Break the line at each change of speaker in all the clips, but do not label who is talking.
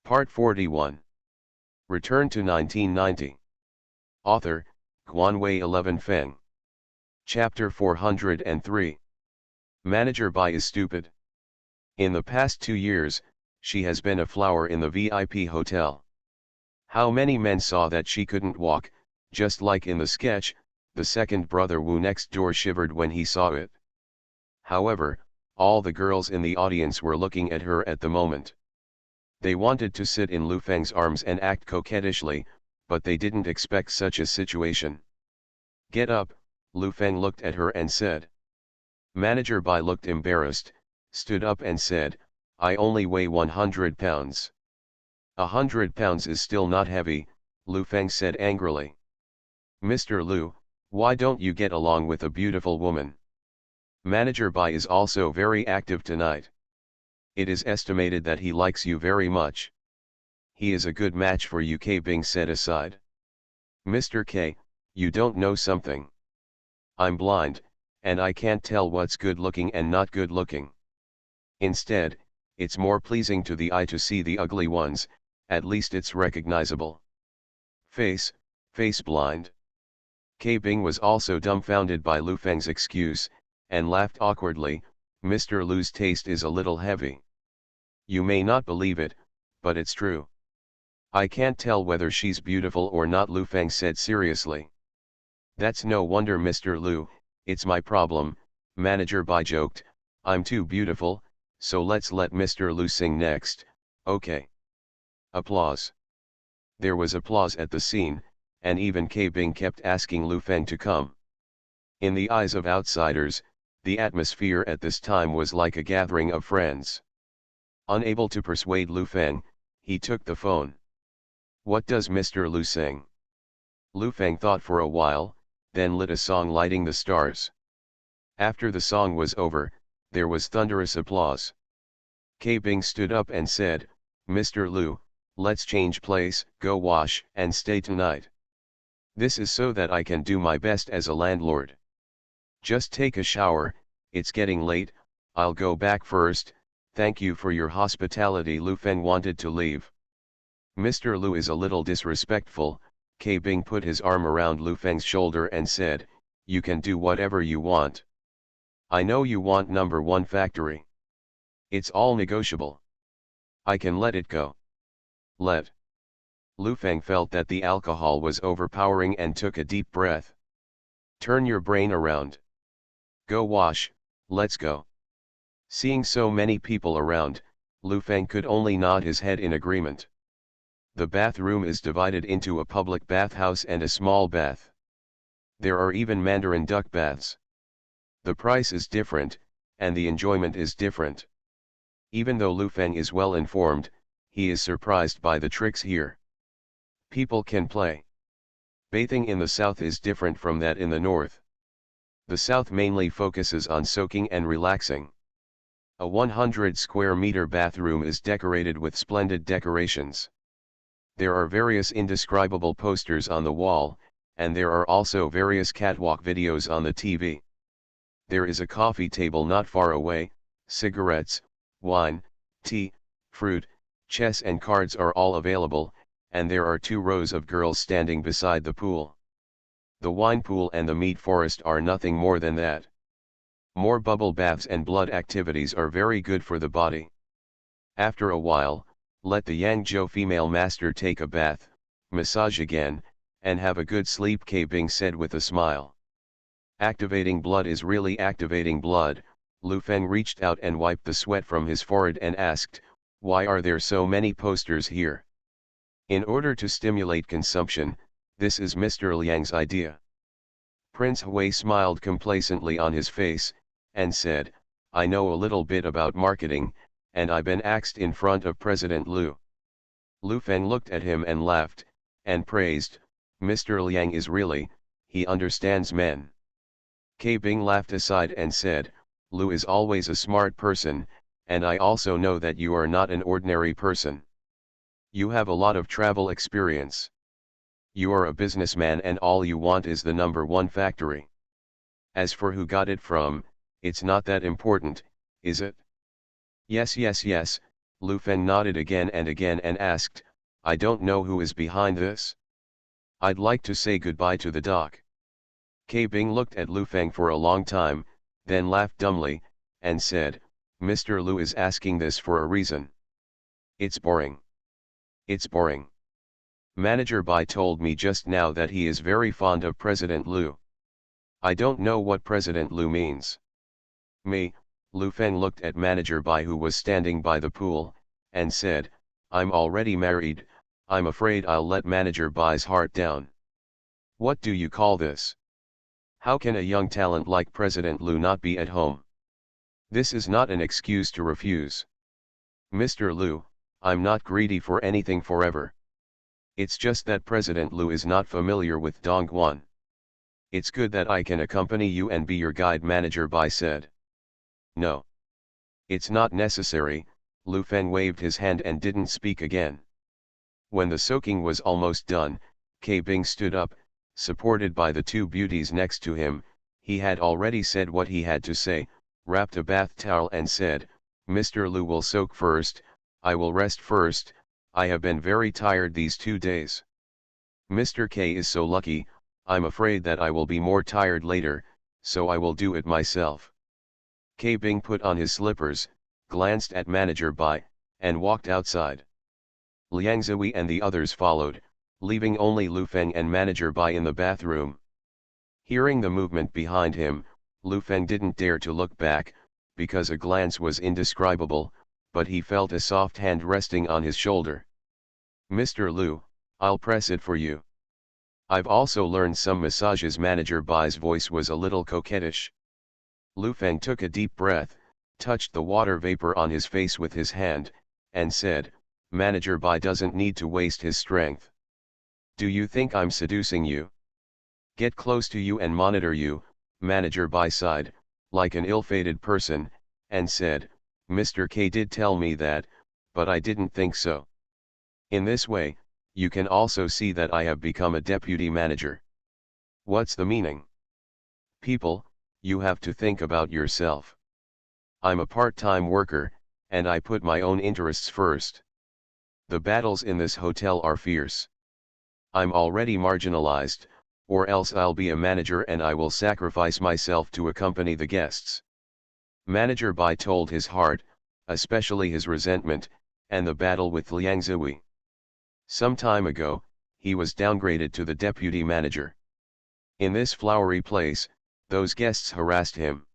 Part 41. Return to 1990. Author, Guanwei 11 Feng. Chapter 403. Manager Bai is stupid. In the past 2 years, she has been a flower in the VIP hotel. How many men saw that she couldn't walk, just like in the sketch, the second brother Wu next door shivered when he saw it. However, all the girls in the audience were looking at her at the moment. They wanted to sit in Lu Feng's arms and act coquettishly, but they didn't expect such a situation. Get up, Lu Feng looked at her and said. Manager Bai looked embarrassed, stood up and said, I only weigh 100 pounds. 100 pounds is still not heavy, Lu Feng said angrily. Mr. Lu, why don't you get along with a beautiful woman? Manager Bai is also very active tonight. It is estimated that he likes you very much. He is a good match for you, K Bing said aside. Mr. K, you don't know something. I'm blind, and I can't tell what's good looking and not good looking. Instead, it's more pleasing to the eye to see the ugly ones, at least it's recognizable. Face blind. K Bing was also dumbfounded by Lu Feng's excuse, and laughed awkwardly. Mr. Lu's taste is a little heavy. You may not believe it, but it's true. I can't tell whether she's beautiful or not, Lu Feng said seriously. That's no wonder, Mr. Lu, it's my problem, Manager Bai joked. I'm too beautiful, so let's let Mr. Lu sing next, okay? Applause. There was applause at the scene, and even K Bing kept asking Lu Feng to come. In the eyes of outsiders, the atmosphere at this time was like a gathering of friends. Unable to persuade Lu Feng, he took the phone. What does Mr. Lu sing? Lu Feng thought for a while, then lit a song lighting the stars. After the song was over, there was thunderous applause. K Bing stood up and said, Mr. Lu, let's change place, go wash and stay tonight. This is so that I can do my best as a landlord. Just take a shower, it's getting late, I'll go back first, thank you for your hospitality. Lu Feng wanted to leave. Mr. Lu is a little disrespectful, K Bing put his arm around Lu Feng's shoulder and said, you can do whatever you want. I know you want number 1 factory. It's all negotiable. I can let it go. Let. Lu Feng felt that the alcohol was overpowering and took a deep breath. Turn your brain around. Go wash, let's go. Seeing so many people around, Lu Feng could only nod his head in agreement. The bathroom is divided into a public bathhouse and a small bath. There are even Mandarin duck baths. The price is different, and the enjoyment is different. Even though Lu Feng is well informed, he is surprised by the tricks here. People can play. Bathing in the south is different from that in the north. The south mainly focuses on soaking and relaxing. A 100 square meter bathroom is decorated with splendid decorations. There are various indescribable posters on the wall, and there are also various catwalk videos on the TV. There is a coffee table not far away, cigarettes, wine, tea, fruit, chess and cards are all available, and there are 2 rows of girls standing beside the pool. The wine pool and the meat forest are nothing more than that. More bubble baths and blood activities are very good for the body. After a while, let the Yangzhou female master take a bath, massage again, and have a good sleep, K Bing said with a smile. Activating blood is really activating blood. Lu Feng reached out and wiped the sweat from his forehead and asked, why are there so many posters here? In order to stimulate consumption, this is Mr. Liang's idea. Prince Hui smiled complacently on his face, and said, I know a little bit about marketing, and I've been asked in front of President Lu. Lu Feng looked at him and laughed, and praised, Mr. Liang is really, he understands men. K Bing laughed aside and said, Lu is always a smart person, and I also know that you are not an ordinary person. You have a lot of travel experience. You are a businessman and all you want is the number 1 factory. As for who got it from, it's not that important, is it? Yes, Lu Feng nodded again and asked, I don't know who is behind this. I'd like to say goodbye to the doc. K Bing looked at Lu Feng for a long time, then laughed dumbly, and said, Mr. Lu is asking this for a reason. It's boring. It's boring. Manager Bai told me just now that he is very fond of President Lu. I don't know what President Lu means. Me, Lu Feng looked at Manager Bai who was standing by the pool, and said, I'm already married, I'm afraid I'll let Manager Bai's heart down. What do you call this? How can a young talent like President Lu not be at home? This is not an excuse to refuse. Mr. Lu, I'm not greedy for anything forever. It's just that President Lu is not familiar with Dongguan. It's good that I can accompany you and be your guide, Manager Bai said. No. It's not necessary, Lu Feng waved his hand and didn't speak again. When the soaking was almost done, K Bing stood up, supported by the two beauties next to him. He had already said what he had to say, wrapped a bath towel and said, Mr. Lu will soak first, I will rest first, I have been very tired these 2 days. Mr. K is so lucky, I'm afraid that I will be more tired later, so I will do it myself. K Bing put on his slippers, glanced at Manager Bai, and walked outside. Liang Zhui and the others followed, leaving only Lu Feng and Manager Bai in the bathroom. Hearing the movement behind him, Lu Feng didn't dare to look back, because a glance was indescribable, but he felt a soft hand resting on his shoulder. Mr. Lu, I'll press it for you. I've also learned some massages. Manager Bai's voice was a little coquettish. Lu Feng took a deep breath, touched the water vapor on his face with his hand, and said, Manager Bai doesn't need to waste his strength. Do you think I'm seducing you? Get close to you and monitor you, Manager Bai sighed, like an ill-fated person, and said, Mr. K did tell me that, but I didn't think so. In this way, you can also see that I have become a deputy manager. What's the meaning? People, you have to think about yourself. I'm a part-time worker, and I put my own interests first. The battles in this hotel are fierce. I'm already marginalized, or else I'll be a manager and I will sacrifice myself to accompany the guests. Manager Bai told his heart, especially his resentment, and the battle with Liang Zhui. Some time ago, he was downgraded to the deputy manager. In this flowery place, those guests harassed him.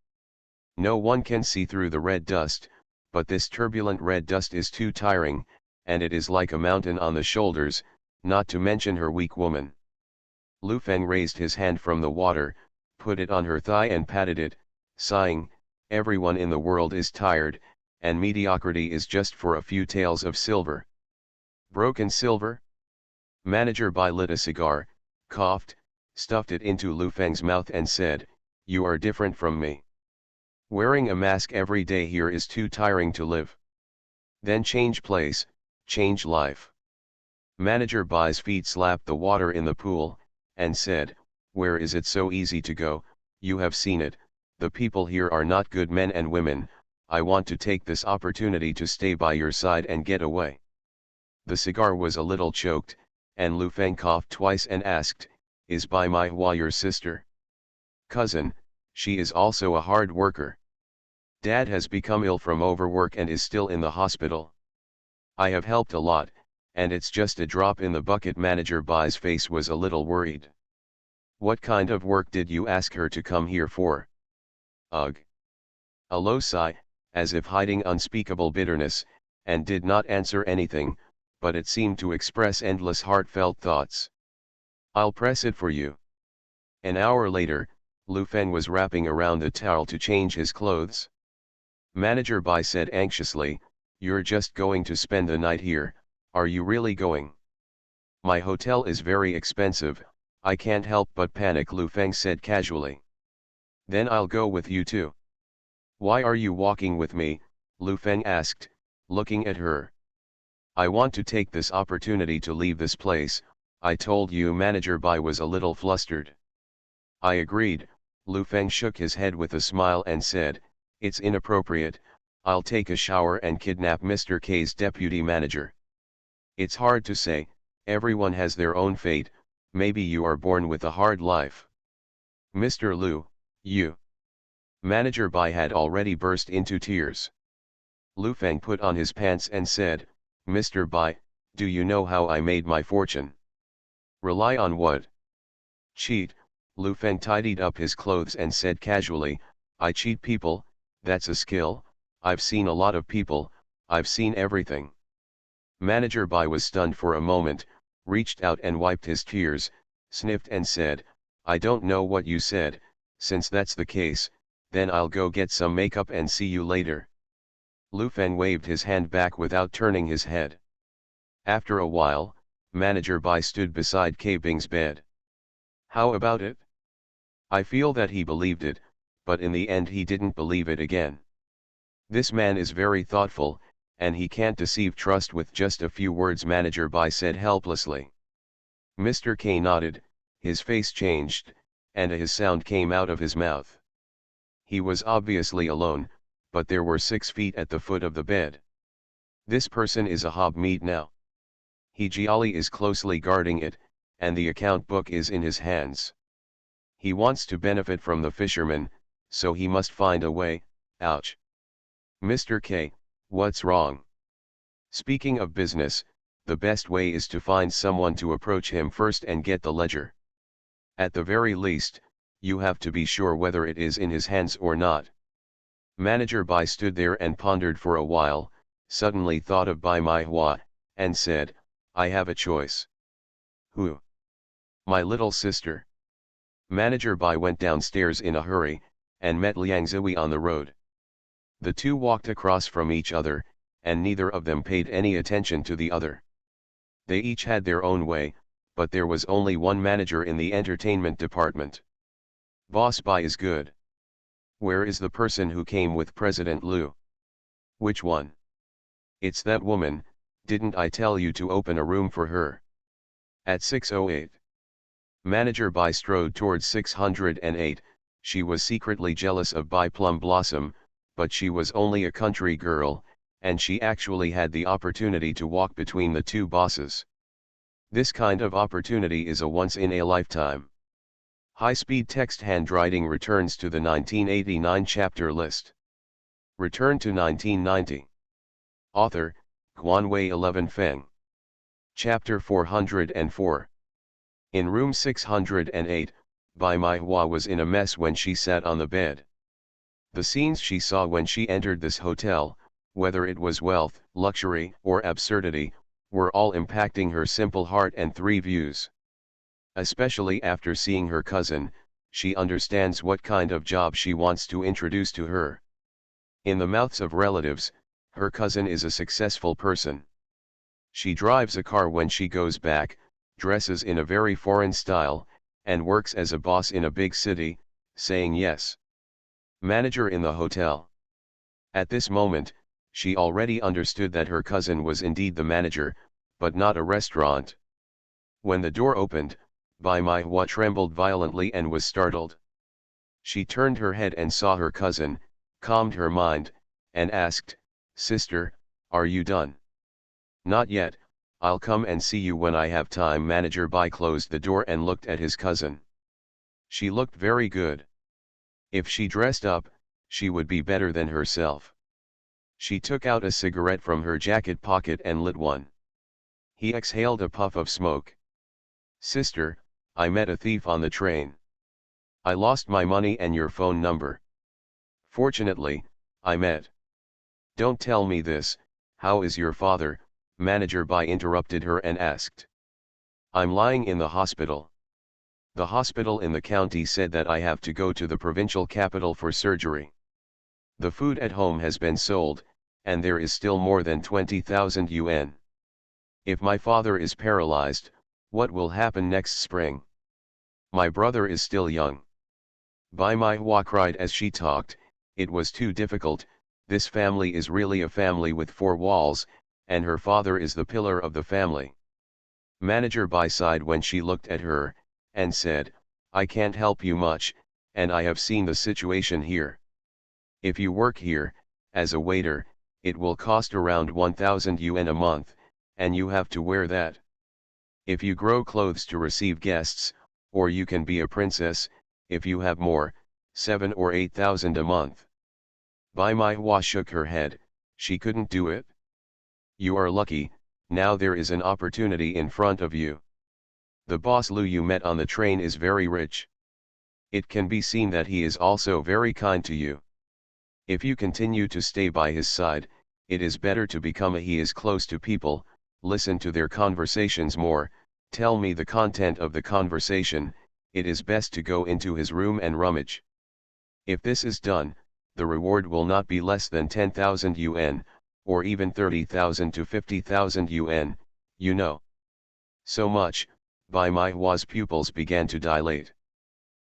No one can see through the red dust, but this turbulent red dust is too tiring, and it is like a mountain on the shoulders, not to mention her weak woman. Lu Feng raised his hand from the water, put it on her thigh and patted it, sighing, everyone in the world is tired, and mediocrity is just for a few taels of silver. Broken silver? Manager Bai lit a cigar, coughed, stuffed it into Lu Feng's mouth and said, You are different from me. Wearing a mask every day here is too tiring to live. Then change place, change life. Manager Bai's feet slapped the water in the pool, and said, Where is it so easy to go? You have seen it, the people here are not good men and women. I want to take this opportunity to stay by your side and get away. The cigar was a little choked, and Lu Feng coughed twice and asked, Is Bai Mai Hua your sister? Cousin, she is also a hard worker. Dad has become ill from overwork and is still in the hospital. I have helped a lot, and it's just a drop in the bucket. Manager Bai's face was a little worried. What kind of work did you ask her to come here for? Ugh. A low sigh, as if hiding unspeakable bitterness, and did not answer anything, but it seemed to express endless heartfelt thoughts. I'll press it for you. An hour later, Lu Feng was wrapping around the towel to change his clothes. Manager Bai said anxiously, You're just going to spend the night here, are you really going? My hotel is very expensive, I can't help but panic, Lu Feng said casually. Then I'll go with you too. Why are you walking with me? Lu Feng asked, looking at her. I want to take this opportunity to leave this place, I told you. Manager Bai was a little flustered. I agreed. Lu Feng shook his head with a smile and said, It's inappropriate, I'll take a shower and kidnap Mr. K's deputy manager. It's hard to say, everyone has their own fate, maybe you are born with a hard life. Mr. Liu, you. Manager Bai had already burst into tears. Lu Feng put on his pants and said, Mr. Bai, do you know how I made my fortune? Rely on what? Cheat. Lu Feng tidied up his clothes and said casually, I cheat people, that's a skill, I've seen a lot of people, I've seen everything. Manager Bai was stunned for a moment, reached out and wiped his tears, sniffed and said, I don't know what you said, since that's the case, then I'll go get some makeup and see you later. Lu Feng waved his hand back without turning his head. After a while, Manager Bai stood beside K Bing's bed. How about it? I feel that he believed it, but in the end he didn't believe it again. This man is very thoughtful, and he can't deceive trust with just a few words, Manager Bai said helplessly. Mr. K nodded, his face changed, and a hiss sound came out of his mouth. He was obviously alone, but there were 6 feet at the foot of the bed. This person is a hob meat now. He Jiali is closely guarding it, and the account book is in his hands. He wants to benefit from the fisherman, so he must find a way, ouch. Mr. K, what's wrong? Speaking of business, the best way is to find someone to approach him first and get the ledger. At the very least, you have to be sure whether it is in his hands or not. Manager Bai stood there and pondered for a while, suddenly thought of Bai Mai Hua, and said, I have a choice. Who? My little sister. Manager Bai went downstairs in a hurry, and met Liang Zhui on the road. The two walked across from each other, and neither of them paid any attention to the other. They each had their own way, but there was only one manager in the entertainment department. Boss Bai is good. Where is the person who came with President Liu? Which one? It's that woman, didn't I tell you to open a room for her? At 608. Manager Bai strode towards 608, she was secretly jealous of Bai Plum Blossom, but she was only a country girl, and she actually had the opportunity to walk between the two bosses. This kind of opportunity is a once-in-a-lifetime. High-speed text handwriting returns to the 1989 chapter list. Return to 1990. Author, Guanwei 11 Feng. Chapter 404. In room 608, Bai Mai Hua was in a mess when she sat on the bed. The scenes she saw when she entered this hotel, whether it was wealth, luxury, or absurdity, were all impacting her simple heart and 3 views. Especially after seeing her cousin, she understands what kind of job she wants to introduce to her. In the mouths of relatives, her cousin is a successful person. She drives a car when she goes back, dresses in a very foreign style, and works as a boss in a big city, saying yes. Manager in the hotel. At this moment, she already understood that her cousin was indeed the manager, but not a restaurant. When the door opened, Bai Mai Hua trembled violently and was startled. She turned her head and saw her cousin, calmed her mind, and asked, Sister, are you done? Not yet, I'll come and see you when I have time. Manager Bai closed the door and looked at his cousin. She looked very good. If she dressed up, she would be better than herself. She took out a cigarette from her jacket pocket and lit one. He exhaled a puff of smoke. Sister, I met a thief on the train. I lost my money and your phone number. Fortunately, I met. Don't tell me this, how is your father? Manager Bai interrupted her and asked. I'm lying in the hospital. The hospital in the county said that I have to go to the provincial capital for surgery. The food at home has been sold, and there is still more than 20,000 yuan. If my father is paralyzed, what will happen next spring? My brother is still young. Bai Mai Hua cried as she talked, it was too difficult, this family is really a family with 4 walls, and her father is the pillar of the family. Manager Bai sighed when she looked at her, and said, I can't help you much, and I have seen the situation here. If you work here, as a waiter, it will cost around 1000 yuan a month, and you have to wear that. If you grow clothes to receive guests, or you can be a princess, if you have more, 7 or 8,000 a month. Bai Mai Hua shook her head, she couldn't do it. You are lucky, now there is an opportunity in front of you. The boss Lu you met on the train is very rich. It can be seen that he is also very kind to you. If you continue to stay by his side, it is better to become a he is close to people, listen to their conversations more, tell me the content of the conversation, it is best to go into his room and rummage. If this is done, the reward will not be less than 10,000 yuan, or even 30,000 to 50,000 yuan, you know. So much, Bai Mai Hua's pupils began to dilate.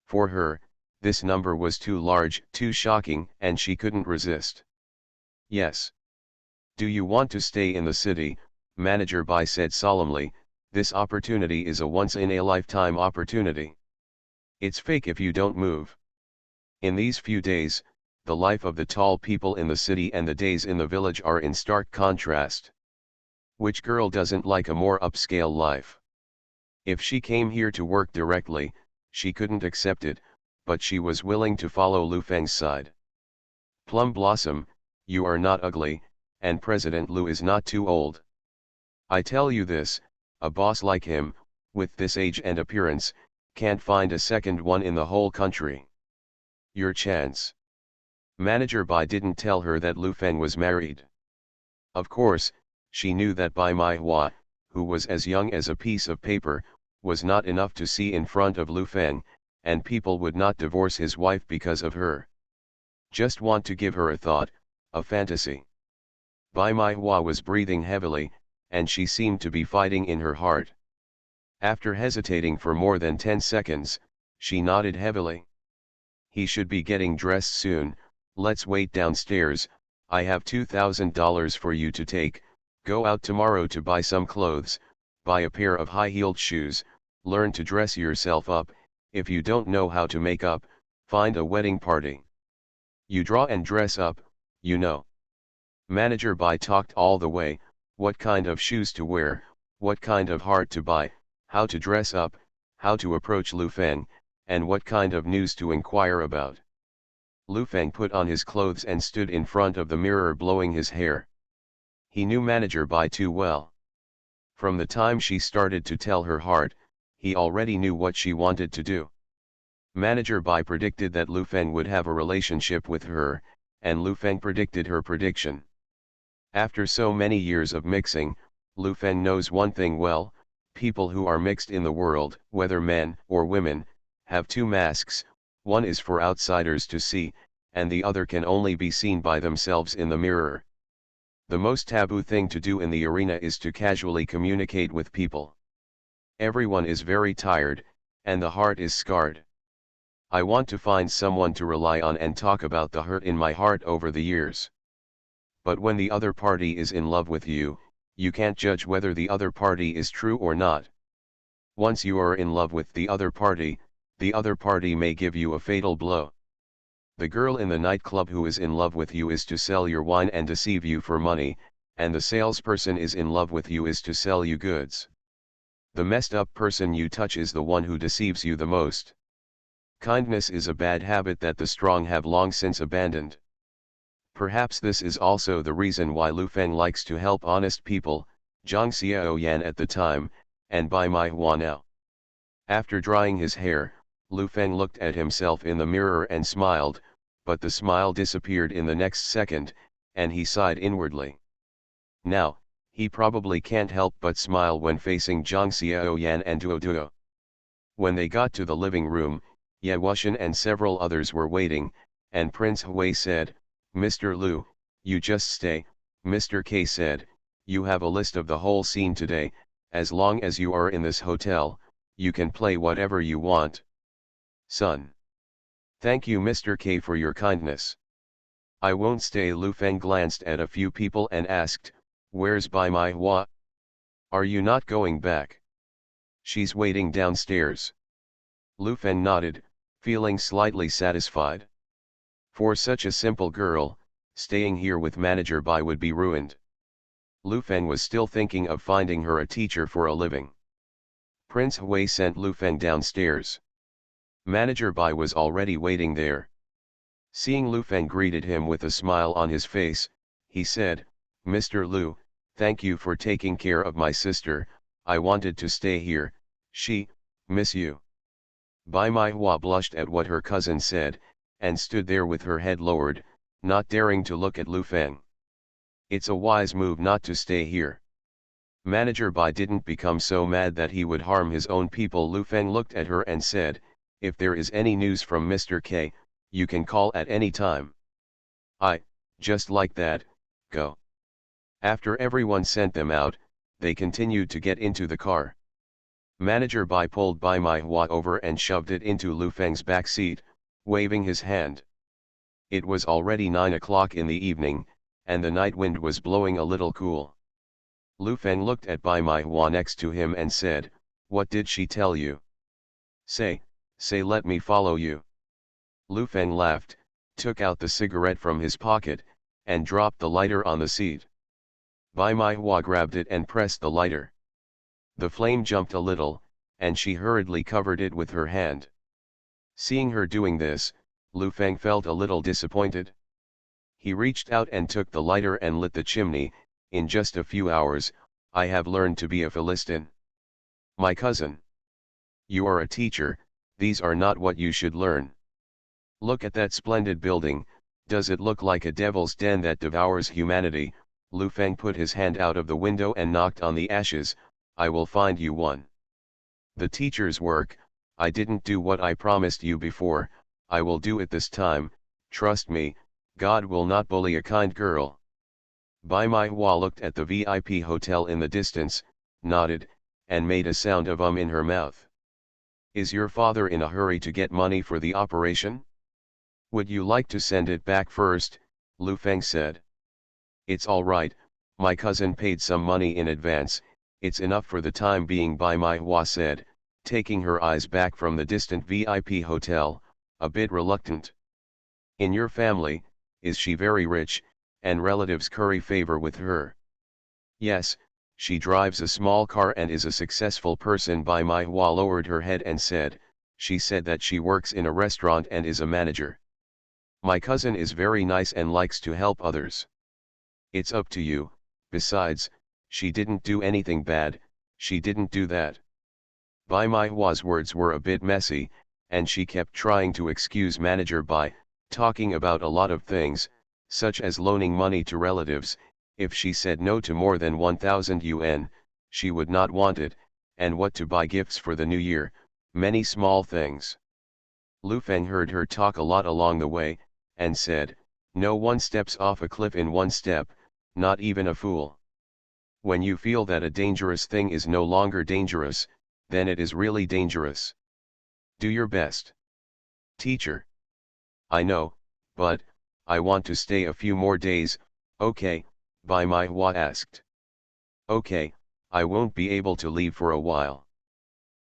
For her, this number was too large, too shocking, and she couldn't resist. Yes. Do you want to stay in the city? Manager Bai said solemnly, this opportunity is a once-in-a-lifetime opportunity. It's fake if you don't move. In these few days, the life of the tall people in the city and the days in the village are in stark contrast. Which girl doesn't like a more upscale life? If she came here to work directly, she couldn't accept it, but she was willing to follow Lu Feng's side. Plum Blossom, you are not ugly, and President Lu is not too old. I tell you this, a boss like him, with this age and appearance, can't find a second one in the whole country. Your chance. Manager Bai didn't tell her that Lu Feng was married. Of course, she knew that Bai Mai Hua, who was as young as a piece of paper, was not enough to see in front of Lu Feng, and people would not divorce his wife because of her. Just want to give her a thought, a fantasy. Bai Mai Hua was breathing heavily, and she seemed to be fighting in her heart. After hesitating for more than 10 seconds, she nodded heavily. He should be getting dressed soon, let's wait downstairs, I have $2,000 for you to take, go out tomorrow to buy some clothes, buy a pair of high-heeled shoes, learn to dress yourself up, if you don't know how to make up, find a wedding party. You draw and dress up, you know. Manager Bai talked all the way, what kind of shoes to wear, what kind of heart to buy, how to dress up, how to approach Lu Feng, and what kind of news to inquire about. Lu Feng put on his clothes and stood in front of the mirror blowing his hair. He knew Manager Bai too well. From the time she started to tell her heart, he already knew what she wanted to do. Manager Bai predicted that Lu Feng would have a relationship with her, and Lu Feng predicted her prediction. After so many years of mixing, Lu Feng knows one thing well, people who are mixed in the world, whether men or women, have two masks, one is for outsiders to see, and the other can only be seen by themselves in the mirror. The most taboo thing to do in the arena is to casually communicate with people. Everyone is very tired, and the heart is scarred. I want to find someone to rely on and talk about the hurt in my heart over the years. But when the other party is in love with you, you can't judge whether the other party is true or not. Once you are in love with the other party may give you a fatal blow. The girl in the nightclub who is in love with you is to sell your wine and deceive you for money, and the salesperson is in love with you is to sell you goods. The messed up person you touch is the one who deceives you the most. Kindness is a bad habit that the strong have long since abandoned. Perhaps this is also the reason why Lu Feng likes to help honest people, Zhang Xiaoyan at the time, and Bai Mai Hua now. After drying his hair, Lu Feng looked at himself in the mirror and smiled, but the smile disappeared in the next second, and he sighed inwardly. Now, he probably can't help but smile when facing Zhang Xiaoyan and Duo Duo. When they got to the living room, Ye Wuxian and several others were waiting, and Prince Hui said, Mr. Lu, you just stay. Mr. K said, you have a list of the whole scene today, as long as you are in this hotel, you can play whatever you want. Son. Thank you Mr. K for your kindness. I won't stay. Lu Feng glanced at a few people and asked, where's Bai Mai Hua? Are you not going back? She's waiting downstairs. Lu Feng nodded, feeling slightly satisfied. For such a simple girl, Staying here with Manager Bai would be ruined. Lu Feng was still thinking of finding her a teacher for a living. Prince Hui sent Lu Feng downstairs. Manager Bai was already waiting there. Seeing Lu Feng greeted him with a smile on his face, he said, "Mr. Lu, thank you for taking care of my sister. I wanted to stay here, she, miss you." Bai Maihua blushed at what her cousin said, and stood there with her head lowered, not daring to look at Lu Feng. It's a wise move not to stay here. Manager Bai didn't become so mad that he would harm his own people. Lu Feng looked at her and said, "If there is any news from Mr. K, you can call at any time." Just like that, go. After everyone sent them out, they continued to get into the car. Manager Bai pulled Bai Maihua over and shoved it into Lu Feng's back seat, waving his hand. It was already 9 o'clock in the evening, and the night wind was blowing a little cool. Lu Feng looked at Bai Maihua next to him and said, "What did she tell you? Say, let me follow you." Lu Feng laughed, took out the cigarette from his pocket, and dropped the lighter on the seat. Bai Maihua grabbed it and pressed the lighter. The flame jumped a little, and she hurriedly covered it with her hand. Seeing her doing this, Lu Feng felt a little disappointed. He reached out and took the lighter and lit the chimney. "In just a few hours, I have learned to be a Philistine." "My cousin. You are a teacher, these are not what you should learn. Look at that splendid building, does it look like a devil's den that devours humanity?" Lu Feng put his hand out of the window and knocked on the ashes. "I will find you one. The teacher's work, I didn't do what I promised you before, I will do it this time, trust me, God will not bully a kind girl." Bai Maihua looked at the VIP hotel in the distance, nodded, and made a sound of in her mouth. "Is your father in a hurry to get money for the operation? Would you like to send it back first?" Lu Feng said. "It's all right, my cousin paid some money in advance, it's enough for the time being," Bai Maihua said, taking her eyes back from the distant VIP hotel, a bit reluctant. "In your family, is she very rich, and relatives curry favor with her?" "Yes, she drives a small car and is a successful person." Bai Maihua lowered her head and said, "She said that she works in a restaurant and is a manager. My cousin is very nice and likes to help others. It's up to you, besides, she didn't do anything bad, she didn't do that." Bai Maihua's words were a bit messy, and she kept trying to excuse Manager Bai, talking about a lot of things, such as loaning money to relatives. If she said no to more than 1,000 yuan, she would not want it, and what to buy gifts for the new year, many small things. Lu Feng heard her talk a lot along the way, and said, "No one steps off a cliff in one step, not even a fool. When you feel that a dangerous thing is no longer dangerous, then it is really dangerous. Do your best." "Teacher. I know, but, I want to stay a few more days." "Okay," Bai Maihua asked. "Okay, I won't be able to leave for a while.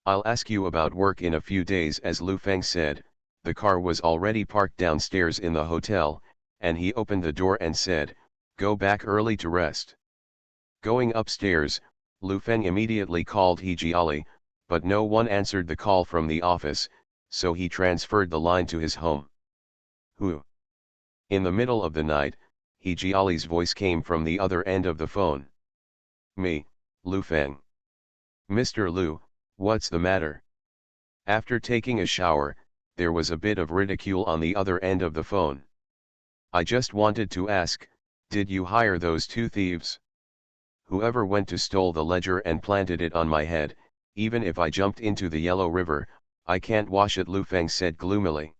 I'll ask you about work in a few days." As Lu Feng said, the car was already parked downstairs in the hotel, and he opened the door and said, "Go back early to rest." Going upstairs, Lu Feng immediately called Hejiali, but no one answered the call from the office, so he transferred the line to his home. "Who?" In the middle of the night, Hejiali's voice came from the other end of the phone. "Me, Lu Feng." "Mr. Lu, what's the matter?" After taking a shower, there was a bit of ridicule on the other end of the phone. "I just wanted to ask, did you hire those two thieves? Whoever went to stole the ledger and planted it on my head, even if I jumped into the Yellow River, I can't wash it," Lu Feng said gloomily.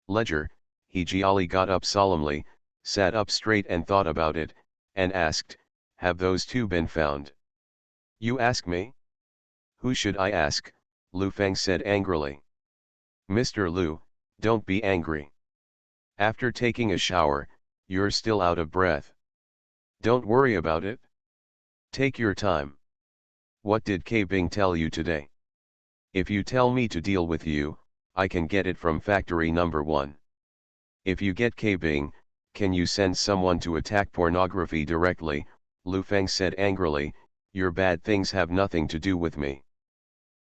"Ledger?" Hejiali got up solemnly, sat up straight and thought about it, and asked, "Have those two been found?" "You ask me? Who should I ask?" Lu Feng said angrily. "Mr. Lu, don't be angry. After taking a shower, you're still out of breath. Don't worry about it. Take your time. What did K Bing tell you today? If you tell me to deal with you, I can get it from factory number 1. If you get K Bing, Can you send someone to attack pornography directly? Lu Feng said angrily, your bad things have nothing to do with me.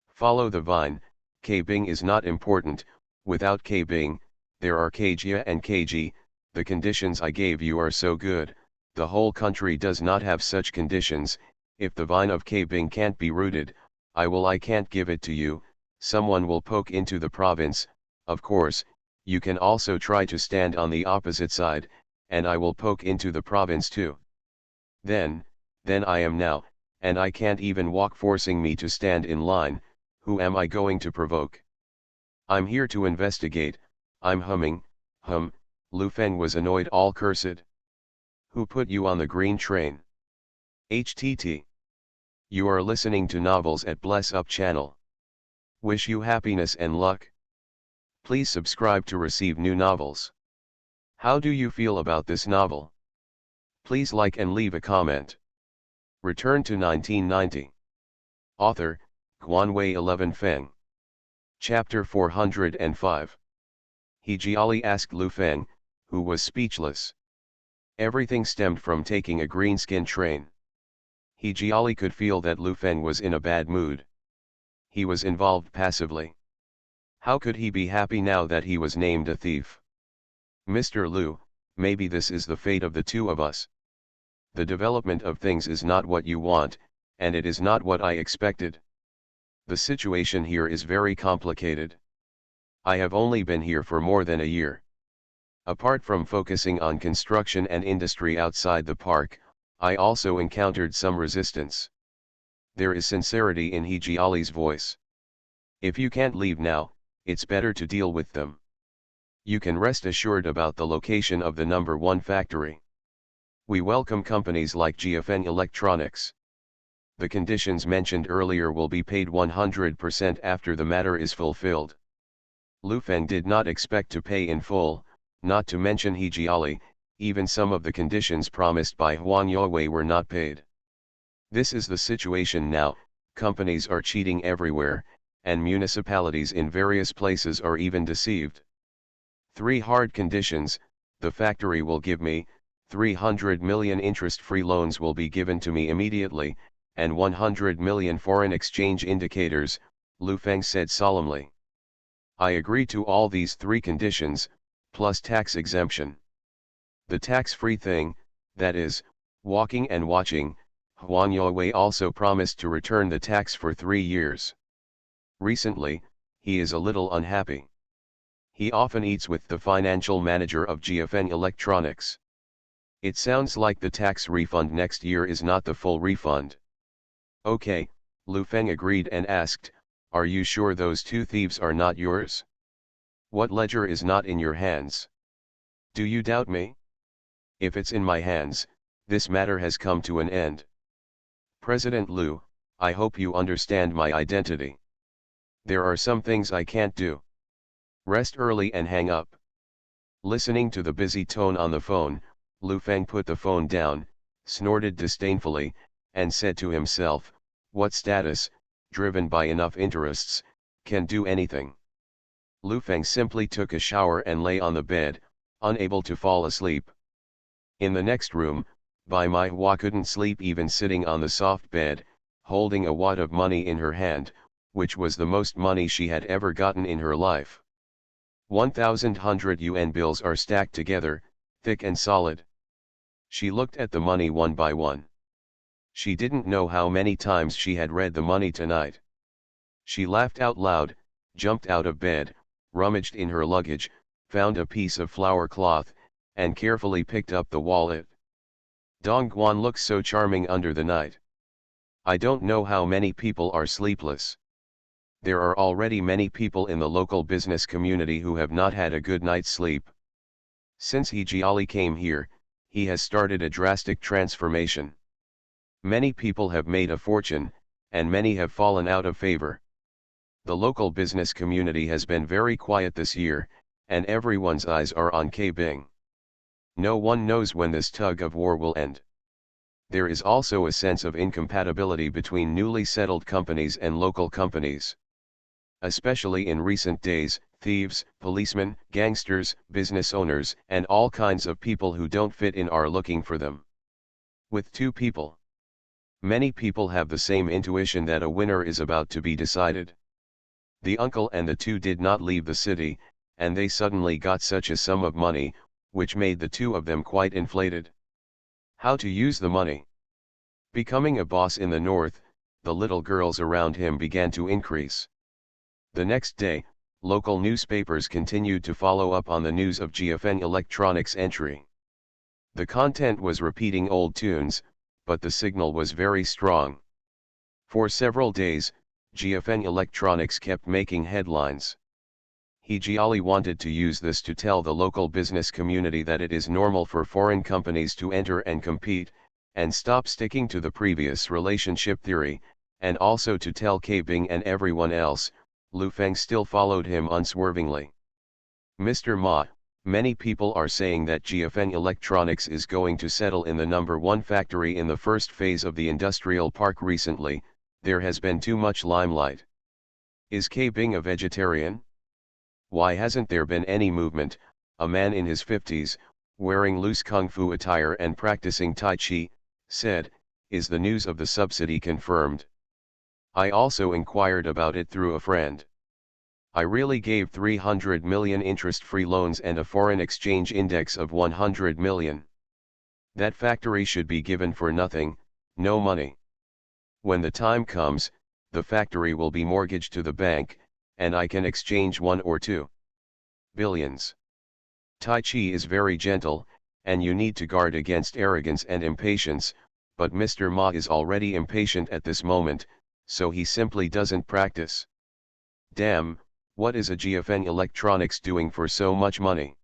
Follow the vine, K-Bing is not important, without K-Bing, there are Kjia and Kg, the conditions I gave you are so good, the whole country does not have such conditions, if the vine of K-Bing can't be rooted, I can't give it to you, someone will poke into the province, of course, you can also try to stand on the opposite side, and I will poke into the province too. Then I am now, and I can't even walk forcing me to stand in line, who am I going to provoke? I'm here to investigate, I'm humming, Lu Feng was annoyed all cursed. Who put you on the green train? HTT. You are listening to novels at Bless Up channel. Wish you happiness and luck. Please subscribe to receive new novels. How do you feel about this novel? Please like and leave a comment. Return to 1990. Author, Guanwei 11 Feng. Chapter 405. He Jiali asked Lu Feng, who was speechless. Everything stemmed from taking a greenskin train. He Jiali could feel that Lu Feng was in a bad mood. He was involved passively. How could he be happy now that he was named a thief? Mr. Lu, maybe this is the fate of the two of us. The development of things is not what you want, and it is not what I expected. The situation here is very complicated. I have only been here for more than a year. Apart from focusing on construction and industry outside the park, I also encountered some resistance. There is sincerity in He Jiali's voice. If you can't leave now, it's better to deal with them. You can rest assured about the location of the number 1 factory. We welcome companies like GFN Electronics. The conditions mentioned earlier will be paid 100% after the matter is fulfilled. Lu Feng did not expect to pay in full, not to mention He Jiali, even some of the conditions promised by Huang Youwei were not paid. This is the situation now, companies are cheating everywhere, and municipalities in various places are even deceived. 3 hard conditions: the factory will give me 300 million interest-free loans will be given to me immediately, and 100 million foreign exchange indicators, Lu Feng said solemnly. I agree to all these 3 conditions, plus tax exemption. The tax-free thing, that is, walking and watching, Huang Youwei also promised to return the tax for 3 years. Recently, he is a little unhappy. He often eats with the financial manager of GFN Electronics. It sounds like the tax refund next year is not the full refund. Okay, Lu Feng agreed and asked, are you sure those 2 thieves are not yours? What ledger is not in your hands? Do you doubt me? If it's in my hands, this matter has come to an end. President Lu, I hope you understand my identity. There are some things I can't do. Rest early and hang up. Listening to the busy tone on the phone, Lu Feng put the phone down, snorted disdainfully, and said to himself, what status, driven by enough interests, can do anything? Lu Feng simply took a shower and lay on the bed, unable to fall asleep. In the next room, Bai Mai Hua couldn't sleep even sitting on the soft bed, holding a wad of money in her hand, which was the most money she had ever gotten in her life. 1,100 yuan bills are stacked together, thick and solid. She looked at the money one by one. She didn't know how many times she had read the money tonight. She laughed out loud, jumped out of bed, rummaged in her luggage, found a piece of flower cloth, and carefully picked up the wallet. Dong Guan looks so charming under the night. I don't know how many people are sleepless. There are already many people in the local business community who have not had a good night's sleep. Since He Jiali came here, he has started a drastic transformation. Many people have made a fortune, and many have fallen out of favor. The local business community has been very quiet this year, and everyone's eyes are on K-Bing. No one knows when this tug of war will end. There is also a sense of incompatibility between newly settled companies and local companies. Especially in recent days, thieves, policemen, gangsters, business owners, and all kinds of people who don't fit in are looking for them. With two people. Many people have the same intuition that a winner is about to be decided. The uncle and the two did not leave the city, and they suddenly got such a sum of money, which made the two of them quite inflated. How to use the money? Becoming a boss in the north, the little girls around him began to increase. The next day, local newspapers continued to follow up on the news of GFN Electronics' entry. The content was repeating old tunes, but the signal was very strong. For several days, GFN Electronics kept making headlines. He wanted to use this to tell the local business community that it is normal for foreign companies to enter and compete, and stop sticking to the previous relationship theory, and also to tell K Bing and everyone else, Lu Feng still followed him unswervingly. Mr. Ma, many people are saying that GFN Electronics is going to settle in the #1 factory in the first phase of the industrial park recently. There has been too much limelight. Is K Bing a vegetarian? Why hasn't there been any movement? A man in his 50s, wearing loose kung fu attire and practicing Tai Chi, said, is the news of the subsidy confirmed? I also inquired about it through a friend. I really gave 300 million interest-free loans and a foreign exchange index of 100 million. That factory should be given for nothing, no money. When the time comes, the factory will be mortgaged to the bank, and I can exchange 1 or 2 billions. Tai Chi is very gentle, and you need to guard against arrogance and impatience, but Mr. Ma is already impatient at this moment, so he simply doesn't practice. Damn, what is a GFN Electronics doing for so much money?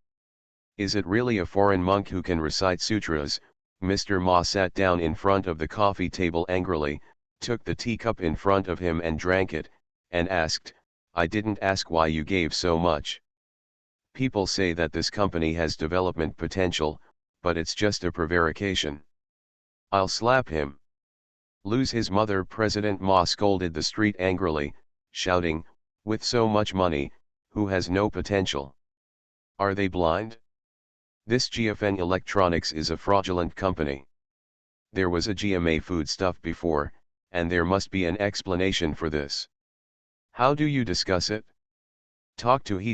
Is it really a foreign monk who can recite sutras? Mr. Ma sat down in front of the coffee table angrily, took the teacup in front of him and drank it, and asked, I didn't ask why you gave so much. People say that this company has development potential, but it's just a prevarication. I'll slap him. Lose his mother. President Ma scolded the street angrily, shouting, with so much money, who has no potential? Are they blind? This GFN Electronics is a fraudulent company. There was a GMA foodstuff before, and there must be an explanation for this. How do you discuss it? Talk to He.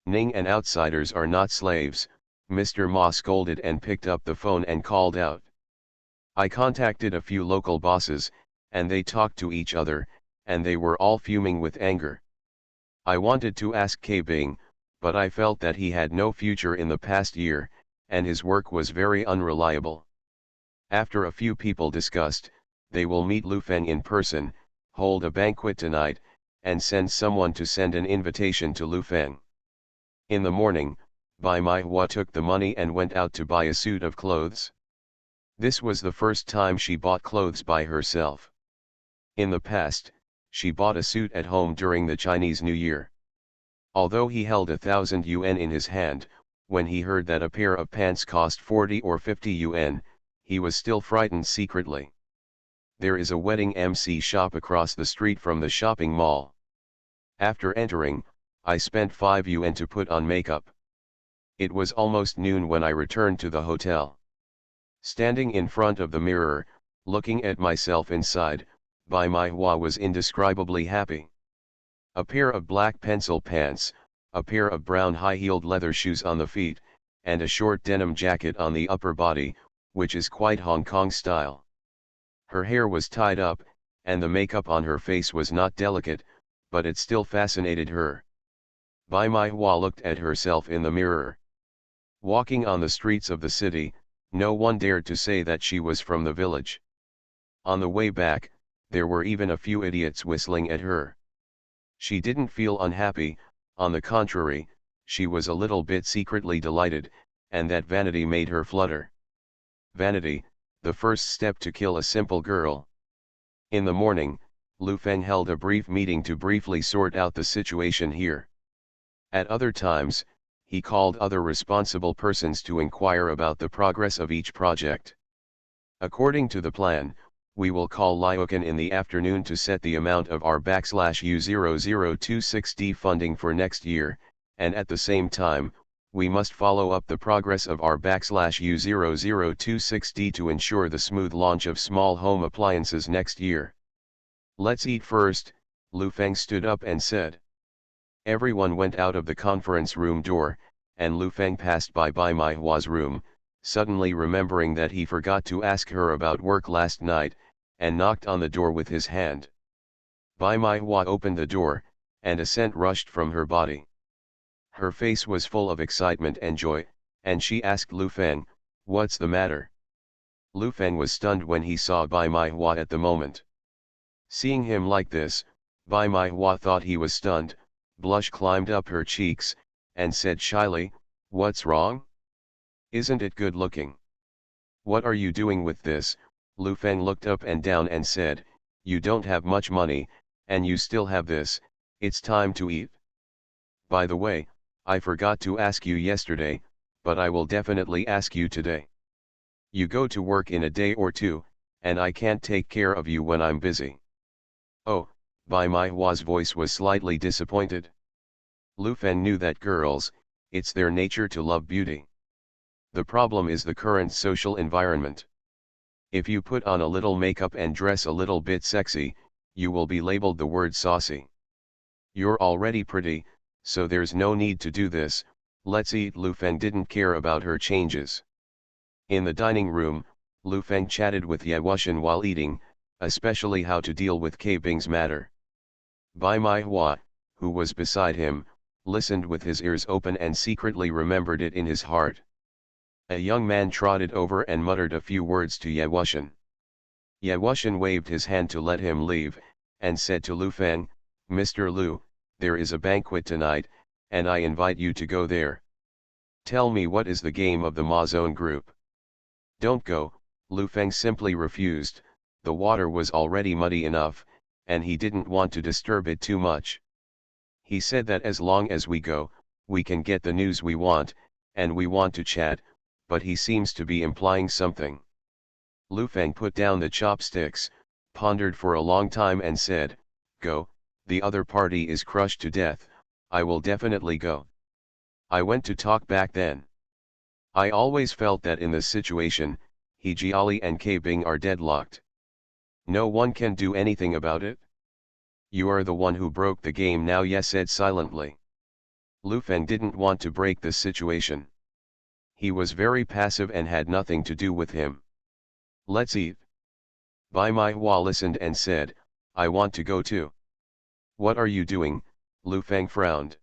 Ning and outsiders are not slaves, Mr. Ma scolded and picked up the phone and called out. I contacted a few local bosses, and they talked to each other, and they were all fuming with anger. I wanted to ask K Bing, but I felt that he had no future in the past year, and his work was very unreliable. After a few people discussed, they will meet Lu Feng in person, hold a banquet tonight, and send someone to send an invitation to Lu Feng. In the morning, Bai Maihua took the money and went out to buy a suit of clothes. This was the first time she bought clothes by herself. In the past, she bought a suit at home during the Chinese New Year. Although he held 1,000 yuan in his hand, when he heard that a pair of pants cost 40 or 50 yuan, he was still frightened secretly. There is a wedding MC shop across the street from the shopping mall. After entering, I spent 5 yuan to put on makeup. It was almost noon when I returned to the hotel. Standing in front of the mirror, looking at myself inside, Bai Maihua was indescribably happy. A pair of black pencil pants, a pair of brown high-heeled leather shoes on the feet, and a short denim jacket on the upper body, which is quite Hong Kong style. Her hair was tied up, and the makeup on her face was not delicate, but it still fascinated her. Bai Maihua looked at herself in the mirror. Walking on the streets of the city, no one dared to say that she was from the village. On the way back, there were even a few idiots whistling at her. She didn't feel unhappy, on the contrary, she was a little bit secretly delighted, and that vanity made her flutter. Vanity, the first step to kill a simple girl. In the morning, Lu Feng held a brief meeting to briefly sort out the situation here. At other times, he called other responsible persons to inquire about the progress of each project. According to the plan, we will call Lyokan in the afternoon to set the amount of our /U0026D funding for next year, and at the same time, we must follow up the progress of our /U0026D to ensure the smooth launch of small home appliances next year. Let's eat first, Lu Feng stood up and said. Everyone went out of the conference room door, and Lu Feng passed by Mai Hua's room, suddenly remembering that he forgot to ask her about work last night, and knocked on the door with his hand. Mai Hua opened the door, and a scent rushed from her body. Her face was full of excitement and joy, and she asked Lu Feng, "What's the matter?" Lu Feng was stunned when he saw Mai Hua at the moment. Seeing him like this, Mai Hua thought he was stunned, blush climbed up her cheeks, and said shyly, "What's wrong? Isn't it good looking? What are you doing with this?" Lu Feng looked up and down and said, "You don't have much money, and you still have this, it's time to eat. By the way, I forgot to ask you yesterday, but I will definitely ask you today. You go to work in a day or two, and I can't take care of you when I'm busy." "Oh," Mai Hua's voice was slightly disappointed. Lu Feng knew that girls, it's their nature to love beauty. The problem is the current social environment. If you put on a little makeup and dress a little bit sexy, you will be labeled the word saucy. You're already pretty, so there's no need to do this, let's eat. Lu Feng didn't care about her changes. In the dining room, Lu Feng chatted with Ye Wuxian while eating, especially how to deal with Ke Bing's matter. Mai Hua, who was beside him, listened with his ears open and secretly remembered it in his heart. A young man trotted over and muttered a few words to Ye Wuxian. Ye Wuxian waved his hand to let him leave, and said to Lu Feng, "Mr. Lu, there is a banquet tonight, and I invite you to go there. Tell me, what is the game of the Ma Zone group?" "Don't go," Lu Feng simply refused. The water was already muddy enough, and he didn't want to disturb it too much. He said that as long as we go, we can get the news we want, and we want to chat, but he seems to be implying something. Lu Feng put down the chopsticks, pondered for a long time and said, "Go, the other party is crushed to death, I will definitely go." I went to talk back then. I always felt that in this situation, he Jiali and Ke Bing are deadlocked. No one can do anything about it. You are the one who broke the game now, Ye said silently. Lu Feng didn't want to break the situation. He was very passive and had nothing to do with him. "Let's eat." Mai Hua listened and said, "I want to go too." "What are you doing?" Lu Feng frowned.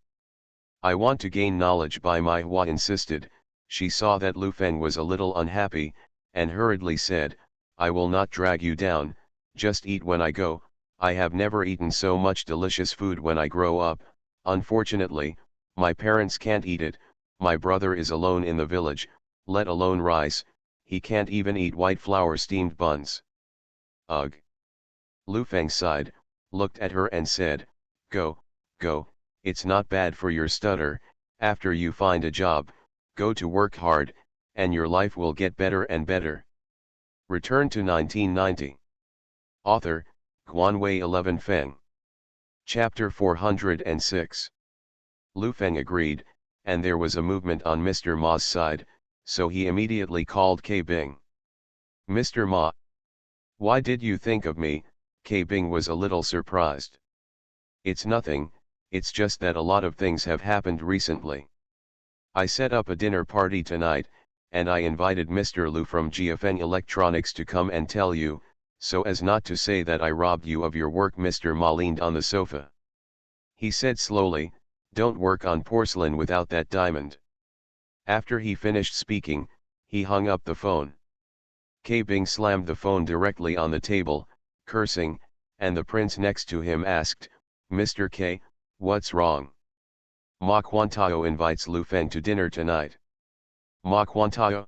"I want to gain knowledge," Mai Hua insisted. She saw that Lu Feng was a little unhappy, and hurriedly said, "I will not drag you down, just eat when I go. I have never eaten so much delicious food when I grow up. Unfortunately, my parents can't eat it. My brother is alone in the village, let alone rice, he can't even eat white flour steamed buns." "Ugh." Lu Feng sighed, looked at her and said, "Go, go, it's not bad for your stutter. After you find a job, go to work hard, and your life will get better and better." Return to 1990. Author, Guanwei 11 Feng. Chapter 406. Lu Feng agreed, and there was a movement on Mr. Ma's side, so he immediately called Ke Bing. "Mr. Ma. Why did you think of me?" Ke Bing was a little surprised. "It's nothing, it's just that a lot of things have happened recently. I set up a dinner party tonight, and I invited Mr. Lu from GFN Electronics to come and tell you, so as not to say that I robbed you of your work." Mr. Ma leaned on the sofa. He said slowly, "Don't work on porcelain without that diamond." After he finished speaking, he hung up the phone. Ke Bing slammed the phone directly on the table, cursing, and the prince next to him asked, "Mr. K, what's wrong?" "Ma Quantao invites Lu Feng to dinner tonight." "Ma Quantao?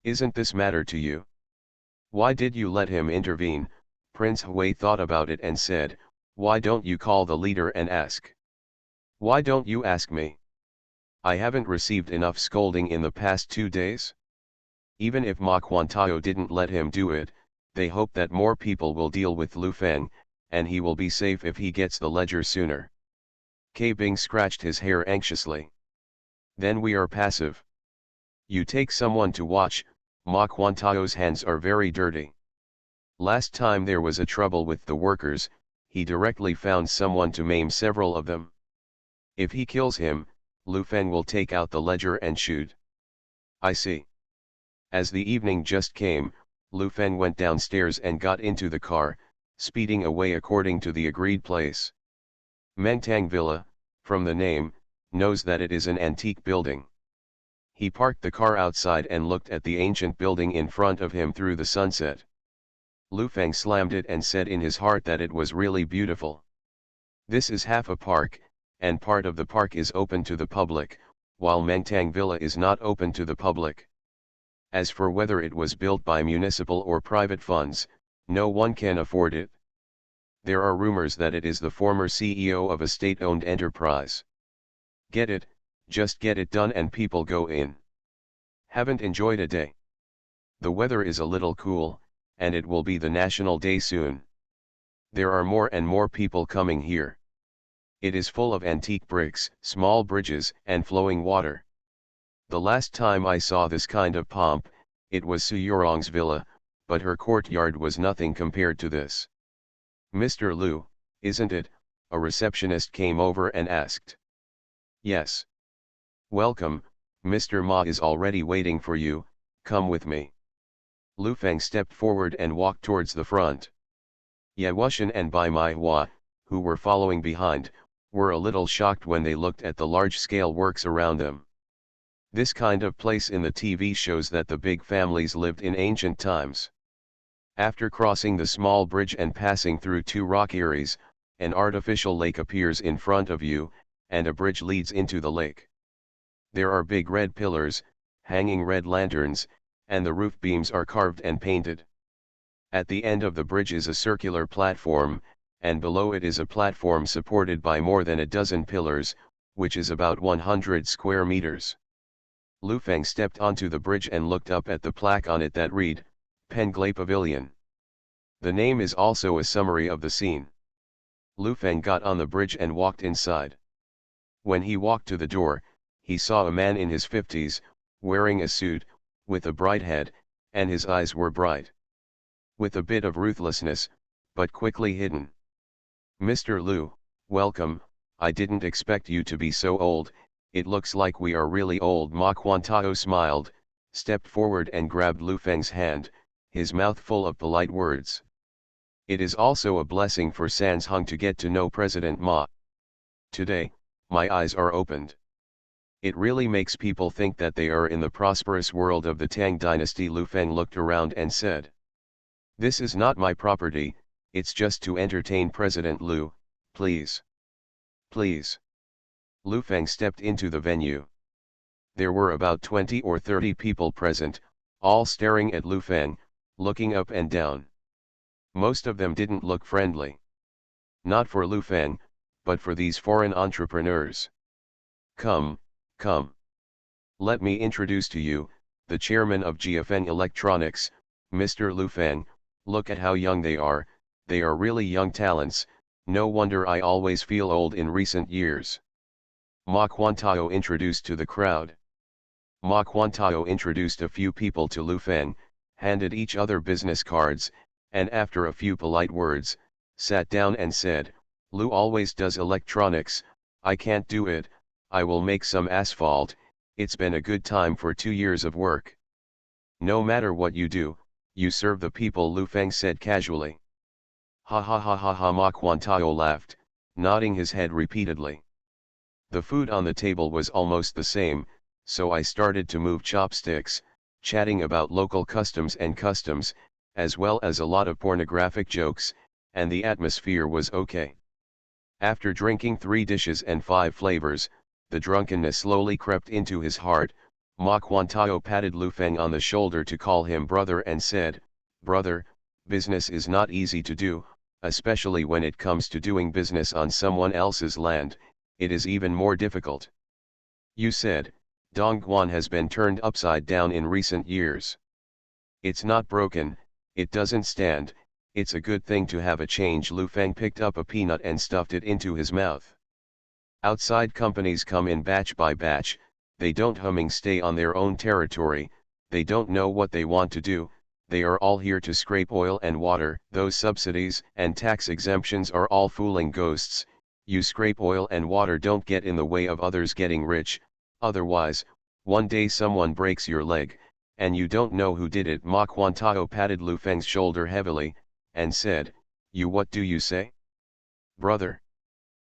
Isn't this matter to you? Why did you let him intervene?" Prince Hui thought about it and said, "Why don't you call the leader and ask?" "Why don't you ask me? I haven't received enough scolding in the past 2 days. Even if Ma Quantao didn't let him do it, They hope that more people will deal with Lu Feng, and he will be safe if he gets the ledger sooner. K Bing scratched his hair anxiously. Then we are passive. You take someone to watch. Ma Quantao's hands are very dirty. Last time there was a trouble with the workers, he directly found someone to maim several of them. If he kills him, Lu Feng will take out the ledger and shoot. I see. As the evening just came, Lu Feng went downstairs and got into the car, speeding away according to the agreed place. Mengtang Villa, from the name, knows that it is an antique building. He parked the car outside and looked at the ancient building in front of him through the sunset. Lu Feng slammed it and said in his heart that it was really beautiful. This is half a park, and part of the park is open to the public, while Mengtang Villa is not open to the public. As for whether it was built by municipal or private funds, no one can afford it. There are rumors that it is the former CEO of a state-owned enterprise. Get it, just get it done and people go in. Haven't enjoyed a day. The weather is a little cool, and it will be the national day soon. There are more and more people coming here. It is full of antique bricks, small bridges, and flowing water. The last time I saw this kind of pomp, it was Su Yurong's villa, but her courtyard was nothing compared to this. Mr. Lu, isn't it? A receptionist came over and asked. Yes. Welcome, Mr. Ma is already waiting for you, come with me. Lu Feng stepped forward and walked towards the front. Ye Wuxian and Bai Mai Hua, who were following behind, were a little shocked when they looked at the large-scale works around them. This kind of place in the TV shows that the big families lived in ancient times. After crossing the small bridge and passing through two rock eyries, an artificial lake appears in front of you, and a bridge leads into the lake. There are big red pillars, hanging red lanterns, and the roof beams are carved and painted. At the end of the bridge is a circular platform, and below it is a platform supported by more than a dozen pillars, which is about 100 square meters. Lu Feng stepped onto the bridge and looked up at the plaque on it that read, Penglai Pavilion. The name is also a summary of the scene. Lu Feng got on the bridge and walked inside. When he walked to the door, he saw a man in his 50s, wearing a suit, with a bright head, and his eyes were bright. With a bit of ruthlessness, but quickly hidden. Mr. Lu, welcome, I didn't expect you to be so old, it looks like we are really old. Ma Quantao smiled, stepped forward and grabbed Lu Feng's hand, his mouth full of polite words. It is also a blessing for Sans Hung to get to know President Ma. Today, my eyes are opened. It really makes people think that they are in the prosperous world of the Tang dynasty. Lu Feng looked around and said. This is not my property, it's just to entertain President Lu, please. Please. Lu Feng stepped into the venue. There were about 20 or 30 people present, all staring at Lu Feng, looking up and down. Most of them didn't look friendly. Not for Lu Feng, but for these foreign entrepreneurs. Come, come. Let me introduce to you, the chairman of GFN Electronics, Mr. Lu Feng. Look at how young they are really young talents, no wonder I always feel old in recent years. Ma Quantao introduced to the crowd. Ma Quantao introduced a few people to Lu Feng, handed each other business cards, and after a few polite words, sat down and said, Lu always does electronics, I can't do it, I will make some asphalt, it's been a good time for 2 years of work. No matter what you do, you serve the people, Lu Feng said casually. Ha ha ha ha ha. Ma Quantao laughed, nodding his head repeatedly. The food on the table was almost the same, so I started to move chopsticks, chatting about local customs and customs, as well as a lot of pornographic jokes, and the atmosphere was okay. After drinking 3 dishes and 5 flavors, the drunkenness slowly crept into his heart. Ma Quantao patted Lu Feng on the shoulder to call him brother and said, Brother, business is not easy to do, especially when it comes to doing business on someone else's land, it is even more difficult. You said, Dongguan has been turned upside down in recent years. It's not broken, It doesn't stand, it's a good thing to have a change. Lu Feng picked up a peanut and stuffed it into his mouth. Outside companies come in batch by batch, they don't stay on their own territory, they don't know what they want to do, they are all here to scrape oil and water. Those subsidies and tax exemptions are all fooling ghosts. You scrape oil and water, don't get in the way of others getting rich, otherwise, one day someone breaks your leg, and you don't know who did it. Ma Quantao patted Lu Feng's shoulder heavily, and said, "You, what do you say? Brother?"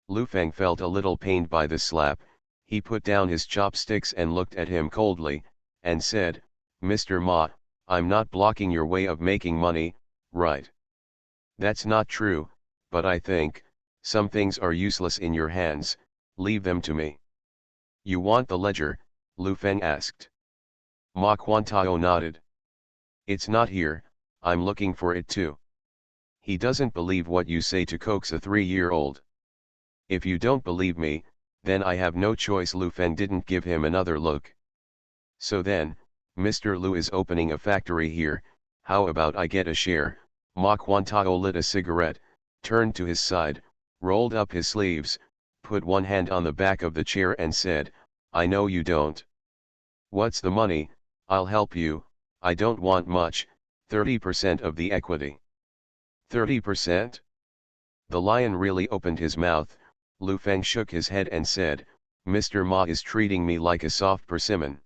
Lu Feng felt a little pained by the slap. He put down his chopsticks and looked at him coldly, and said, "Mr. Ma, I'm not blocking your way of making money, right? That's not true, but I think, some things are useless in your hands, leave them to me." "You want the ledger?" Lu Feng asked. Ma Quantao nodded. "It's not here, I'm looking for it too." He doesn't believe what you say to coax a 3-year-old. "If you don't believe me, then I have no choice." Lu Feng didn't give him another look. "So then, Mr. Lu is opening a factory here, how about I get a share?" Ma Quantao lit a cigarette, turned to his side, rolled up his sleeves, put one hand on the back of the chair and said, "I know you don't. What's the money? I'll help you, I don't want much, 30% of the equity." 30%? The lion really opened his mouth. Lu Feng shook his head and said, "Mr. Ma is treating me like a soft persimmon.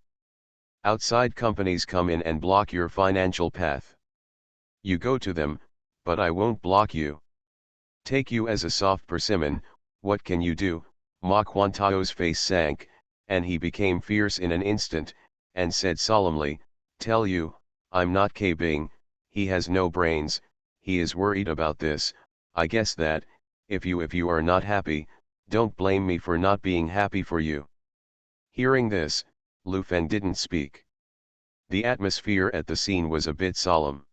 Outside companies come in and block your financial path. You go to them, but I won't block you. Take you as a soft persimmon, what can you do?" Ma Quantao's face sank, and he became fierce in an instant, and said solemnly, "Tell you, I'm not kidding, he has no brains, he is worried about this, I guess that, if you are not happy, don't blame me for not being happy for you." Hearing this, Lu Feng didn't speak. The atmosphere at the scene was a bit solemn.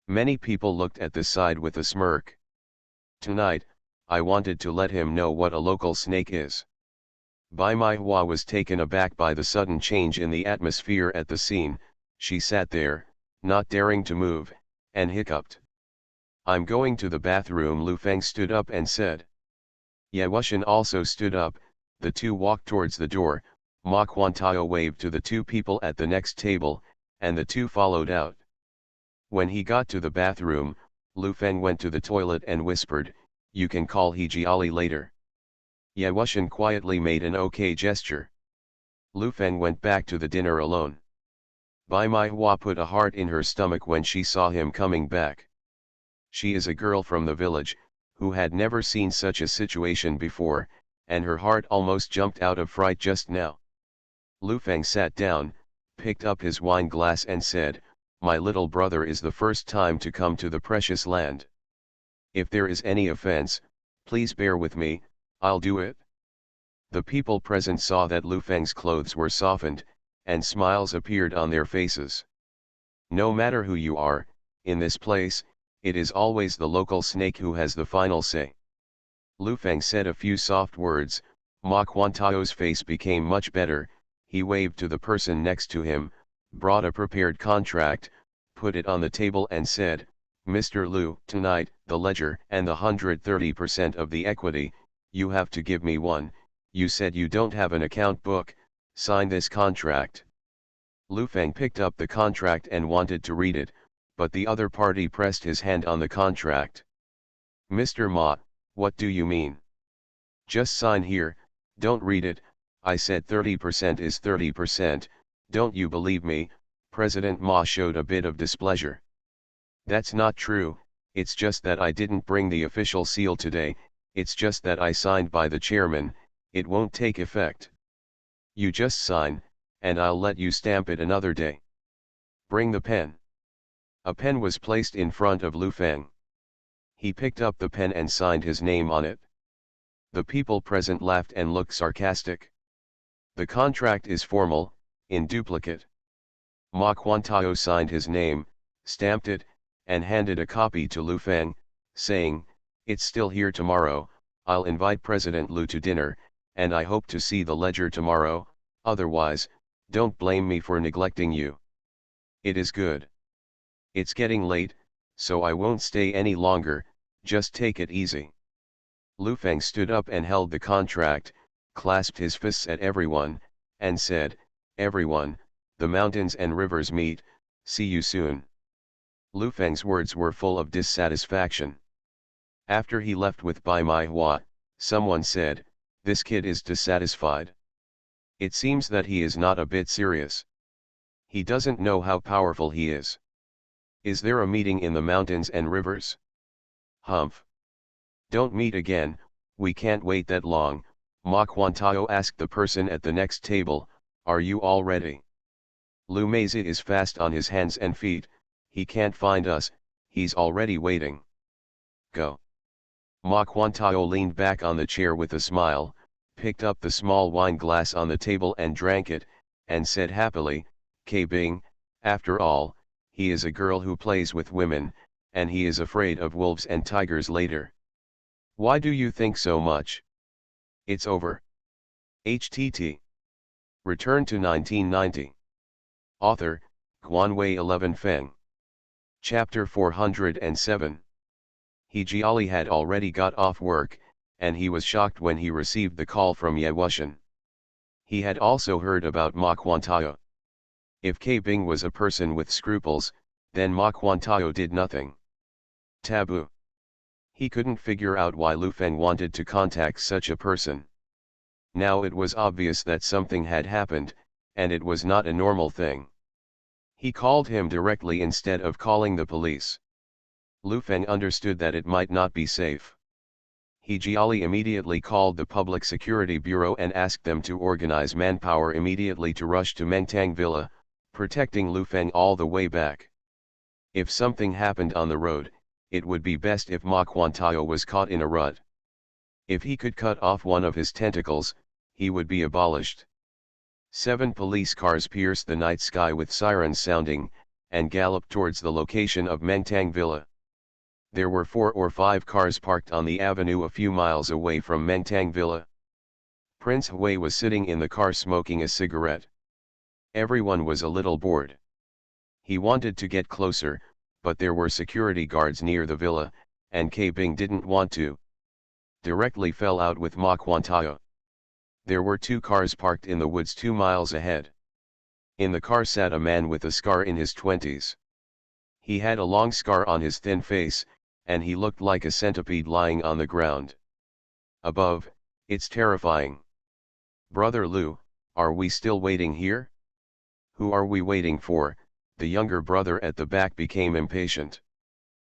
Many people looked at the side with a smirk. Tonight, I wanted to let him know what a local snake is. Bai Mai Hua was taken aback by the sudden change in the atmosphere at the scene. She sat there, not daring to move, and hiccuped. "I'm going to the bathroom." Lu Feng stood up and said. Ye Wuxian also stood up. The two walked towards the door. Ma Quantao waved to the two people at the next table, and the two followed out. When he got to the bathroom, Lu Feng went to the toilet and whispered, "You can call He Jiali later." Ye Wuxian quietly made an okay gesture. Lu Feng went back to the dinner alone. Bai Mai Hua put a heart in her stomach when she saw him coming back. She is a girl from the village, who had never seen such a situation before, and her heart almost jumped out of fright just now. Lu Feng sat down, picked up his wine glass and said, "My little brother is the first time to come to the precious land. If there is any offense, please bear with me, I'll do it." The people present saw that Lu Feng's clothes were softened, and smiles appeared on their faces. No matter who you are, in this place, it is always the local snake who has the final say. Lu Feng said a few soft words. Ma Quantao's face became much better. He waved to the person next to him, brought a prepared contract, put it on the table and said, "Mr. Lu, tonight, the ledger and the 130% of the equity, you have to give me one. You said you don't have an account book, sign this contract." Lu Feng picked up the contract and wanted to read it, but the other party pressed his hand on the contract. "Mr. Ma, what do you mean? Just sign here, don't read it. I said 30% is 30%, don't you believe me?" President Ma showed a bit of displeasure. "That's not true, it's just that I didn't bring the official seal today, it's just that I signed by the chairman, it won't take effect. You just sign, and I'll let you stamp it another day. Bring the pen." A pen was placed in front of Lu Feng. He picked up the pen and signed his name on it. The people present laughed and looked sarcastic. "The contract is formal, in duplicate." Ma Quantao signed his name, stamped it, and handed a copy to Lu Feng, saying, "It's still here tomorrow, I'll invite President Lu to dinner, and I hope to see the ledger tomorrow, otherwise, don't blame me for neglecting you. It is good. It's getting late, so I won't stay any longer, just take it easy. Lu Feng stood up and held the contract, clasped his fists at everyone, and said, "Everyone, the mountains and rivers meet, see you soon." Lu Feng's words were full of dissatisfaction. After he left with Bai Mai Hua, someone said, "This kid is dissatisfied. It seems that he is not a bit serious. He doesn't know how powerful he is. Is there a meeting in the mountains and rivers? Humph. Don't meet again, we can't wait that long." Ma Quantao asked the person at the next table, "Are you all ready? Lu Meizi is fast on his hands and feet, he can't find us, he's already waiting. Go." Ma Quantao leaned back on the chair with a smile, picked up the small wine glass on the table and drank it, and said happily, "K Bing, after all, he is a girl who plays with women, and he is afraid of wolves and tigers later. Why do you think so much? It's over." HTT. Return to 1990. Author, Guanwei 11 Feng. Chapter 407. He Jiali had already got off work, and he was shocked when he received the call from Ye Wuxian. He had also heard about Ma Quantao. If K Bing was a person with scruples, then Ma Quantao did nothing. Taboo. He couldn't figure out why Lu Feng wanted to contact such a person. Now it was obvious that something had happened, and it was not a normal thing. He called him directly instead of calling the police. Lu Feng understood that it might not be safe. He Jiali immediately called the Public Security Bureau and asked them to organize manpower immediately to rush to Mengtang Villa, protecting Lu Feng all the way back. If something happened on the road, it would be best if Ma Quantao was caught in a rut. If he could cut off one of his tentacles, he would be abolished. 7 police cars pierced the night sky with sirens sounding, and galloped towards the location of Mengtang Villa. There were 4 or 5 cars parked on the avenue a few miles away from Mengtang Villa. Prince Hui was sitting in the car smoking a cigarette. Everyone was a little bored. He wanted to get closer, but there were security guards near the villa, and K Bing didn't want to. Directly fell out with Ma Quantao. There were 2 cars parked in the woods 2 miles ahead. In the car sat a man with a scar in his 20s. He had a long scar on his thin face, and he looked like a centipede lying on the ground. Above, it's terrifying. "Brother Lu, are we still waiting here? Who are we waiting for?" The younger brother at the back became impatient.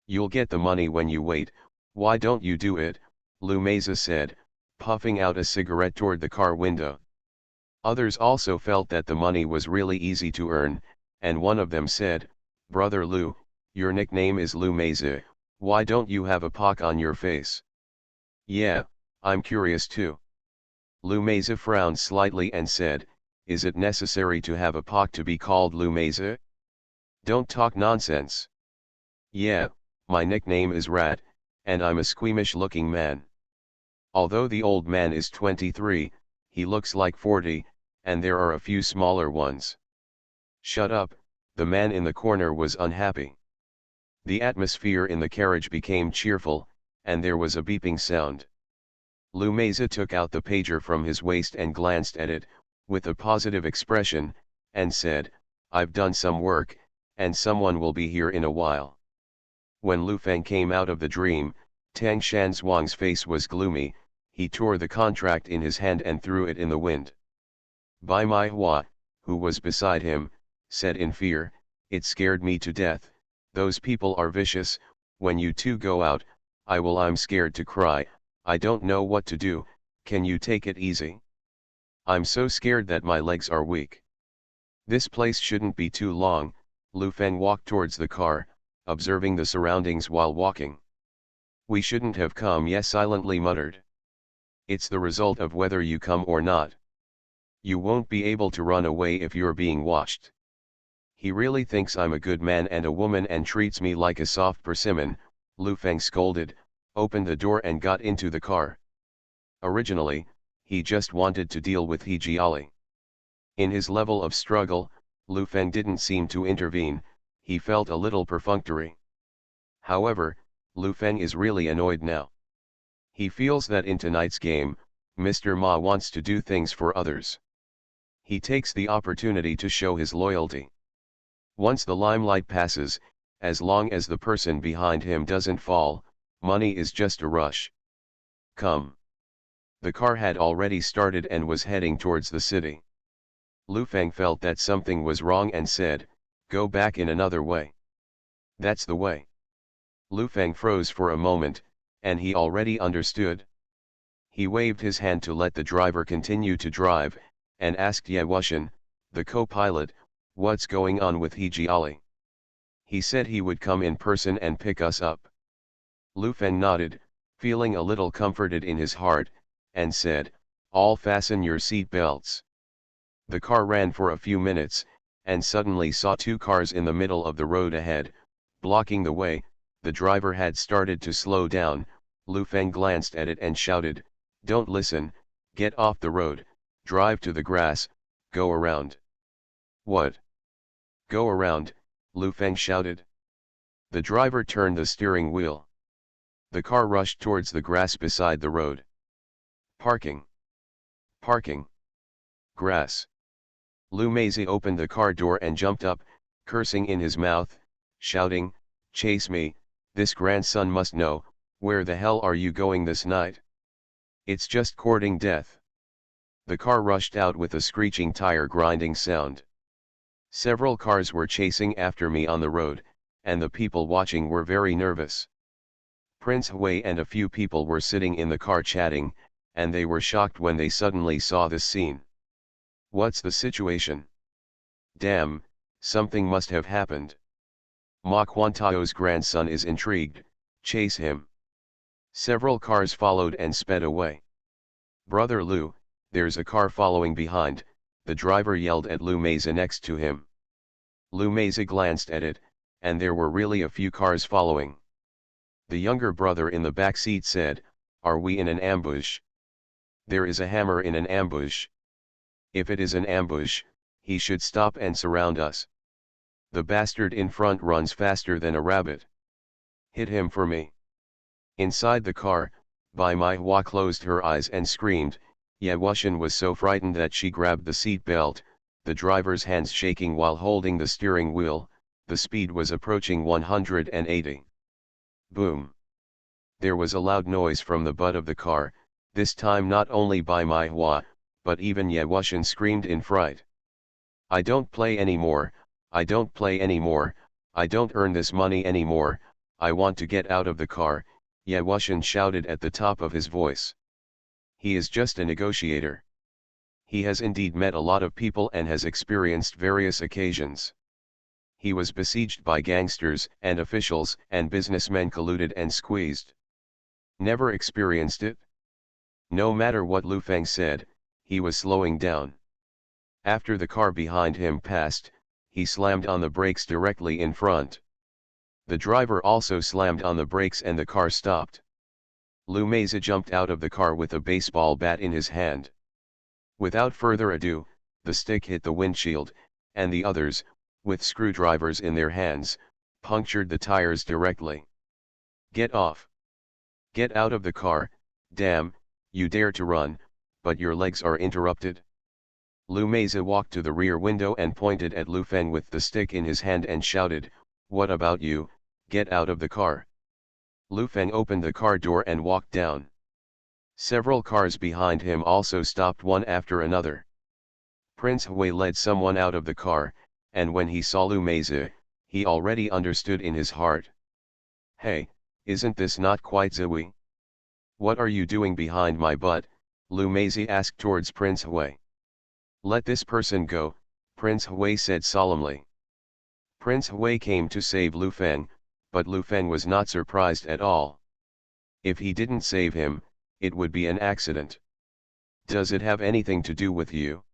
"You'll get the money when you wait, why don't you do it?" Lu Meizi said, puffing out a cigarette toward the car window. Others also felt that the money was really easy to earn, and one of them said, "Brother Lu, your nickname is Lu Meizi, why don't you have a pock on your face?" "Yeah, I'm curious too." Lu Meizi frowned slightly and said, "Is it necessary to have a pock to be called Lu Meizi? Don't talk nonsense." "Yeah, my nickname is Rat, and I'm a squeamish-looking man." Although the old man is 23, he looks like 40, and there are a few smaller ones. "Shut up," the man in the corner was unhappy. The atmosphere in the carriage became cheerful, and there was a beeping sound. Lu Meizi took out the pager from his waist and glanced at it, with a positive expression, and said, "I've done some work, and someone will be here in a while." When Lu Feng came out of the dream, Tang Shanzhuang's face was gloomy. He tore the contract in his hand and threw it in the wind. Bai Mai Hua, who was beside him, said in fear, "It scared me to death, those people are vicious, when you 2 go out, I'm scared to cry, I don't know what to do, can you take it easy? I'm so scared that my legs are weak." This place shouldn't be too long. Lu Feng walked towards the car, observing the surroundings while walking. "We shouldn't have come," Ye silently muttered. "It's the result of whether you come or not. You won't be able to run away if you're being watched. He really thinks I'm a good man and a woman and treats me like a soft persimmon," Lu Feng scolded, opened the door and got into the car. Originally, he just wanted to deal with He Jiali. In his level of struggle, Lu Feng didn't seem to intervene, he felt a little perfunctory. However, Lu Feng is really annoyed now. He feels that in tonight's game, Mr. Ma wants to do things for others. He takes the opportunity to show his loyalty. Once the limelight passes, as long as the person behind him doesn't fall, money is just a rush. Come. The car had already started and was heading towards the city. Lu Feng felt that something was wrong and said, "Go back in another way." "That's the way." Lu Feng froze for a moment, and he already understood. He waved his hand to let the driver continue to drive, and asked Ye Wuxian, the co-pilot, "What's going on with He Jiali?" "He said he would come in person and pick us up." Lu Feng nodded, feeling a little comforted in his heart, and said, "All fasten your seat belts." The car ran for a few minutes, and suddenly saw two cars in the middle of the road ahead, blocking the way. The driver had started to slow down. Lu Feng glanced at it and shouted, "Don't listen, get off the road, drive to the grass, go around." "What? Go around?" Lu Feng shouted. The driver turned the steering wheel. The car rushed towards the grass beside the road. "Parking! Parking! Grass!" Lu Meizi opened the car door and jumped up, cursing in his mouth, shouting, "Chase me, this grandson must know. Where the hell are you going this night? It's just courting death." The car rushed out with a screeching tire grinding sound. Several cars were chasing after me on the road, and the people watching were very nervous. Prince Hui and a few people were sitting in the car chatting, and they were shocked when they suddenly saw this scene. "What's the situation? Damn, something must have happened. Ma Quantao's grandson is intrigued, chase him." Several cars followed and sped away. "Brother Lu, there's a car following behind," the driver yelled at Lu Meizi next to him. Lu Meizi glanced at it, and there were really a few cars following. The younger brother in the back seat said, "Are we in an ambush?" "There is a hammer in an ambush. If it is an ambush, he should stop and surround us. The bastard in front runs faster than a rabbit. Hit him for me." Inside the car, Bai Mai Hua closed her eyes and screamed. Ye Wuxian was so frightened that she grabbed the seat belt, the driver's hands shaking while holding the steering wheel. The speed was approaching 180. Boom! There was a loud noise from the butt of the car. This time not only Bai Mai Hua, but even Ye Wuxian screamed in fright. "I don't play anymore, I don't play anymore, I don't earn this money anymore, I want to get out of the car," Ye Wuxian shouted at the top of his voice. He is just a negotiator. He has indeed met a lot of people and has experienced various occasions. He was besieged by gangsters and officials and businessmen, colluded and squeezed. Never experienced it? No matter what Lu Feng said, he was slowing down. After the car behind him passed, he slammed on the brakes directly in front. The driver also slammed on the brakes and the car stopped. Lu Meizi jumped out of the car with a baseball bat in his hand. Without further ado, the stick hit the windshield, and the others, with screwdrivers in their hands, punctured the tires directly. "Get off! Get out of the car, damn, you dare to run, but your legs are interrupted." Lu Meizi walked to the rear window and pointed at Lu Feng with the stick in his hand and shouted, "What about you, get out of the car." Lu Feng opened the car door and walked down. Several cars behind him also stopped one after another. Prince Hui led someone out of the car, and when he saw Lu Meizi, he already understood in his heart. "Hey, isn't this not quite Zui? What are you doing behind my butt?" Lu Meizi asked towards Prince Hui. "Let this person go," Prince Hui said solemnly. Prince Hui came to save Lu Feng, but Lu Feng was not surprised at all. If he didn't save him, it would be an accident. "Does it have anything to do with you?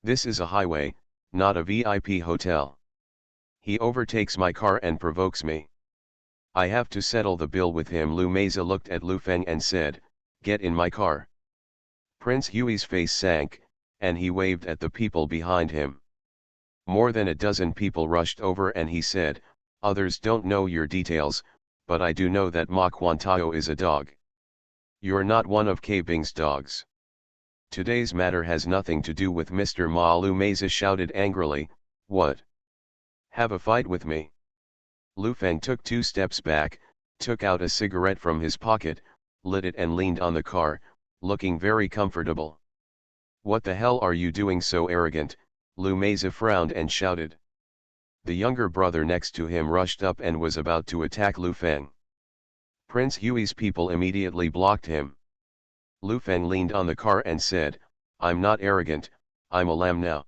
This is a highway, not a VIP hotel. He overtakes my car and provokes me. I have to settle the bill with him." Lu Meizi looked at Lu Feng and said, "Get in my car." Prince Hui's face sank, and he waved at the people behind him. More than a dozen people rushed over and he said, "Others don't know your details, but I do know that Ma Quantao is a dog. You're not one of K Bing's dogs. Today's matter has nothing to do with Mr. Ma. Lu Meizi shouted angrily. What? Have a fight with me? Lu Feng took 2 steps back, took out a cigarette from his pocket, lit it and leaned on the car, looking very comfortable. What the hell are you doing so arrogant? Lu Meizi frowned and shouted. The younger brother next to him rushed up and was about to attack Lu Feng. Prince Hui's people immediately blocked him. Lu Feng leaned on the car and said, I'm not arrogant, I'm a lamb now.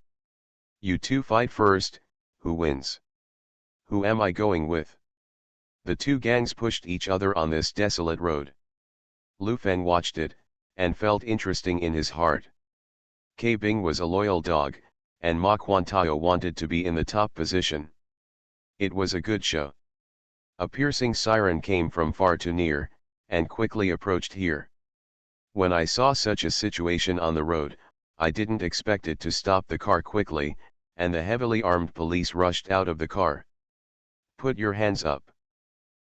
You two fight first, who wins? Who am I going with? The 2 gangs pushed each other on this desolate road. Lu Feng watched it, and felt interesting in his heart. K Bing was a loyal dog, and Ma Quantao wanted to be in the top position. It was a good show. A piercing siren came from far to near, and quickly approached here. When I saw such a situation on the road, I didn't expect it to stop the car quickly, and the heavily armed police rushed out of the car. Put your hands up.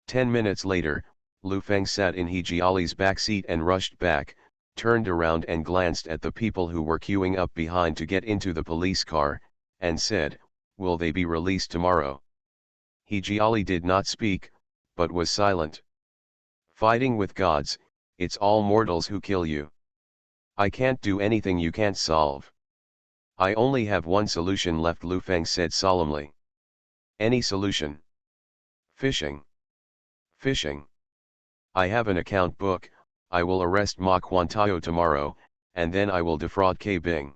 10 minutes later, Lu Feng sat in Hejiali's back seat and rushed back, turned around and glanced at the people who were queuing up behind to get into the police car, and said, will they be released tomorrow? Hejiali did not speak, but was silent. Fighting with gods, it's all mortals who kill you. I can't do anything you can't solve. I only have one solution left, Lu Feng said solemnly. Any solution? Fishing. Fishing. I have an account book. I will arrest Ma Quantao tomorrow, and then I will defraud K Bing.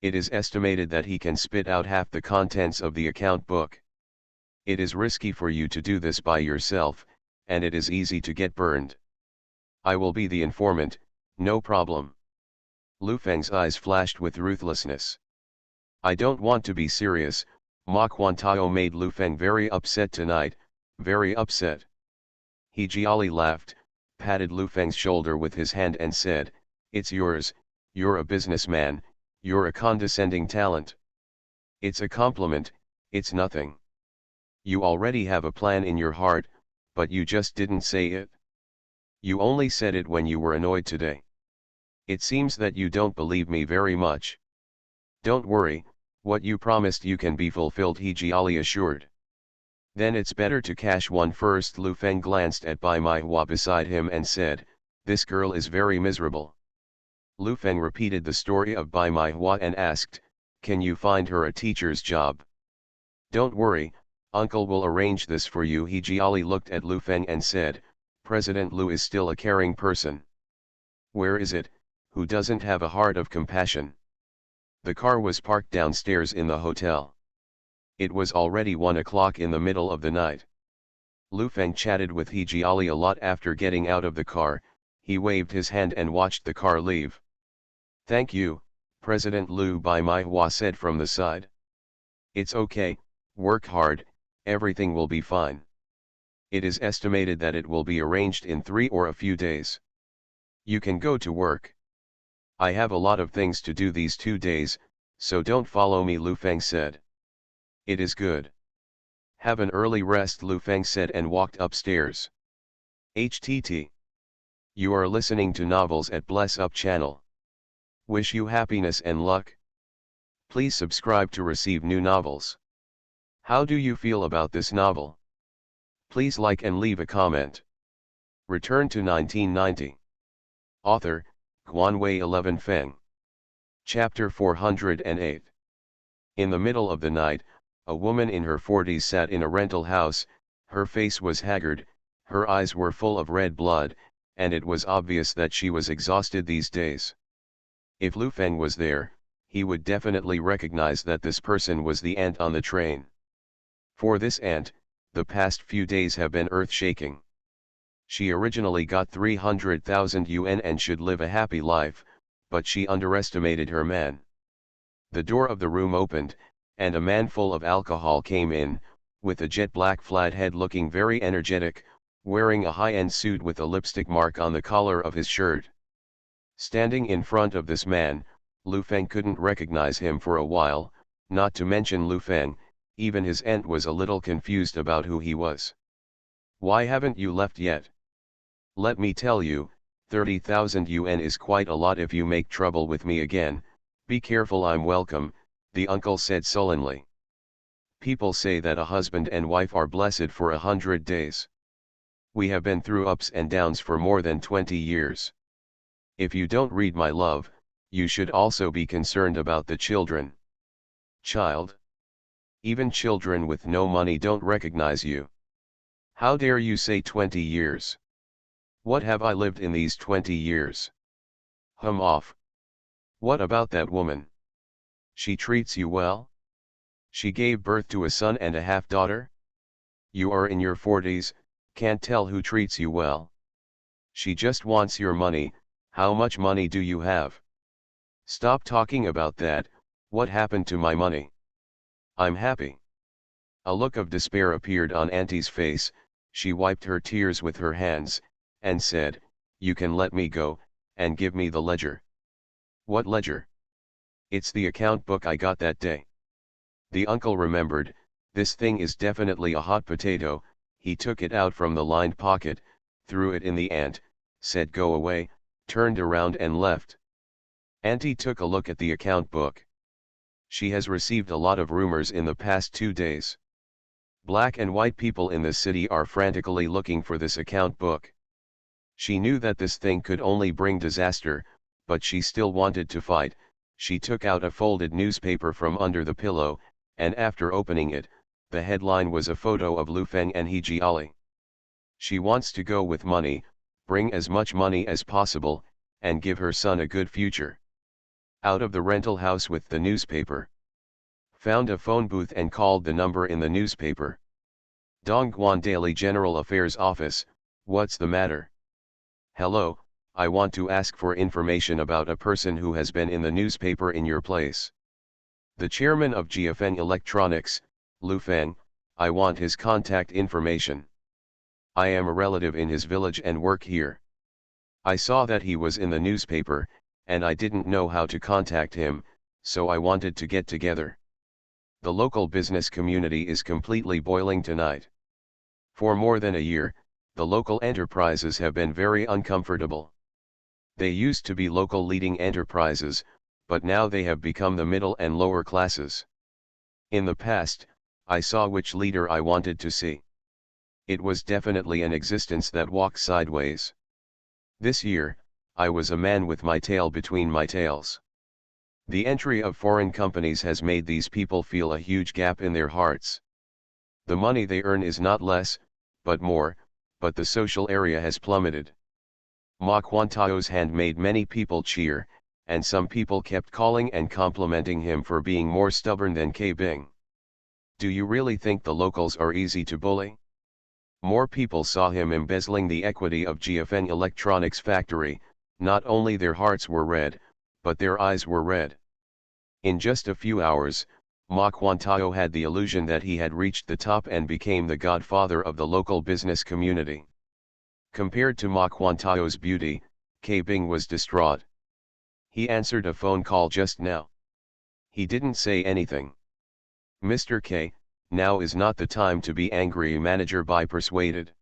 It is estimated that he can spit out half the contents of the account book. It is risky for you to do this by yourself, and it is easy to get burned. I will be the informant, no problem. Lu Feng's eyes flashed with ruthlessness. I don't want to be serious. Ma Quantao made Lu Feng very upset tonight, very upset. Hejiali laughed, patted Lu Feng's shoulder with his hand and said, it's yours, you're a businessman, you're a condescending talent. It's a compliment, it's nothing. You already have a plan in your heart, but you just didn't say it. You only said it when you were annoyed today. It seems that you don't believe me very much. Don't worry, what you promised you can be fulfilled, Hejiali assured. Then it's better to cash one first. Lu Feng glanced at Bai Maihua beside him and said, this girl is very miserable. Lu Feng repeated the story of Bai Maihua and asked, can you find her a teacher's job? Don't worry, uncle will arrange this for you. Hejiali looked at Lu Feng and said, President Lu is still a caring person. Where is it, who doesn't have a heart of compassion? The car was parked downstairs in the hotel. It was already 1 o'clock in the middle of the night. Lu Feng chatted with Hejiali a lot after getting out of the car. He waved his hand and watched the car leave. Thank you, President Lu, Bai Maihua said from the side. It's okay, work hard, everything will be fine. It is estimated that it will be arranged in 3 or a few days. You can go to work. I have a lot of things to do these 2 days, so don't follow me, Lu Feng said. It is good. Have an early rest, Lu Feng said and walked upstairs. HTT. You are listening to Novels at Bless Up channel. Wish you happiness and luck. Please subscribe to receive new novels. How do you feel about this novel? Please like and leave a comment. Return to 1990. Author, Guanwei 11 Feng. Chapter 408. In the middle of the night, a woman in her 40s sat in a rental house. Her face was haggard, her eyes were full of red blood, and it was obvious that she was exhausted these days. If Lu Feng was there, he would definitely recognize that this person was the aunt on the train. For this aunt, the past few days have been earth-shaking. She originally got 300,000 yuan and should live a happy life, but she underestimated her man. The door of the room opened, and a man full of alcohol came in, with a jet-black flat head, looking very energetic, wearing a high-end suit with a lipstick mark on the collar of his shirt. Standing in front of this man, Lu Feng couldn't recognize him for a while. Not to mention Lu Feng, even his aunt was a little confused about who he was. Why haven't you left yet? Let me tell you, 30,000 yuan is quite a lot if you make trouble with me again. Be careful, I'm welcome, the uncle said sullenly. People say that a husband and wife are blessed for 100 days. We have been through ups and downs for more than 20 years. If you don't read my love, you should also be concerned about the children. Child? Even children with no money don't recognize you. How dare you say 20 years? What have I lived in these 20 years? Hum off. What about that woman? She treats you well? She gave birth to a son and a half-daughter? You are in your 40s, can't tell who treats you well. She just wants your money. How much money do you have? Stop talking about that. What happened to my money? I'm happy. A look of despair appeared on Auntie's face. She wiped her tears with her hands, and said, "You can let me go, and give me the ledger." "What ledger?" "It's the account book I got that day." The uncle remembered, this thing is definitely a hot potato. He took it out from the lined pocket, threw it in the aunt, said go away, turned around and left. Auntie took a look at the account book. She has received a lot of rumors in the past 2 days. Black and white people in the city are frantically looking for this account book. She knew that this thing could only bring disaster, but she still wanted to fight. She took out a folded newspaper from under the pillow, and after opening it, the headline was a photo of Lu Feng and He Jiali. She wants to go with money, bring as much money as possible, and give her son a good future. Out of the rental house with the newspaper. Found a phone booth and called the number in the newspaper. Dongguan Daily General Affairs Office, what's the matter? Hello, I want to ask for information about a person who has been in the newspaper in your place. The chairman of Jiafeng Electronics, Lu Feng, I want his contact information. I am a relative in his village and work here. I saw that he was in the newspaper, and I didn't know how to contact him, so I wanted to get together. The local business community is completely boiling tonight. For more than a year, the local enterprises have been very uncomfortable. They used to be local leading enterprises, but now they have become the middle and lower classes. In the past, I saw which leader I wanted to see. It was definitely an existence that walks sideways. This year, I was a man with my tail between my tails. The entry of foreign companies has made these people feel a huge gap in their hearts. The money they earn is not less, but more, but the social area has plummeted. Ma Quantao's hand made many people cheer, and some people kept calling and complimenting him for being more stubborn than K Bing. Do you really think the locals are easy to bully? More people saw him embezzling the equity of Jiafeng Electronics factory. Not only their hearts were red, but their eyes were red. In just a few hours, Ma Quantao had the illusion that he had reached the top and became the godfather of the local business community. Compared to Ma Quantao's beauty, K Bing was distraught. He answered a phone call just now. He didn't say anything. Mr. K, now is not the time to be angry, manager Bai persuaded.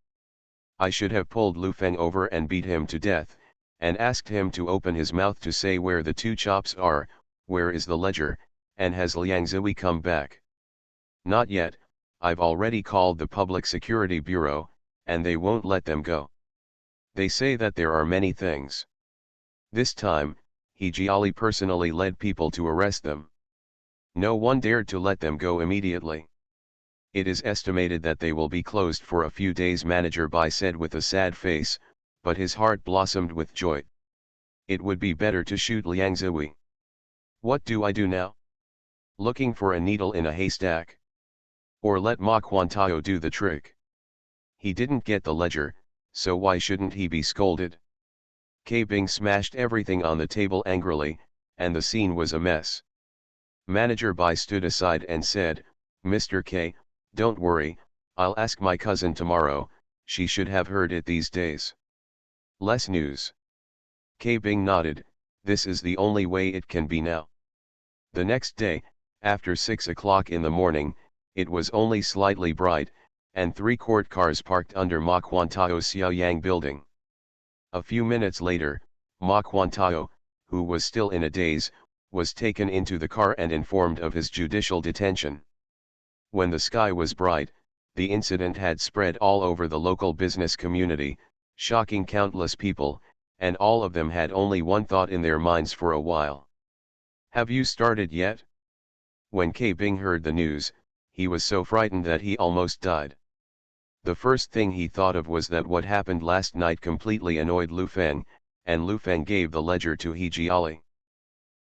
I should have pulled Lu Feng over and beat him to death, and asked him to open his mouth to say where the 2 chops are, where is the ledger, and has Liang Zui come back? Not yet. I've already called the Public Security Bureau, and they won't let them go. They say that there are many things. This time, He Jiali personally led people to arrest them. No one dared to let them go immediately. It is estimated that they will be closed for a few days, manager Bai said with a sad face, but his heart blossomed with joy. It would be better to shoot Liang Zui. What do I do now? Looking for a needle in a haystack? Or let Ma Quantao do the trick? He didn't get the ledger, so why shouldn't he be scolded? K Bing smashed everything on the table angrily, and the scene was a mess. Manager Bai stood aside and said, Mr. K, don't worry, I'll ask my cousin tomorrow, she should have heard it these days. Less news. K Bing nodded, this is the only way it can be now. The next day, after 6 o'clock in the morning, it was only slightly bright, and 3 court cars parked under Ma Quantao's Xiaoyang building. A few minutes later, Ma Quantao, who was still in a daze, was taken into the car and informed of his judicial detention. When the sky was bright, the incident had spread all over the local business community, shocking countless people, and all of them had only one thought in their minds for a while. Have you started yet? When K Bing heard the news, he was so frightened that he almost died. The first thing he thought of was that what happened last night completely annoyed Lu Feng, and Lu Feng gave the ledger to He Jiali.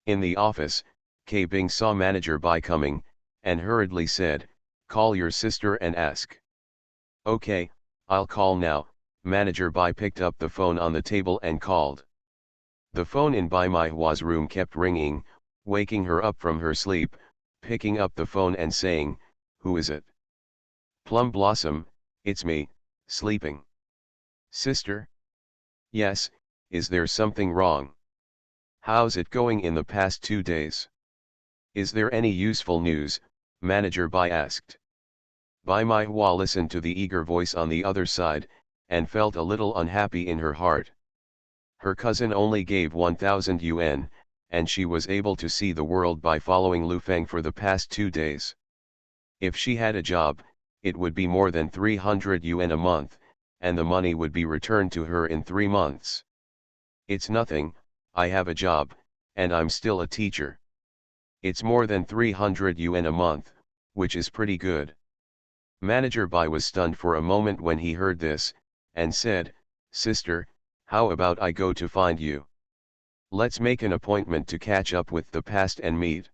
In the office, K Bing saw Manager Bai coming, and hurriedly said, "Call your sister and ask." "Okay, I'll call now." Manager Bai picked up the phone on the table and called. The phone in Bai Maihua's room kept ringing, waking her up from her sleep. Picking up the phone and saying, "Who is it?" "Plum Blossom, it's me, sleeping." "Sister?" "Yes, is there something wrong? How's it going in the past 2 days? Is there any useful news?" Manager Bai asked. Bai Maihua listened to the eager voice on the other side, and felt a little unhappy in her heart. Her cousin only gave 1,000 yuan, and she was able to see the world by following Lu Feng for the past 2 days. If she had a job, it would be more than 300 yuan a month, and the money would be returned to her in 3 months. "It's nothing, I have a job, and I'm still a teacher. It's more than 300 yuan a month, which is pretty good." Manager Bai was stunned for a moment when he heard this, and said, "Sister, how about I go to find you? Let's make an appointment to catch up with the past and meet."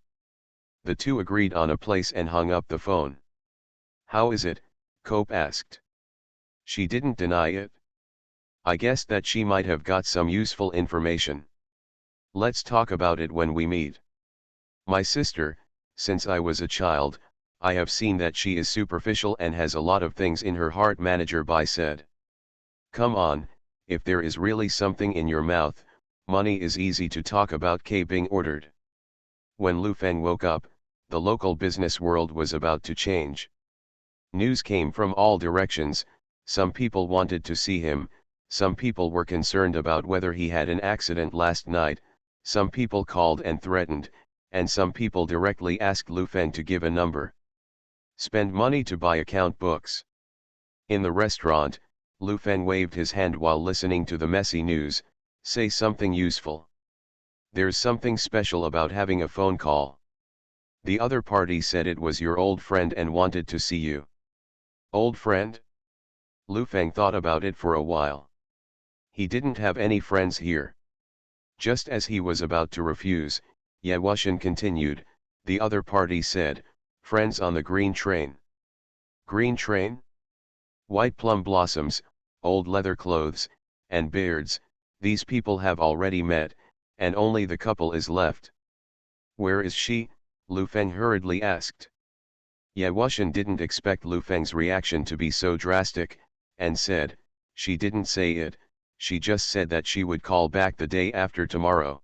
The two agreed on a place and hung up the phone. "How is it?" Cope asked. She didn't deny it. "I guess that she might have got some useful information. Let's talk about it when we meet. My sister, since I was a child, I have seen that she is superficial and has a lot of things in her heart," Manager Bai said. "Come on, if there is really something in your mouth, money is easy to talk about," K Bing ordered. When Lu Feng woke up, the local business world was about to change. News came from all directions. Some people wanted to see him, some people were concerned about whether he had an accident last night, some people called and threatened, and some people directly asked Lu Feng to give a number. Spend money to buy account books. In the restaurant, Lu Feng waved his hand while listening to the messy news. "Say something useful. There's something special about having a phone call. The other party said it was your old friend and wanted to see you." "Old friend?" Lu Feng thought about it for a while. He didn't have any friends here. Just as he was about to refuse, Ye Wuxian continued, "The other party said, friends on the green train." "Green train?" "White plum blossoms, old leather clothes, and beards. These people have already met, and only the couple is left." "Where is she?" Lu Feng hurriedly asked. Ye Wuxian didn't expect Lu Feng's reaction to be so drastic, and said, "She didn't say it, she just said that she would call back the day after tomorrow.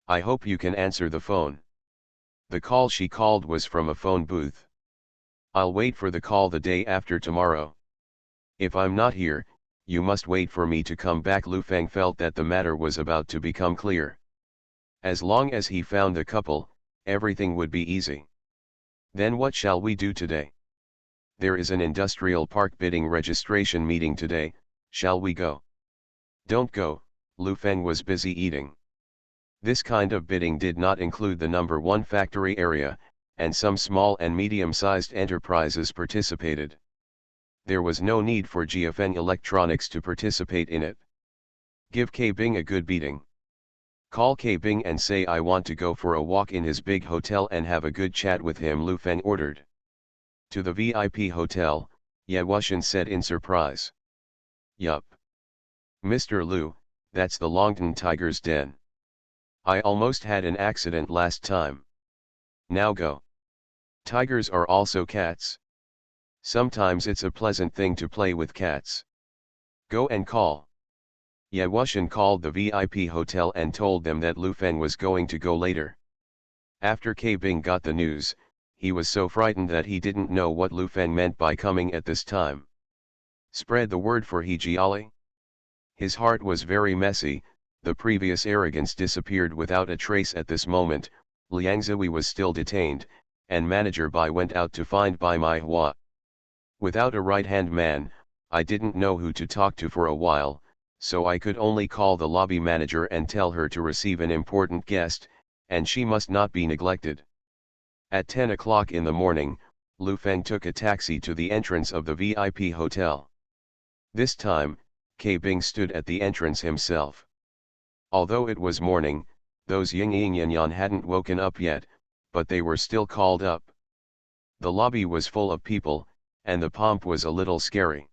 I hope you can answer the phone." The call she called was from a phone booth. "I'll wait for the call the day after tomorrow. If I'm not here, you must wait for me to come back." Lu Feng felt that the matter was about to become clear. As long as he found the couple, everything would be easy. "Then what shall we do today? There is an industrial park bidding registration meeting today, shall we go?" "Don't go," Lu Feng was busy eating. This kind of bidding did not include the number 1 factory area, and some small and medium-sized enterprises participated. There was no need for Jiafeng Electronics to participate in it. Give K Bing a good beating. Call K Bing and say I want to go for a walk in his big hotel and have a good chat with him, Lu Feng ordered. "To the VIP hotel," Ye Wuxian said in surprise. "Yup. Mr. Lu, that's the Longtan Tiger's Den. I almost had an accident last time. Now go. Tigers are also cats. Sometimes it's a pleasant thing to play with cats. Go and call." Ye Wuxian called the VIP hotel and told them that Lu Feng was going to go later. After K Bing got the news, he was so frightened that he didn't know what Lu Feng meant by coming at this time. Spread the word for He Jiali? His heart was very messy. The previous arrogance disappeared without a trace at this moment. Liang Zui was still detained, and Manager Bai went out to find Bai Mai Hua. Without a right-hand man, I didn't know who to talk to for a while, so I could only call the lobby manager and tell her to receive an important guest, and she must not be neglected. At 10 o'clock in the morning, Lu Feng took a taxi to the entrance of the VIP hotel. This time, K Bing stood at the entrance himself. Although it was morning, those Ying Ying Yan Yan hadn't woken up yet, but they were still called up. The lobby was full of people, and the pomp was a little scary.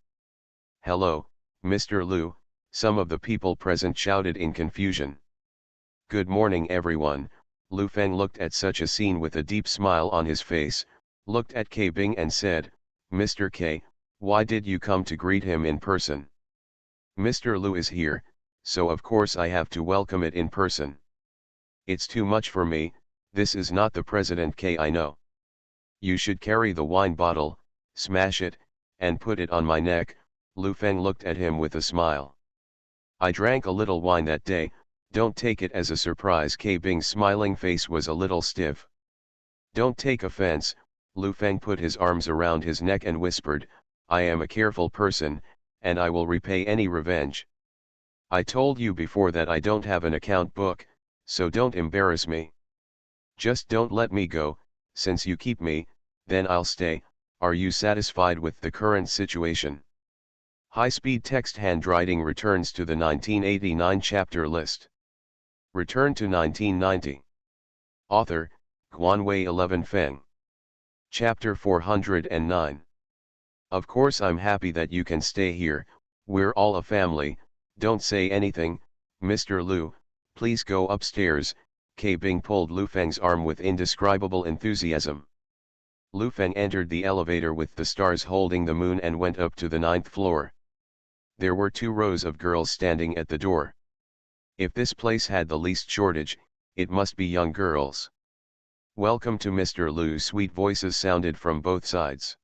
"Hello, Mr. Lu," some of the people present shouted in confusion. "Good morning everyone." Lu Feng looked at such a scene with a deep smile on his face, looked at K Bing and said, "Mr. K, why did you come to greet him in person?" "Mr. Lu is here, so of course I have to welcome it in person. It's too much for me, this is not the President K I know. You should carry the wine bottle, smash it, and put it on my neck." Lu Feng looked at him with a smile. "I drank a little wine that day, don't take it as a surprise." K Bing's smiling face was a little stiff. "Don't take offense." Lu Feng put his arms around his neck and whispered, "I am a careful person, and I will repay any revenge. I told you before that I don't have an account book, so don't embarrass me. Just don't let me go. Since you keep me, then I'll stay. Are you satisfied with the current situation?" High-speed text handwriting returns to the 1989 chapter list. Return to 1990. Author, Guanwei 11 Feng. Chapter 409. "Of course I'm happy that you can stay here, we're all a family. Don't say anything, Mr. Lu, please go upstairs." K Bing pulled Lu Feng's arm with indescribable enthusiasm. Lu Feng entered the elevator with the stars holding the moon and went up to the 9th floor. There were 2 rows of girls standing at the door. If this place had the least shortage, it must be young girls. "Welcome to Mr. Lu," sweet voices sounded from both sides.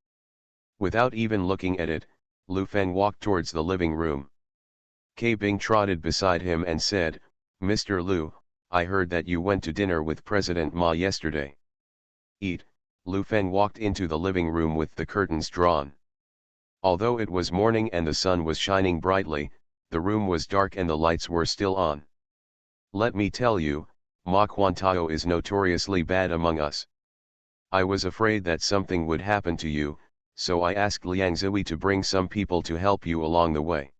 Without even looking at it, Lu Feng walked towards the living room. K Bing trotted beside him and said, "Mr. Lu, I heard that you went to dinner with President Ma yesterday." "Eat." Lu Feng walked into the living room with the curtains drawn. Although it was morning and the sun was shining brightly, the room was dark and the lights were still on. "Let me tell you, Ma Quantao is notoriously bad among us. I was afraid that something would happen to you, so I asked Liang Zui to bring some people to help you along the way."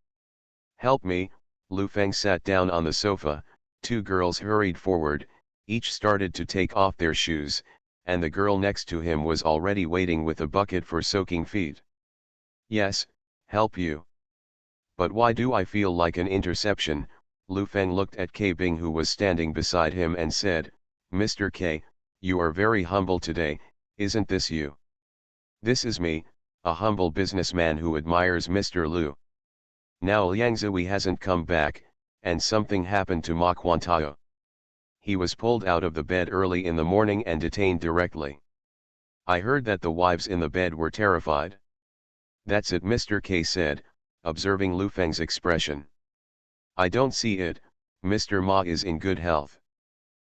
"Help me?" Lu Feng sat down on the sofa. 2 girls hurried forward, each started to take off their shoes, and the girl next to him was already waiting with a bucket for soaking feet. "Yes, help you. But why do I feel like an interception?" Lu Feng looked at K Bing who was standing beside him and said, "Mr. K, you are very humble today, isn't this you?" "This is me, a humble businessman who admires Mr. Lu. Now Liang Zui hasn't come back, and something happened to Ma Quantao. He was pulled out of the bed early in the morning and detained directly. I heard that the wives in the bed were terrified." "That's it," Mr. K said, observing Lu Feng's expression. "I don't see it. Mr. Ma is in good health.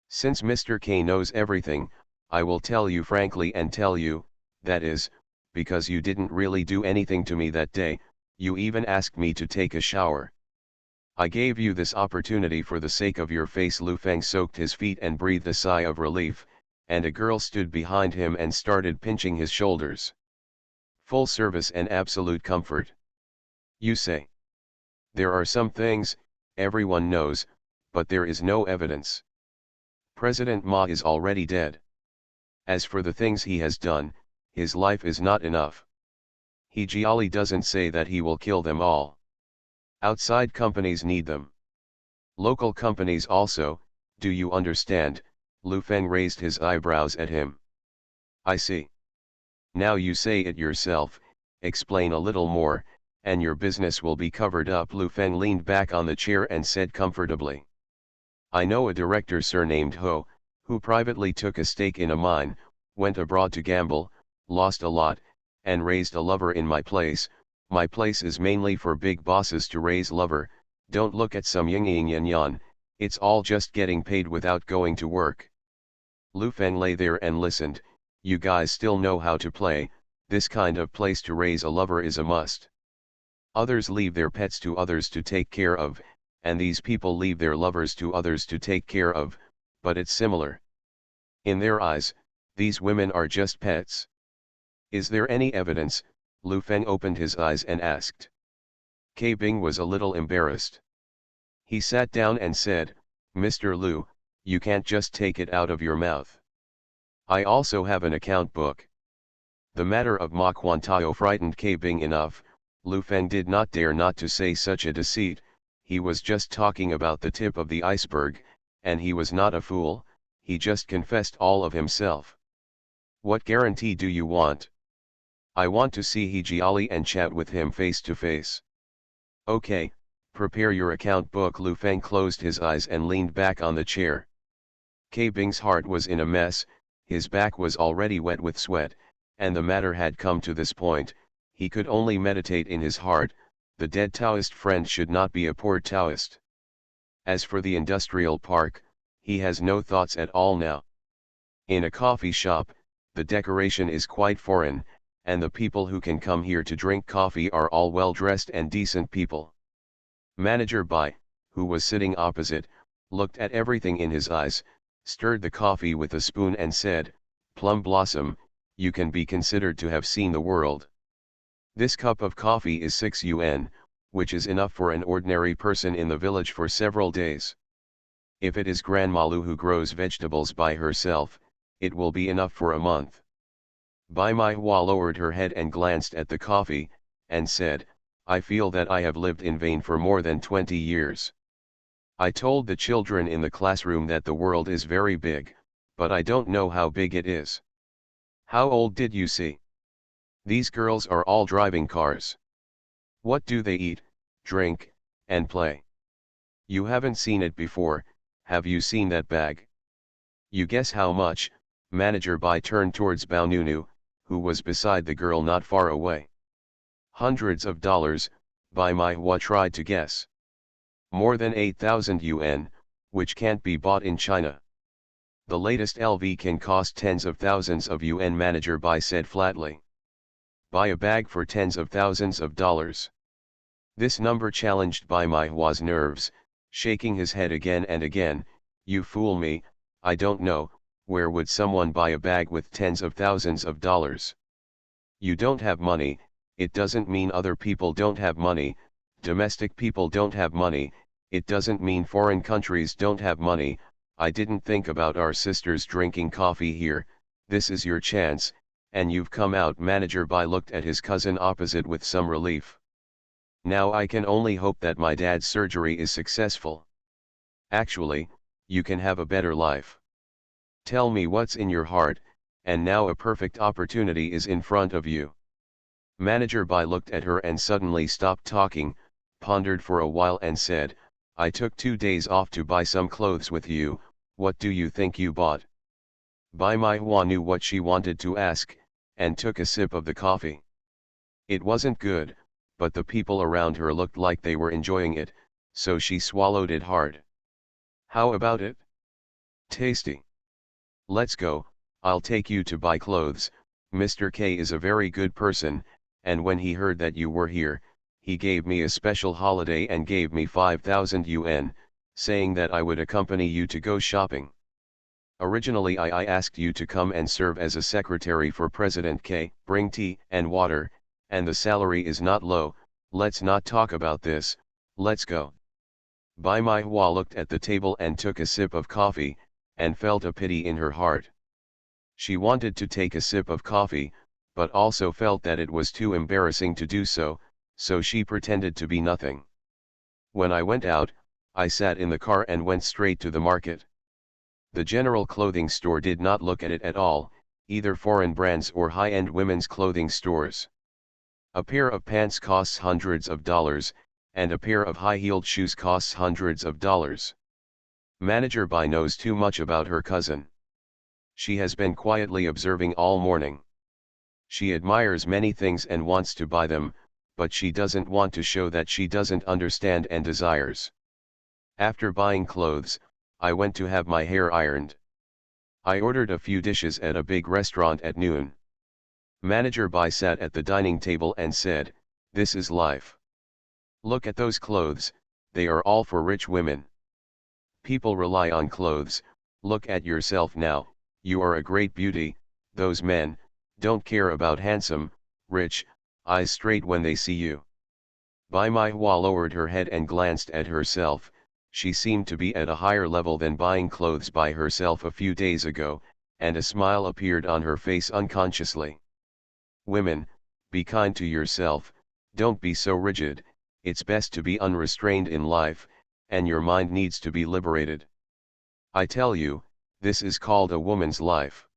Since Mr. K knows everything, I will tell you frankly and tell you, that is, because you didn't really do anything to me that day, you even asked me to take a shower. I gave you this opportunity for the sake of your face." Lu Feng soaked his feet and breathed a sigh of relief, and a girl stood behind him and started pinching his shoulders. "Full service and absolute comfort, you say? There are some things, everyone knows, but there is no evidence. President Ma is already dead. As for the things he has done, his life is not enough. He Jiali doesn't say that he will kill them all. Outside companies need them. Local companies also, do you understand?" Lu Feng raised his eyebrows at him. "I see. Now you say it yourself, explain a little more, and your business will be covered up." Lu Feng leaned back on the chair and said comfortably. "I know a director surnamed Ho, who privately took a stake in a mine, Went abroad to gamble, lost a lot, and raised a lover in my place. My place is mainly for big bosses to raise lover. Don't look at some yin yan yan, it's all just getting paid without going to work. Lu Feng lay there and listened. You guys still know how to play, this kind of place to raise a lover is a must. Others leave their pets to others to take care of, and these people leave their lovers to others to take care of, but it's similar. In their eyes, these women are just pets. Is there any evidence? Lu Feng opened his eyes and asked. K Bing was a little embarrassed. He sat down and said, Mr. Lu, you can't just take it out of your mouth. I also have an account book. The matter of Ma Quantao frightened K Bing enough. Lu Feng did not dare not to say such a deceit. He was just talking about the tip of the iceberg, and he was not a fool, he just confessed all of himself. What guarantee do you want? I want to see He Jiali and chat with him face to face. Okay, prepare your account book. Lu Feng closed his eyes and leaned back on the chair. K Bing's heart was in a mess, his back was already wet with sweat, and the matter had come to this point. He could only meditate in his heart, the dead Taoist friend should not be a poor Taoist. As for the industrial park, he has no thoughts at all now. In a coffee shop, the decoration is quite foreign, and the people who can come here to drink coffee are all well-dressed and decent people. Manager Bai, who was sitting opposite, looked at everything in his eyes, stirred the coffee with a spoon and said, Plum Blossom, you can be considered to have seen the world. This cup of coffee is 6 yuan, which is enough for an ordinary person in the village for several days. If it is Grandma Lu who grows vegetables by herself, it will be enough for a month. Bai Mai Hua lowered her head and glanced at the coffee, and said, I feel that I have lived in vain for more than 20 years. I told the children in the classroom that the world is very big, but I don't know how big it is. How old did you see? These girls are all driving cars. What do they eat, drink, and play? You haven't seen it before, have you seen that bag? You guess how much? Manager Bai turned towards Bao Nunu, who was beside the girl not far away. Hundreds of dollars, Bai Mai Hua tried to guess. More than 8,000 yuan, which can't be bought in China. The latest LV can cost tens of thousands of yuan, Manager Bai said flatly. Buy a bag for tens of thousands of dollars. This number challenged Bai Mai Hua's nerves, shaking his head again and again. You fool me, I don't know, where would someone buy a bag with tens of thousands of dollars? You don't have money, it doesn't mean other people don't have money, domestic people don't have money, it doesn't mean foreign countries don't have money. I didn't think about our sisters drinking coffee here, this is your chance, and you've come out. Manager Bai looked at his cousin opposite with some relief. Now I can only hope that my dad's surgery is successful. Actually, you can have a better life. Tell me what's in your heart, and now a perfect opportunity is in front of you. Manager Bai looked at her and suddenly stopped talking, pondered for a while and said, I took 2 days off to buy some clothes with you, what do you think you bought? Bai Mai Hua knew what she wanted to ask, and took a sip of the coffee. It wasn't good, but the people around her looked like they were enjoying it, so she swallowed it hard. How about it? Tasty. Let's go, I'll take you to buy clothes. Mr. K is a very good person, and when he heard that you were here, he gave me a special holiday and gave me 5,000 yuan, saying that I would accompany you to go shopping. Originally I asked you to come and serve as a secretary for President K, bring tea and water, and the salary is not low. Let's not talk about this, let's go. Bai Mai Hua looked at the table and took a sip of coffee, and felt a pity in her heart. She wanted to take a sip of coffee, but also felt that it was too embarrassing to do so, so she pretended to be nothing. When I went out, I sat in the car and went straight to the market. The general clothing store did not look at it at all, either foreign brands or high-end women's clothing stores. A pair of pants costs hundreds of dollars, and a pair of high-heeled shoes costs hundreds of dollars. Manager Bai knows too much about her cousin. She has been quietly observing all morning. She admires many things and wants to buy them, but she doesn't want to show that she doesn't understand and desires. After buying clothes, I went to have my hair ironed. I ordered a few dishes at a big restaurant at noon. Manager Bai sat at the dining table and said, "This is life. Look at those clothes, they are all for rich women. People rely on clothes, look at yourself now, you are a great beauty, those men don't care about handsome, rich, eyes straight when they see you." Bai Mai Hua lowered her head and glanced at herself. She seemed to be at a higher level than buying clothes by herself a few days ago, and a smile appeared on her face unconsciously. Women, be kind to yourself, don't be so rigid, it's best to be unrestrained in life, and your mind needs to be liberated. I tell you, this is called a woman's life.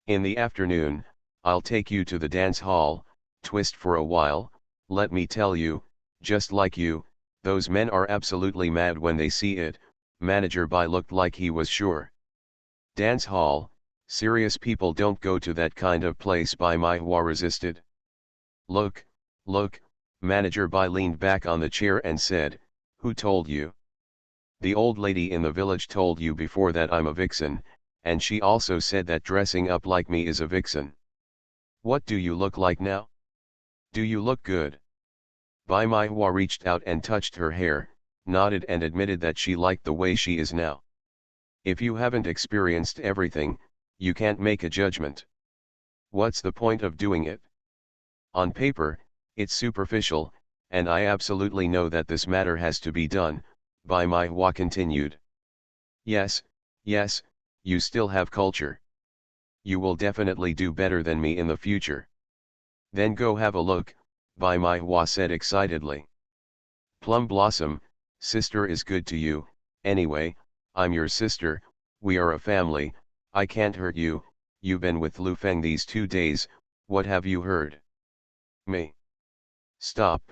In the afternoon, I'll take you to the dance hall, twist for a while. Let me tell you, just like you, those men are absolutely mad when they see it. Manager Bai looked like he was sure. Dance hall, serious people don't go to that kind of place. Bai Mai Hua resisted. Look, Manager Bai leaned back on the chair and said, "Who told you? The old lady in the village told you before that I'm a vixen, and she also said that dressing up like me is a vixen. What do you look like now? Do you look good?" Bai Mai Hua reached out and touched her hair, nodded and admitted that she liked the way she is now. If you haven't experienced everything, you can't make a judgment. What's the point of doing it? On paper, it's superficial, and I absolutely know that this matter has to be done, Bai Mai Hua continued. Yes, you still have culture. You will definitely do better than me in the future. Then go have a look, Bai Mai Hua said excitedly. Plum Blossom, sister is good to you, anyway, I'm your sister, we are a family, I can't hurt you. You've been with Lu Feng these 2 days, what have you heard? Me. Stop,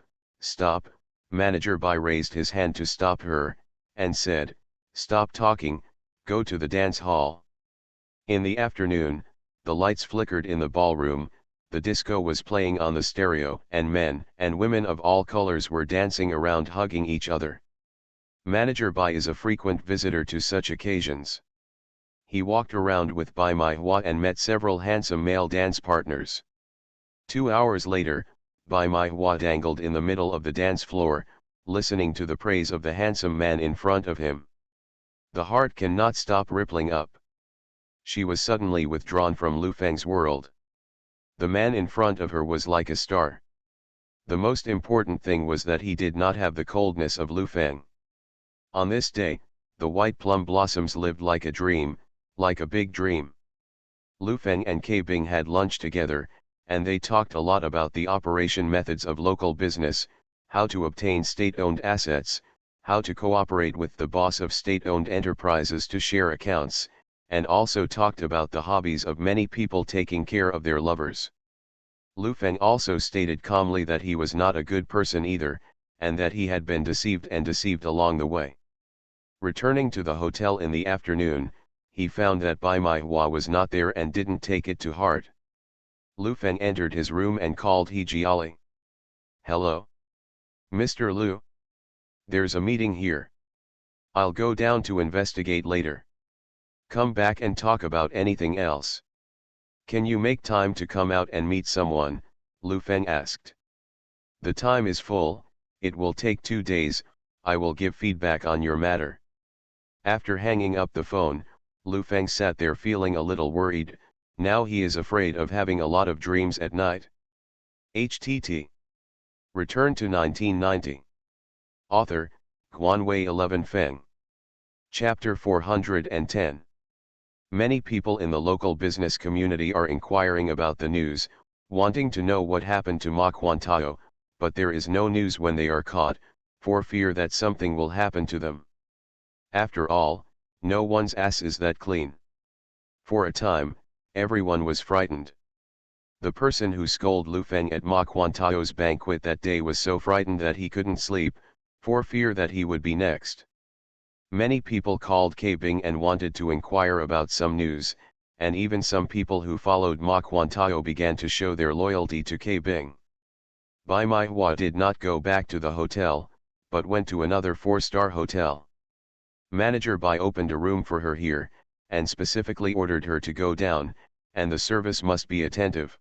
Manager Bai raised his hand to stop her, and said, "Stop talking, go to the dance hall." In the afternoon, the lights flickered in the ballroom, the disco was playing on the stereo, and men and women of all colors were dancing around hugging each other. Manager Bai is a frequent visitor to such occasions. He walked around with Bai Mai Hua and met several handsome male dance partners. 2 hours later, Bai Mai Hua dangled in the middle of the dance floor, listening to the praise of the handsome man in front of him. The heart cannot stop rippling up. She was suddenly withdrawn from Lu Feng's world. The man in front of her was like a star. The most important thing was that he did not have the coldness of Lu Feng. On this day, the white plum blossoms lived like a dream, like a big dream. Lu Feng and K Bing had lunch together, and they talked a lot about the operation methods of local business, how to obtain state-owned assets, how to cooperate with the boss of state-owned enterprises to share accounts, and also talked about the hobbies of many people taking care of their lovers. Lu Feng also stated calmly that he was not a good person either, and that he had been deceived along the way. Returning to the hotel in the afternoon, he found that Bai Mai Hua was not there and didn't take it to heart. Lu Feng entered his room and called He Jiali. "Hello? Mr. Lu? There's a meeting here. I'll go down to investigate later. Come back and talk about anything else. Can you make time to come out and meet someone?" Lu Feng asked. "The time is full, it will take 2 days, I will give feedback on your matter." After hanging up the phone, Lu Feng sat there feeling a little worried. Now he is afraid of having a lot of dreams at night. HTT. Return to 1990. Author, Guanwei 11 Feng. Chapter 410. Many people in the local business community are inquiring about the news, wanting to know what happened to Ma Quantao, but there is no news when they are caught, for fear that something will happen to them. After all, no one's ass is that clean. For a time, everyone was frightened. The person who scolded Lu Feng at Ma Quantao's banquet that day was so frightened that he couldn't sleep, for fear that he would be next. Many people called K Bing and wanted to inquire about some news, and even some people who followed Ma Quantayo began to show their loyalty to K Bing. Bai Mai Hua did not go back to the hotel, but went to another 4-star hotel. Manager Bai opened a room for her here, and specifically ordered her to go down, and the service must be attentive.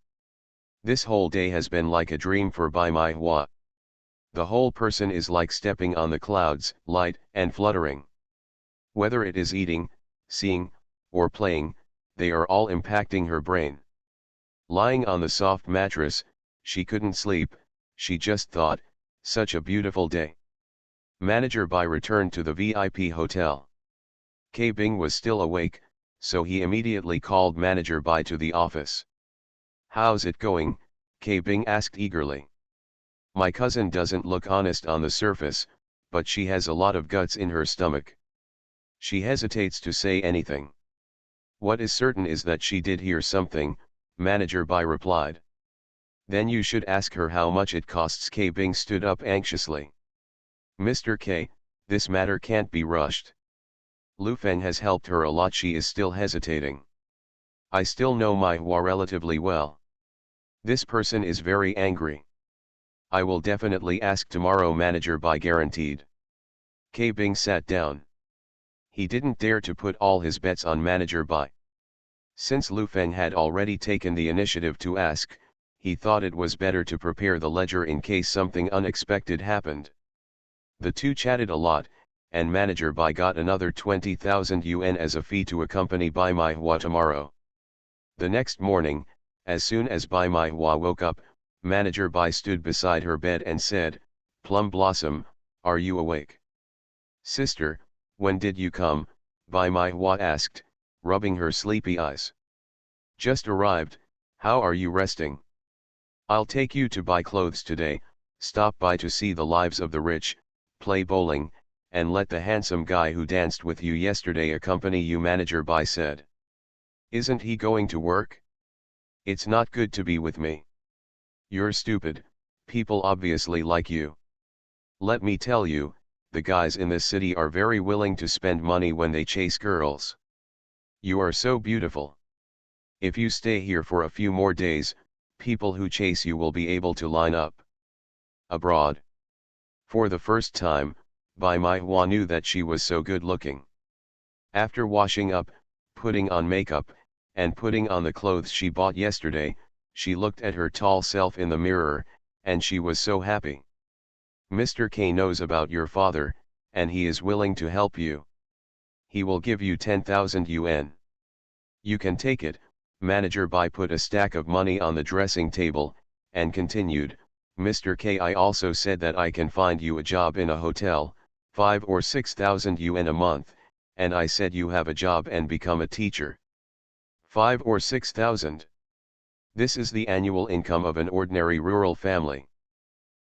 This whole day has been like a dream for Bai Mai Hua. The whole person is like stepping on the clouds, light and fluttering. Whether it is eating, seeing, or playing, they are all impacting her brain. Lying on the soft mattress, she couldn't sleep, she just thought, such a beautiful day. Manager Bai returned to the VIP hotel. K Bing was still awake, so he immediately called Manager Bai to the office. "How's it going?" K Bing asked eagerly. "My cousin doesn't look honest on the surface, but she has a lot of guts in her stomach. She hesitates to say anything. What is certain is that she did hear something," Manager Bai replied. "Then you should ask her how much it costs." K Bing stood up anxiously. "Mr. K, this matter can't be rushed. Lu Feng has helped her a lot. She is still hesitating. I still know Mai Hua relatively well. This person is very angry. I will definitely ask tomorrow." Manager Bai guaranteed. K Bing sat down. He didn't dare to put all his bets on Manager Bai. Since Lu Feng had already taken the initiative to ask, he thought it was better to prepare the ledger in case something unexpected happened. The two chatted a lot, and Manager Bai got another 20,000 yuan as a fee to accompany Bai Mai Hua tomorrow. The next morning, as soon as Bai Mai Hua woke up, Manager Bai stood beside her bed and said, "Plum Blossom, are you awake?" "Sister, when did you come?" Bai Mai Hua asked, rubbing her sleepy eyes. "Just arrived. How are you resting?" "I'll take you to buy clothes today, stop by to see the lives of the rich, play bowling, and let the handsome guy who danced with you yesterday accompany you," Manager Bai said. "Isn't he going to work?" "It's not good to be with me." "You're stupid, people obviously like you. Let me tell you, the guys in this city are very willing to spend money when they chase girls. You are so beautiful. If you stay here for a few more days, people who chase you will be able to line up abroad." For the first time, Bai Mai Hua knew that she was so good looking. After washing up, putting on makeup, and putting on the clothes she bought yesterday, she looked at her tall self in the mirror, and she was so happy. "Mr. K knows about your father, and he is willing to help you. He will give you 10,000 yuan. You can take it." Manager Bai put a stack of money on the dressing table, and continued, "Mr. K, I also said that I can find you a job in a hotel, 5 or 6,000 yuan a month, and I said you have a job and become a teacher. 5 or 6,000. This is the annual income of an ordinary rural family."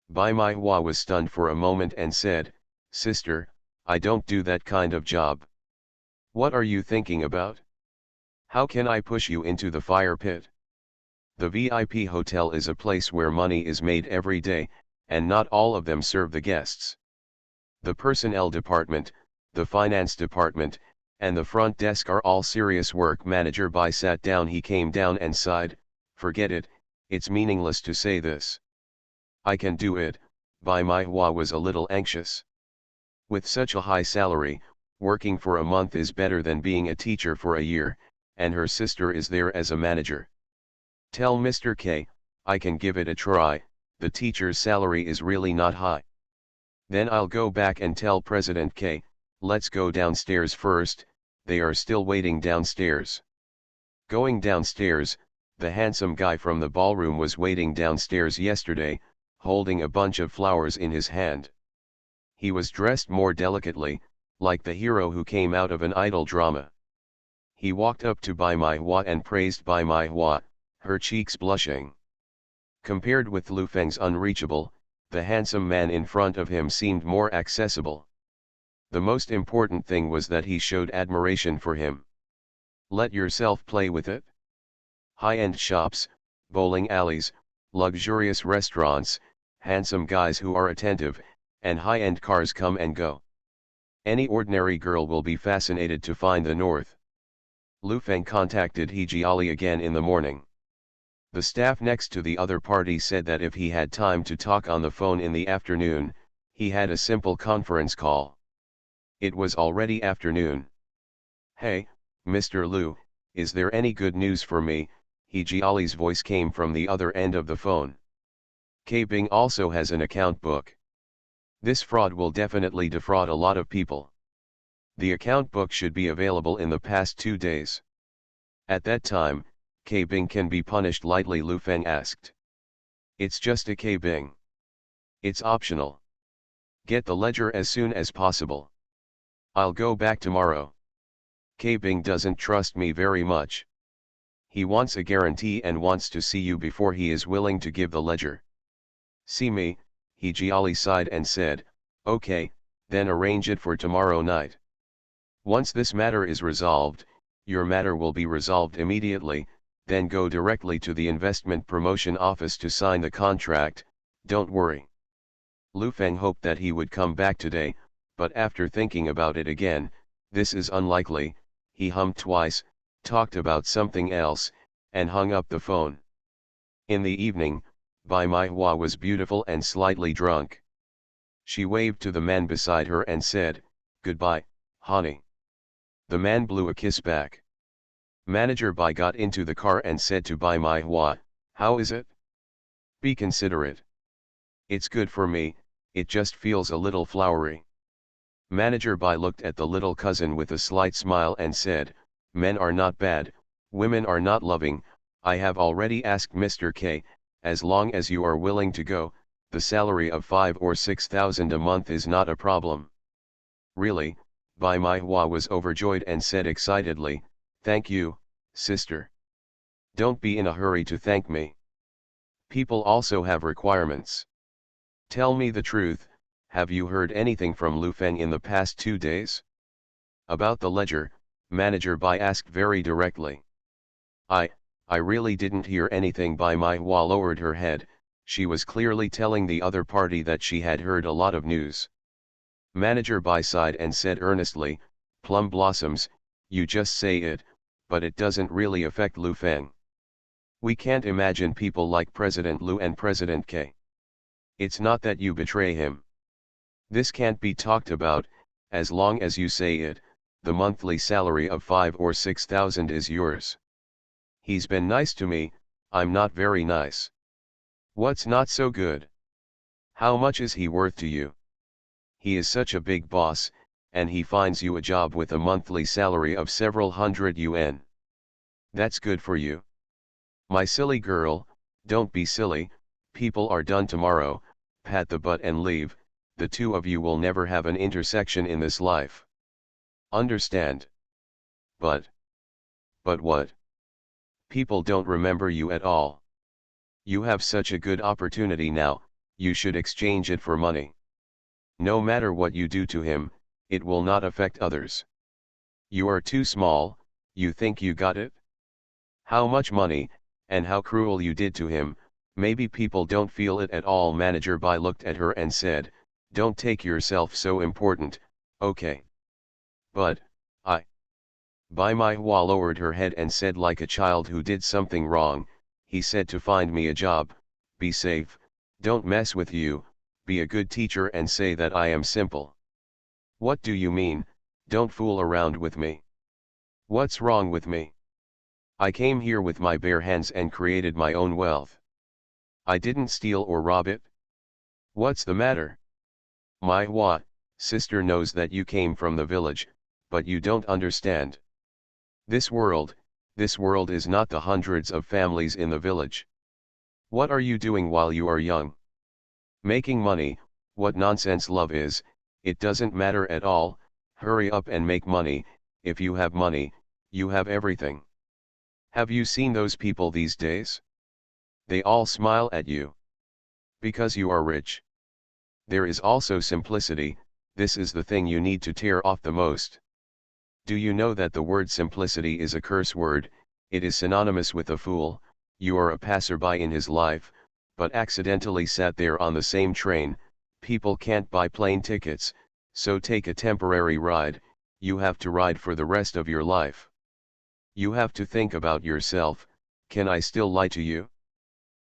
Bai Mai Hua was stunned for a moment and said, "Sister, I don't do that kind of job. What are you thinking about? How can I push you into the fire pit? The VIP hotel is a place where money is made every day, and not all of them serve the guests. The personnel department, the finance department, and the front desk are all serious work." Manager Bai sat down. He came down and sighed, "Forget it, it's meaningless to say this. I can do it." Bai Mai Hua was a little anxious. With such a high salary, working for a month is better than being a teacher for a year, and her sister is there as a manager. "Tell Mr. K, I can give it a try, the teacher's salary is really not high." "Then I'll go back and tell President K, let's go downstairs first, they are still waiting downstairs." Going downstairs, the handsome guy from the ballroom was waiting downstairs yesterday, holding a bunch of flowers in his hand. He was dressed more delicately, like the hero who came out of an idol drama. He walked up to Bai Mai Hua and praised Bai Mai Hua, her cheeks blushing. Compared with Lu Feng's unreachable, the handsome man in front of him seemed more accessible. The most important thing was that he showed admiration for him. "Let yourself play with it. High-end shops, bowling alleys, luxurious restaurants, handsome guys who are attentive, and high-end cars come and go. Any ordinary girl will be fascinated to find the north. Lu Feng contacted He Jiali again in the morning. The staff next to the other party said that if he had time to talk on the phone in the afternoon, he had a simple conference call. It was already afternoon. "Hey, Mr. Lu, is there any good news for me?" He Jiali's voice came from the other end of the phone. "K Bing also has an account book. This fraud will definitely defraud a lot of people. The account book should be available in the past 2 days. At that time, K Bing can be punished lightly," Lu Feng asked. "It's just a K Bing. It's optional. Get the ledger as soon as possible. I'll go back tomorrow. K Bing doesn't trust me very much. He wants a guarantee and wants to see you before he is willing to give the ledger." "See me," He Jiali sighed and said, "Okay, then arrange it for tomorrow night. Once this matter is resolved, your matter will be resolved immediately, then go directly to the investment promotion office to sign the contract, don't worry." Lu Feng hoped that he would come back today, but after thinking about it again, this is unlikely. He hummed twice, talked about something else, and hung up the phone. In the evening, Bai Maihua was beautiful and slightly drunk. She waved to the man beside her and said, "Goodbye, honey." The man blew a kiss back. Manager Bai got into the car and said to Bai Maihua, "How is it? Be considerate." "It's good for me, it just feels a little flowery." Manager Bai looked at the little cousin with a slight smile and said, "Men are not bad, women are not loving. I have already asked Mr. K, as long as you are willing to go, the salary of 5 or 6,000 a month is not a problem." "Really?" Bai Maihua was overjoyed and said excitedly, "Thank you, sister. Don't be in a hurry to thank me. People also have requirements. Tell me the truth, have you heard anything from Lu Feng in the past 2 days?" "About the ledger," Manager Bai asked very directly. I really didn't hear anything." Bai Maihua lowered her head. She was clearly telling the other party that she had heard a lot of news. Manager Bai sighed and said earnestly, "Plum blossoms, you just say it, but it doesn't really affect Lu Feng. We can't imagine people like President Lu and President K. It's not that you betray him. This can't be talked about. As long as you say it, the monthly salary of 5 or 6,000 is yours. He's been nice to me, I'm not very nice." "What's not so good? How much is he worth to you?" "He is such a big boss, and he finds you a job with a monthly salary of several hundred yuan. That's good for you." "My silly girl, don't be silly, people are done tomorrow, pat the butt and leave, the two of you will never have an intersection in this life. Understand?" But what? People don't remember you at all. You have such a good opportunity now, you should exchange it for money. No matter what you do to him, it will not affect others. You are too small, you think you got it? How much money, and how cruel you did to him, maybe people don't feel it at all." Manager Bai looked at her and said, "Don't take yourself so important, okay? But, Bai Maihua lowered her head and said like a child who did something wrong, "He said to find me a job, be safe, don't mess with you, be a good teacher and say that I am simple." "What do you mean, don't fool around with me? What's wrong with me? I came here with my bare hands and created my own wealth. I didn't steal or rob it. What's the matter?" "Maihua, sister knows that you came from the village, but you don't understand. This world is not the hundreds of families in the village. What are you doing while you are young? Making money, what nonsense love is, it doesn't matter at all. Hurry up and make money. If you have money, you have everything. Have you seen those people these days? They all smile at you. Because you are rich. There is also simplicity, this is the thing you need to tear off the most. Do you know that the word simplicity is a curse word? It is synonymous with a fool. You are a passerby in his life, but accidentally sat there on the same train. People can't buy plane tickets, so take a temporary ride, you have to ride for the rest of your life. You have to think about yourself, can I still lie to you?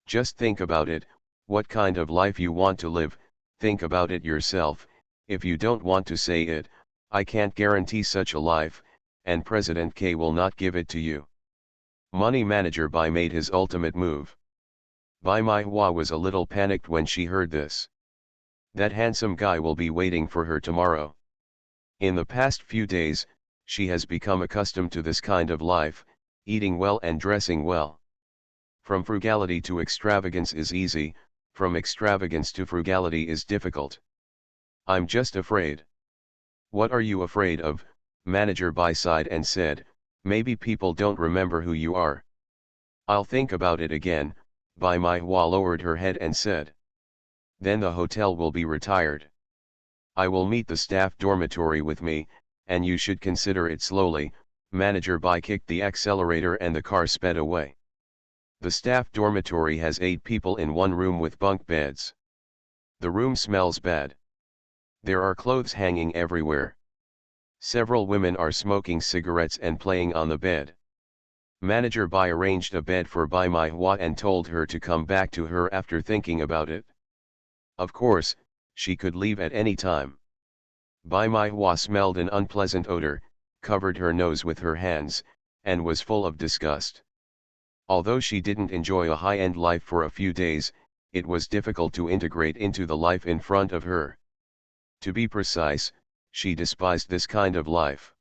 Just think about it, what kind of life you want to live, think about it yourself. If you don't want to say it, I can't guarantee such a life, and President K will not give it to you. Money Manager Bai made his ultimate move. Bai Mai Hua was a little panicked when she heard this. That handsome guy will be waiting for her tomorrow. In the past few days, she has become accustomed to this kind of life, eating well and dressing well. From frugality to extravagance is easy, from extravagance to frugality is difficult. I'm just afraid. What are you afraid of? Manager Bai sighed and said, maybe people don't remember who you are. I'll think about it again. Bai Mai Hua lowered her head and said. Then the hotel will be retired. I will meet the staff dormitory with me, and you should consider it slowly. Manager Bai kicked the accelerator and the car sped away. The staff dormitory has 8 people in one room with bunk beds. The room smells bad. There are clothes hanging everywhere. Several women are smoking cigarettes and playing on the bed. Manager Bai arranged a bed for Bai Mai Hua and told her to come back to her after thinking about it. Of course, she could leave at any time. Bai Mai Hua smelled an unpleasant odor, covered her nose with her hands, and was full of disgust. Although she didn't enjoy a high-end life for a few days, it was difficult to integrate into the life in front of her. To be precise, she despised this kind of life.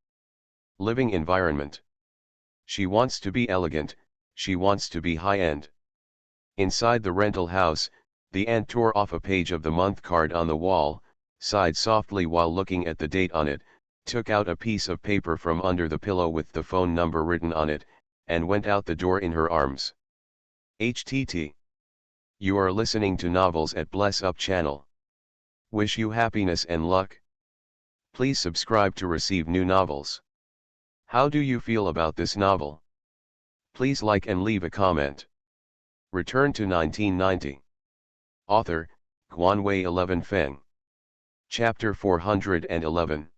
Living environment. She wants to be elegant, she wants to be high-end. Inside the rental house, the aunt tore off a page of the month card on the wall, sighed softly while looking at the date on it, took out a piece of paper from under the pillow with the phone number written on it, and went out the door in her arms. HTT. You are listening to novels at Bless Up channel. Wish you happiness and luck. Please subscribe to receive new novels. How do you feel about this novel? Please like and leave a comment. Return to 1990. Author, Guanwei 11 Feng. Chapter 411.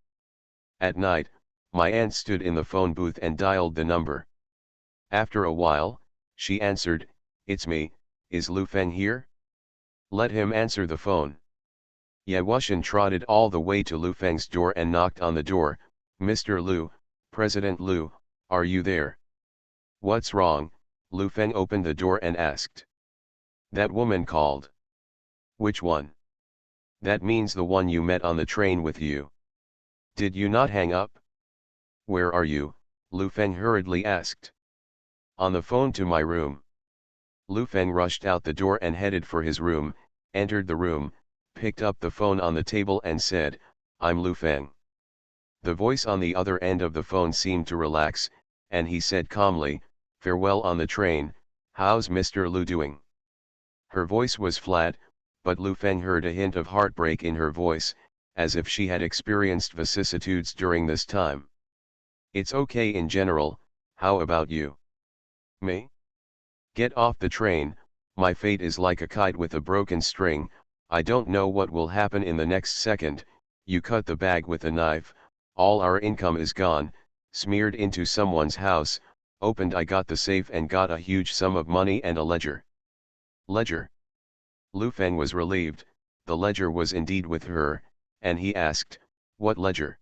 At night, my aunt stood in the phone booth and dialed the number. After a while, she answered, "It's me, is Lu Feng here?" "Let him answer the phone." Ye Wuxian trotted all the way to Lu Feng's door and knocked on the door. "Mr. Lu, President Lu, are you there?" "What's wrong?" Lu Feng opened the door and asked. "That woman called." "Which one?" "That means the one you met on the train with you. Did you not hang up?" "Where are you?" Lu Feng hurriedly asked. "On the phone to my room." Lu Feng rushed out the door and headed for his room, entered the room, picked up the phone on the table and said, "I'm Lu Feng." The voice on the other end of the phone seemed to relax, and he said calmly, "Farewell on the train, how's Mr. Lu doing?" Her voice was flat, but Lu Feng heard a hint of heartbreak in her voice, as if she had experienced vicissitudes during this time. "It's okay in general, how about you?" "Me? Get off the train, my fate is like a kite with a broken string, I don't know what will happen in the next second. You cut the bag with a knife, all our income is gone, smeared into someone's house, opened I got the safe and got a huge sum of money and a ledger." "Ledger?" Lu Feng was relieved, the ledger was indeed with her, and he asked, "What ledger?"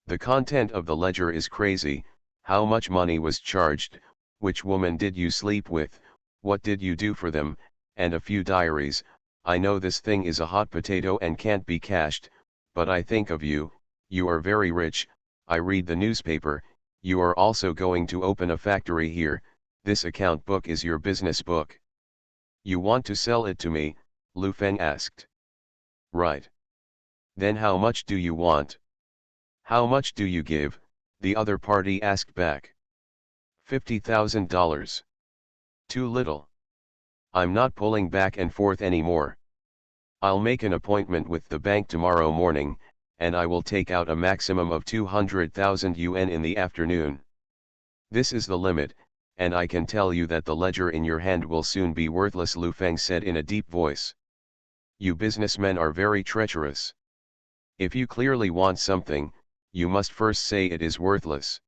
"The content of the ledger is crazy, how much money was charged, which woman did you sleep with, what did you do for them, and a few diaries. I know this thing is a hot potato and can't be cashed, but I think of you, you are very rich, I read the newspaper, you are also going to open a factory here, this account book is your business book. You want to sell it to me?" Lu Feng asked. "Right. Then how much do you want?" "How much do you give?" the other party asked back. $50,000. Too little. I'm not pulling back and forth anymore. I'll make an appointment with the bank tomorrow morning, and I will take out a maximum of 200,000 yuan in the afternoon. This is the limit, and I can tell you that the ledger in your hand will soon be worthless," Lu Feng said in a deep voice. "You businessmen are very treacherous. If you clearly want something, you must first say it is worthless.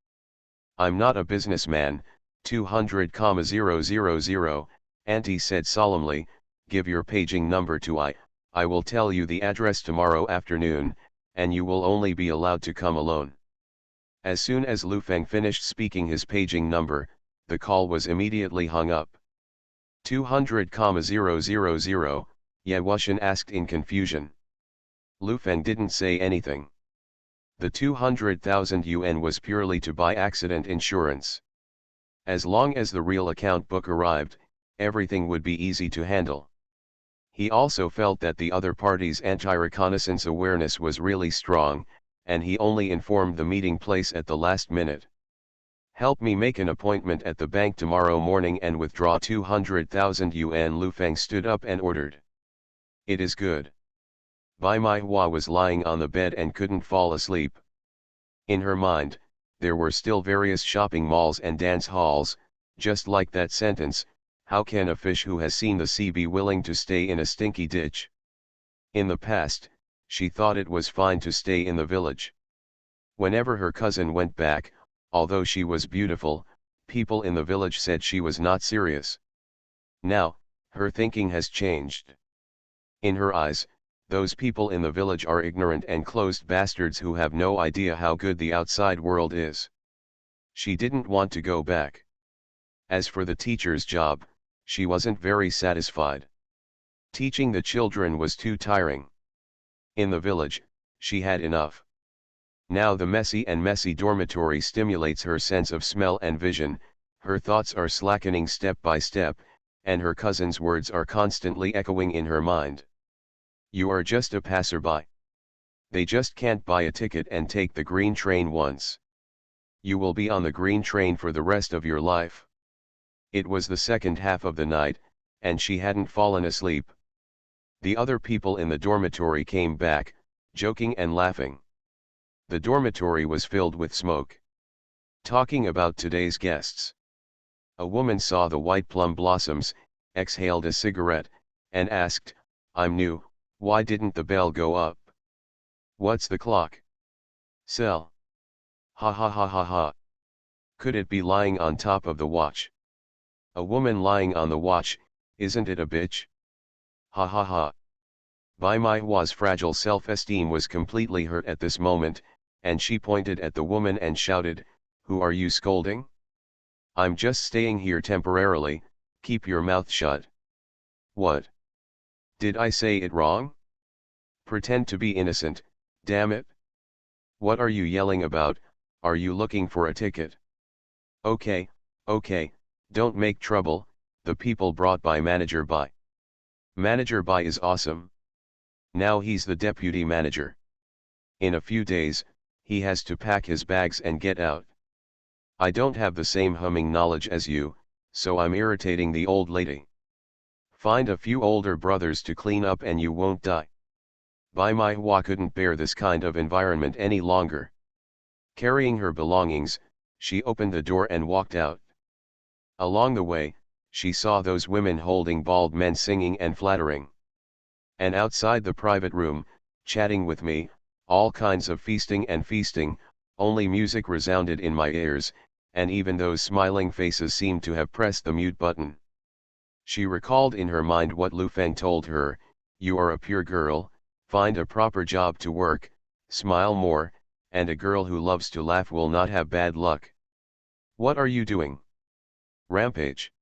I'm not a businessman, 200,000, Auntie said solemnly, give your paging number to I will tell you the address tomorrow afternoon, and you will only be allowed to come alone. As soon as Lu Feng finished speaking his paging number, the call was immediately hung up. 200,000, Ye Wuxian asked in confusion. Lu Feng didn't say anything. The 200,000 yuan was purely to buy accident insurance. As long as the real account book arrived, everything would be easy to handle. He also felt that the other party's anti-reconnaissance awareness was really strong, and he only informed the meeting place at the last minute. Help me make an appointment at the bank tomorrow morning and withdraw 200,000 yuan. Lu Feng stood up and ordered. It is good. Bai Maihua was lying on the bed and couldn't fall asleep. In her mind, there were still various shopping malls and dance halls, just like that sentence, how can a fish who has seen the sea be willing to stay in a stinky ditch? In the past, she thought it was fine to stay in the village. Whenever her cousin went back, although she was beautiful, people in the village said she was not serious. Now, her thinking has changed. In her eyes, those people in the village are ignorant and closed bastards who have no idea how good the outside world is. She didn't want to go back. As for the teacher's job, she wasn't very satisfied. Teaching the children was too tiring. In the village, she had enough. Now the messy dormitory stimulates her sense of smell and vision, her thoughts are slackening step by step, and her cousin's words are constantly echoing in her mind. You are just a passerby. They just can't buy a ticket and take the green train once. You will be on the green train for the rest of your life. It was the second half of the night, and she hadn't fallen asleep. The other people in the dormitory came back, joking and laughing. The dormitory was filled with smoke. Talking about today's guests. A woman saw the white plum blossoms, exhaled a cigarette, and asked, I'm new, why didn't the bell go up? What's the clock? Sell. Ha ha ha ha ha. Could it be lying on top of the watch? A woman lying on the watch, isn't it a bitch? Ha ha ha. Bai Maihua's fragile self-esteem was completely hurt at this moment, and she pointed at the woman and shouted, Who are you scolding? I'm just staying here temporarily, keep your mouth shut. What? Did I say it wrong? Pretend to be innocent, damn it. What are you yelling about, are you looking for a ticket? Okay, don't make trouble, the people brought by Manager Bai. Manager Bai is awesome. Now he's the deputy manager. In a few days, he has to pack his bags and get out. I don't have the same humming knowledge as you, so I'm irritating the old lady. Find a few older brothers to clean up and you won't die. Bai Maihua couldn't bear this kind of environment any longer. Carrying her belongings, she opened the door and walked out. Along the way, she saw those women holding bald men singing and flattering. And outside the private room, chatting with me, all kinds of feasting and feasting, only music resounded in my ears, and even those smiling faces seemed to have pressed the mute button. She recalled in her mind what Lu Feng told her, you are a pure girl, find a proper job to work, smile more, and a girl who loves to laugh will not have bad luck. What are you doing? Rampage.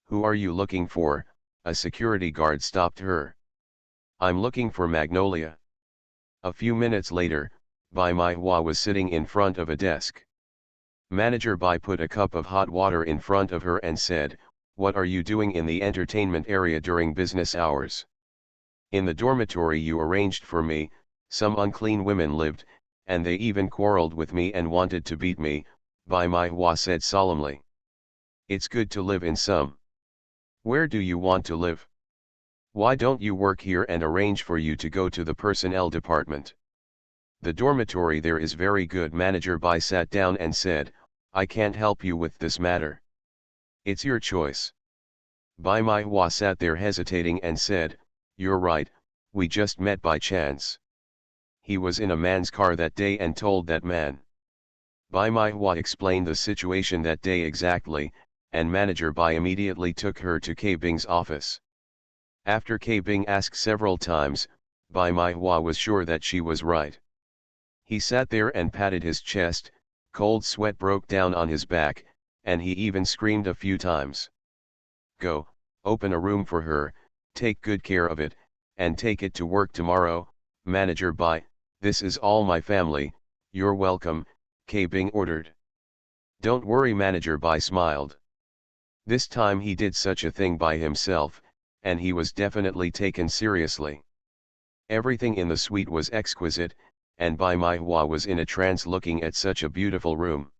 Who are you looking for? A security guard stopped her. I'm looking for Magnolia. A few minutes later, Bai Maihua was sitting in front of a desk. Manager Bai put a cup of hot water in front of her and said, what are you doing in the entertainment area during business hours? In the dormitory you arranged for me, some unclean women lived, and they even quarreled with me and wanted to beat me, Bai Maihua said solemnly. It's good to live in some. Where do you want to live? Why don't you work here and arrange for you to go to the personnel department? The dormitory there is very good. Manager Bai sat down and said, I can't help you with this matter. It's your choice. Bai Maihua sat there hesitating and said, you're right, we just met by chance. He was in a man's car that day and told that man. Bai Maihua explained the situation that day exactly, and Manager Bai immediately took her to K Bing's office. After K Bing asked several times, Bai Maihua was sure that she was right. He sat there and patted his chest, cold sweat broke down on his back, and he even screamed a few times. Go, open a room for her, take good care of it, and take it to work tomorrow, Manager Bai, this is all my family, you're welcome, K Bing ordered. Don't worry, Manager Bai smiled. This time he did such a thing by himself, and he was definitely taken seriously. Everything in the suite was exquisite, and Bai Maihua was in a trance looking at such a beautiful room.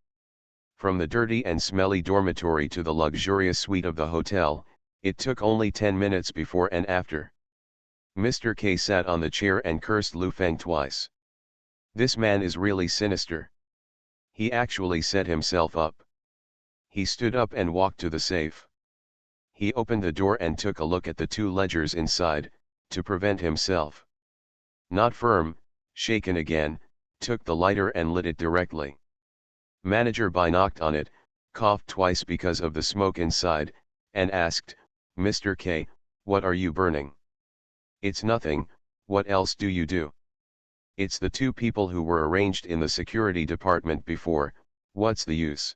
From the dirty and smelly dormitory to the luxurious suite of the hotel, it took only 10 minutes before and after. Mr. K sat on the chair and cursed Lu Feng twice. This man is really sinister. He actually set himself up. He stood up and walked to the safe. He opened the door and took a look at the two ledgers inside, to prevent himself. Not firm, shaken again, took the lighter and lit it directly. Manager Bai knocked on it, coughed twice because of the smoke inside, and asked, Mr. K, what are you burning? It's nothing, what else do you do? It's the two people who were arranged in the security department before, what's the use?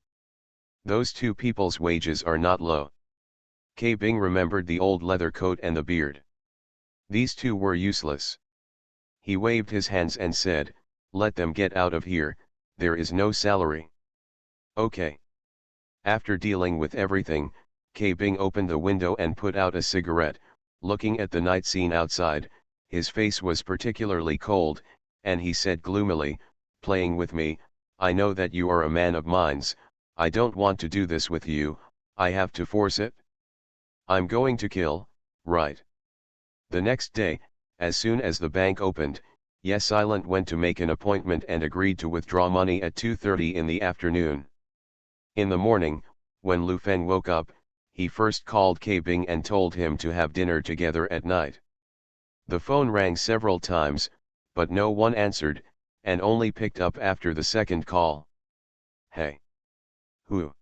Those two people's wages are not low. K Bing remembered the old leather coat and the beard. These two were useless. He waved his hands and said, let them get out of here, there is no salary. Okay. After dealing with everything, K Bing opened the window and put out a cigarette, looking at the night scene outside, his face was particularly cold, and he said gloomily, playing with me, I know that you are a man of minds, I don't want to do this with you, I have to force it. I'm going to kill, right? The next day, as soon as the bank opened, Yes Silent went to make an appointment and agreed to withdraw money at 2:30 in the afternoon. In the morning, when Lu Feng woke up, he first called K Bing and told him to have dinner together at night. The phone rang several times, but no one answered, and only picked up after the second call. Hey. Who?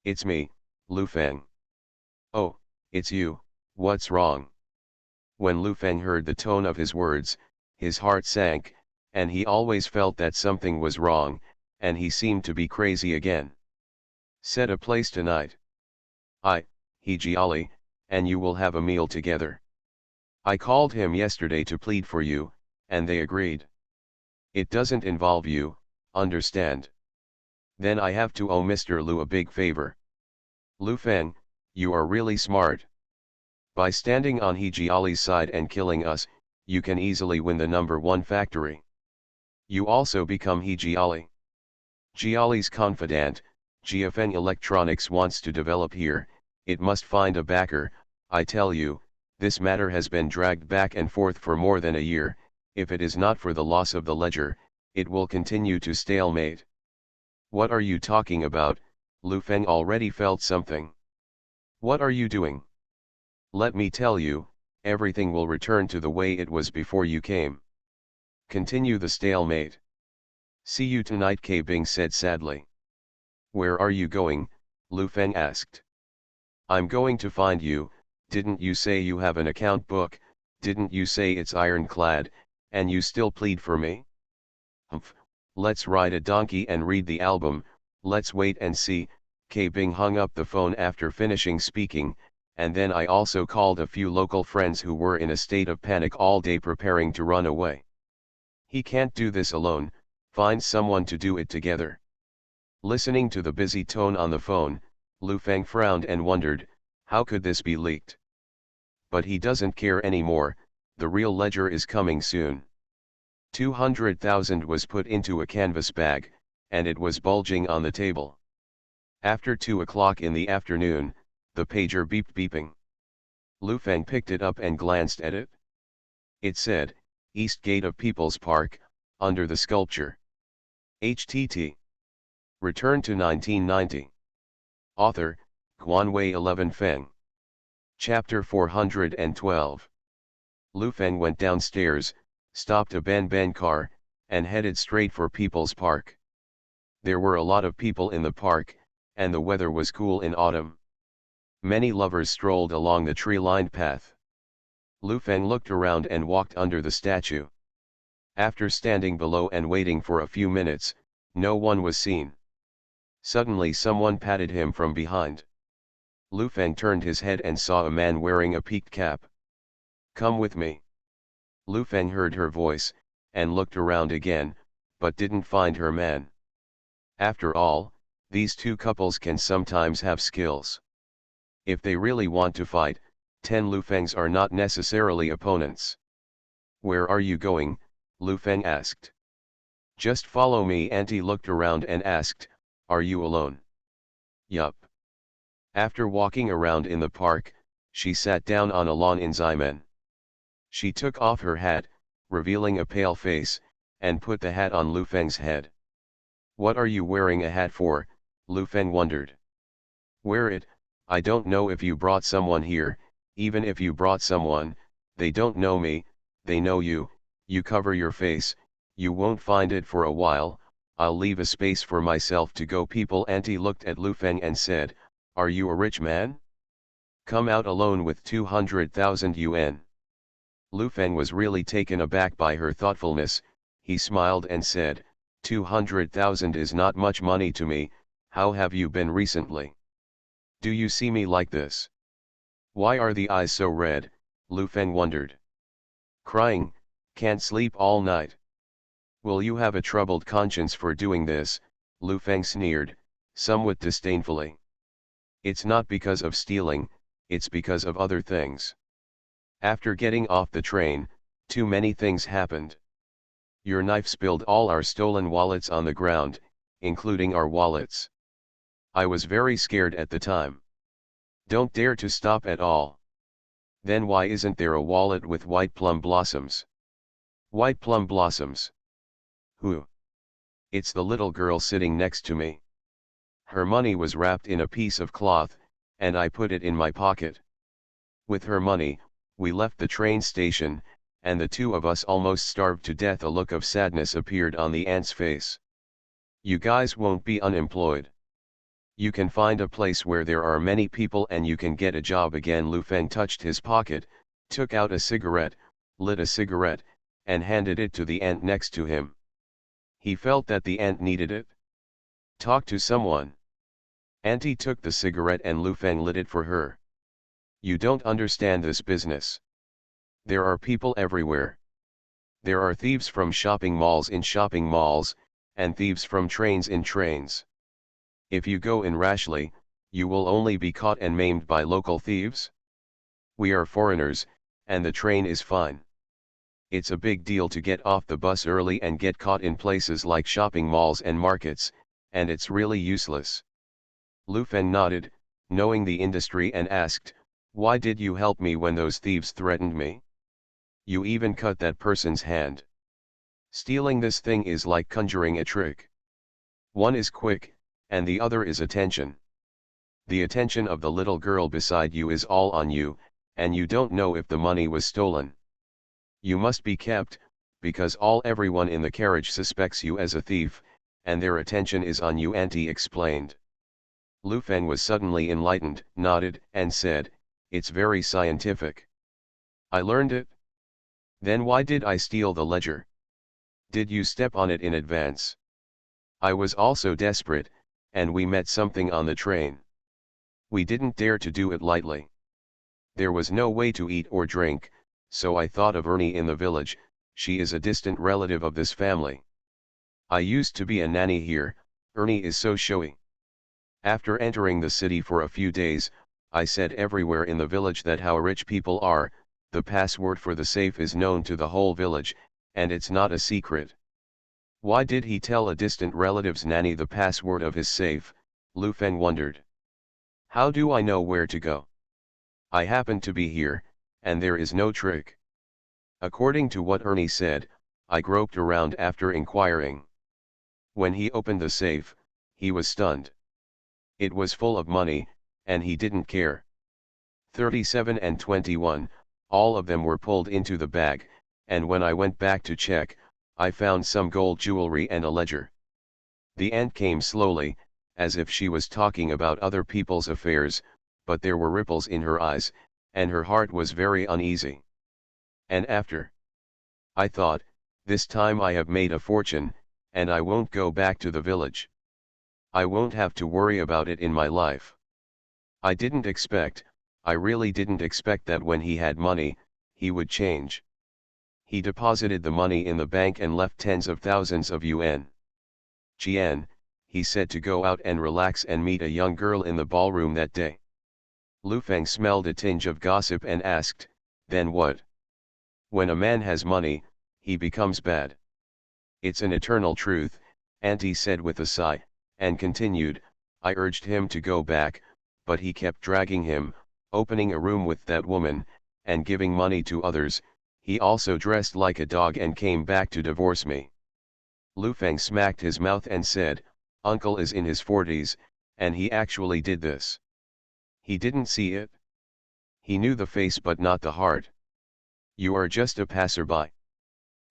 It's me, Lu Feng. Oh, it's you, what's wrong? When Lu Feng heard the tone of his words, his heart sank, and he always felt that something was wrong, and he seemed to be crazy again. Set a place tonight. Hejiali, and you will have a meal together. I called him yesterday to plead for you, and they agreed. It doesn't involve you, understand? Then I have to owe Mr. Lu a big favor. Lu Feng, you are really smart. By standing on Hejiali's side and killing us, you can easily win the #1 factory. You also become Hejiali. Jiali's confidant, GFN Electronics wants to develop here, it must find a backer, I tell you, this matter has been dragged back and forth for more than a year, if it is not for the loss of the ledger, it will continue to stalemate. What are you talking about? Lu Feng already felt something. What are you doing? Let me tell you, everything will return to the way it was before you came. Continue the stalemate. See you tonight, K Bing said sadly. Where are you going? Lu Feng asked. I'm going to find you, didn't you say you have an account book, didn't you say it's ironclad, and you still plead for me? Humph, let's ride a donkey and read the album, let's wait and see. K Bing hung up the phone after finishing speaking, and then I also called a few local friends who were in a state of panic all day preparing to run away. He can't do this alone, find someone to do it together. Listening to the busy tone on the phone, Lu Feng frowned and wondered, how could this be leaked? But he doesn't care anymore, the real ledger is coming soon. 200,000 was put into a canvas bag, and it was bulging on the table. After 2 o'clock in the afternoon, the pager beeped beeping. Lu Feng picked it up and glanced at it. It said, East Gate of People's Park, under the sculpture. HTT. Return to 1990. Author, Guanwei 11 Feng. Chapter 412. Lu Feng went downstairs, stopped a Ben car, and headed straight for People's Park. There were a lot of people in the park, and the weather was cool in autumn. Many lovers strolled along the tree-lined path. Lu Feng looked around and walked under the statue. After standing below and waiting for a few minutes, no one was seen. Suddenly someone patted him from behind. Lu Feng turned his head and saw a man wearing a peaked cap. "Come with me." Lu Feng heard her voice, and looked around again, but didn't find her man. After all, these two couples can sometimes have skills. If they really want to fight, 10 Lu Fengs are not necessarily opponents. "Where are you going?" Lu Feng asked. "Just follow me." Auntie looked around and asked, "Are you alone?" "Yup." After walking around in the park, she sat down on a lawn in Ximen. She took off her hat, revealing a pale face, and put the hat on Lu Feng's head. "What are you wearing a hat for?" Lu Feng wondered. "Wear it. I don't know if you brought someone here. Even if you brought someone, they don't know me, they know you. You cover your face, you won't find it for a while. I'll leave a space for myself to go." People Auntie looked at Lu Feng and said, "Are you a rich man? Come out alone with 200,000 yuan. Lu Feng was really taken aback by her thoughtfulness. He smiled and said, 200,000 is not much money to me. How have you been recently? Do you see me like this? Why are the eyes so red?" Lu Feng wondered. "Crying, can't sleep all night. Will you have a troubled conscience for doing this?" Lu Feng sneered, somewhat disdainfully. "It's not because of stealing, it's because of other things." After getting off the train, too many things happened. Your knife spilled all our stolen wallets on the ground, including our wallets. I was very scared at the time. Don't dare to stop at all. Then why isn't there a wallet with white plum blossoms? White plum blossoms? Who? It's the little girl sitting next to me. Her money was wrapped in a piece of cloth, and I put it in my pocket. With her money, we left the train station, and the two of us almost starved to death. A look of sadness appeared on the aunt's face. You guys won't be unemployed. You can find a place where there are many people and you can get a job again. Lu Feng touched his pocket, took out a cigarette, lit a cigarette, and handed it to the aunt next to him. He felt that the aunt needed it. Talk to someone. Auntie took the cigarette and Lu Feng lit it for her. You don't understand this business. There are people everywhere. There are thieves from shopping malls in shopping malls, and thieves from trains in trains. If you go in rashly, you will only be caught and maimed by local thieves. We are foreigners, and the train is fine. It's a big deal to get off the bus early and get caught in places like shopping malls and markets, and it's really useless." Lu Feng nodded, knowing the industry, and asked, "Why did you help me when those thieves threatened me? You even cut that person's hand. Stealing this thing is like conjuring a trick. One is quick, and the other is attention. The attention of the little girl beside you is all on you, and you don't know if the money was stolen. You must be kept, because everyone in the carriage suspects you as a thief, and their attention is on you," Auntie explained. Lu Feng was suddenly enlightened, nodded, and said, "It's very scientific. I learned it. Then why did I steal the ledger? Did you step on it in advance? I was also desperate, and we met something on the train. We didn't dare to do it lightly. There was no way to eat or drink, so I thought of Ernie in the village. She is a distant relative of this family. I used to be a nanny here. Ernie is so showy. After entering the city for a few days, I said everywhere in the village that how rich people are. The password for the safe is known to the whole village, and it's not a secret." Why did he tell a distant relative's nanny the password of his safe? Lu Feng wondered. How do I know where to go? I happen to be here, and there is no trick. According to what Ernie said, I groped around after inquiring. When he opened the safe, he was stunned. It was full of money, and he didn't care. 37 and 21, all of them were pulled into the bag, and when I went back to check, I found some gold jewelry and a ledger. The end came slowly, as if she was talking about other people's affairs, but there were ripples in her eyes, and her heart was very uneasy. And after? I thought, this time I have made a fortune, and I won't go back to the village. I won't have to worry about it in my life. I really didn't expect that when he had money, he would change. He deposited the money in the bank and left tens of thousands of yuan. Jian, he said to go out and relax and meet a young girl in the ballroom that day. Lu Feng smelled a tinge of gossip and asked, then what? When a man has money, he becomes bad. It's an eternal truth, Auntie said with a sigh, and continued, I urged him to go back, but he kept dragging him, opening a room with that woman, and giving money to others. He also dressed like a dog and came back to divorce me. Lu Feng smacked his mouth and said, Uncle is in his 40s, and he actually did this. He didn't see it. He knew the face but not the heart. You are just a passerby.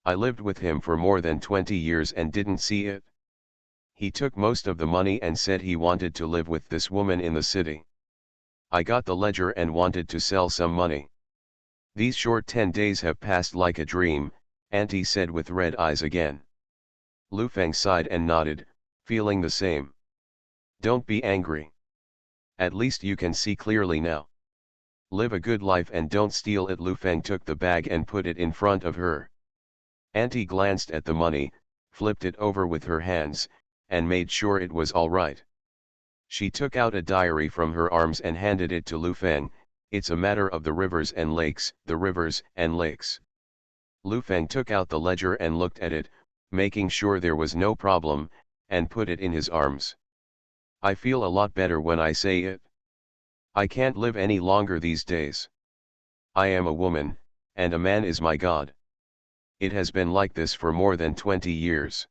I lived with him for more than 20 years and didn't see it. He took most of the money and said he wanted to live with this woman in the city. I got the ledger and wanted to sell some money. These short 10 days have passed like a dream, Auntie said with red eyes again. Lu Feng sighed and nodded, feeling the same. Don't be angry. At least you can see clearly now. Live a good life and don't steal it. Lu Feng took the bag and put it in front of her. Auntie glanced at the money, flipped it over with her hands, and made sure it was all right. She took out a diary from her arms and handed it to Lu Feng. It's a matter of the rivers and lakes, the rivers and lakes. Lu Feng took out the ledger and looked at it, making sure there was no problem, and put it in his arms. I feel a lot better when I say it. I can't live any longer these days. I am a woman, and a man is my God. It has been like this for more than 20 years.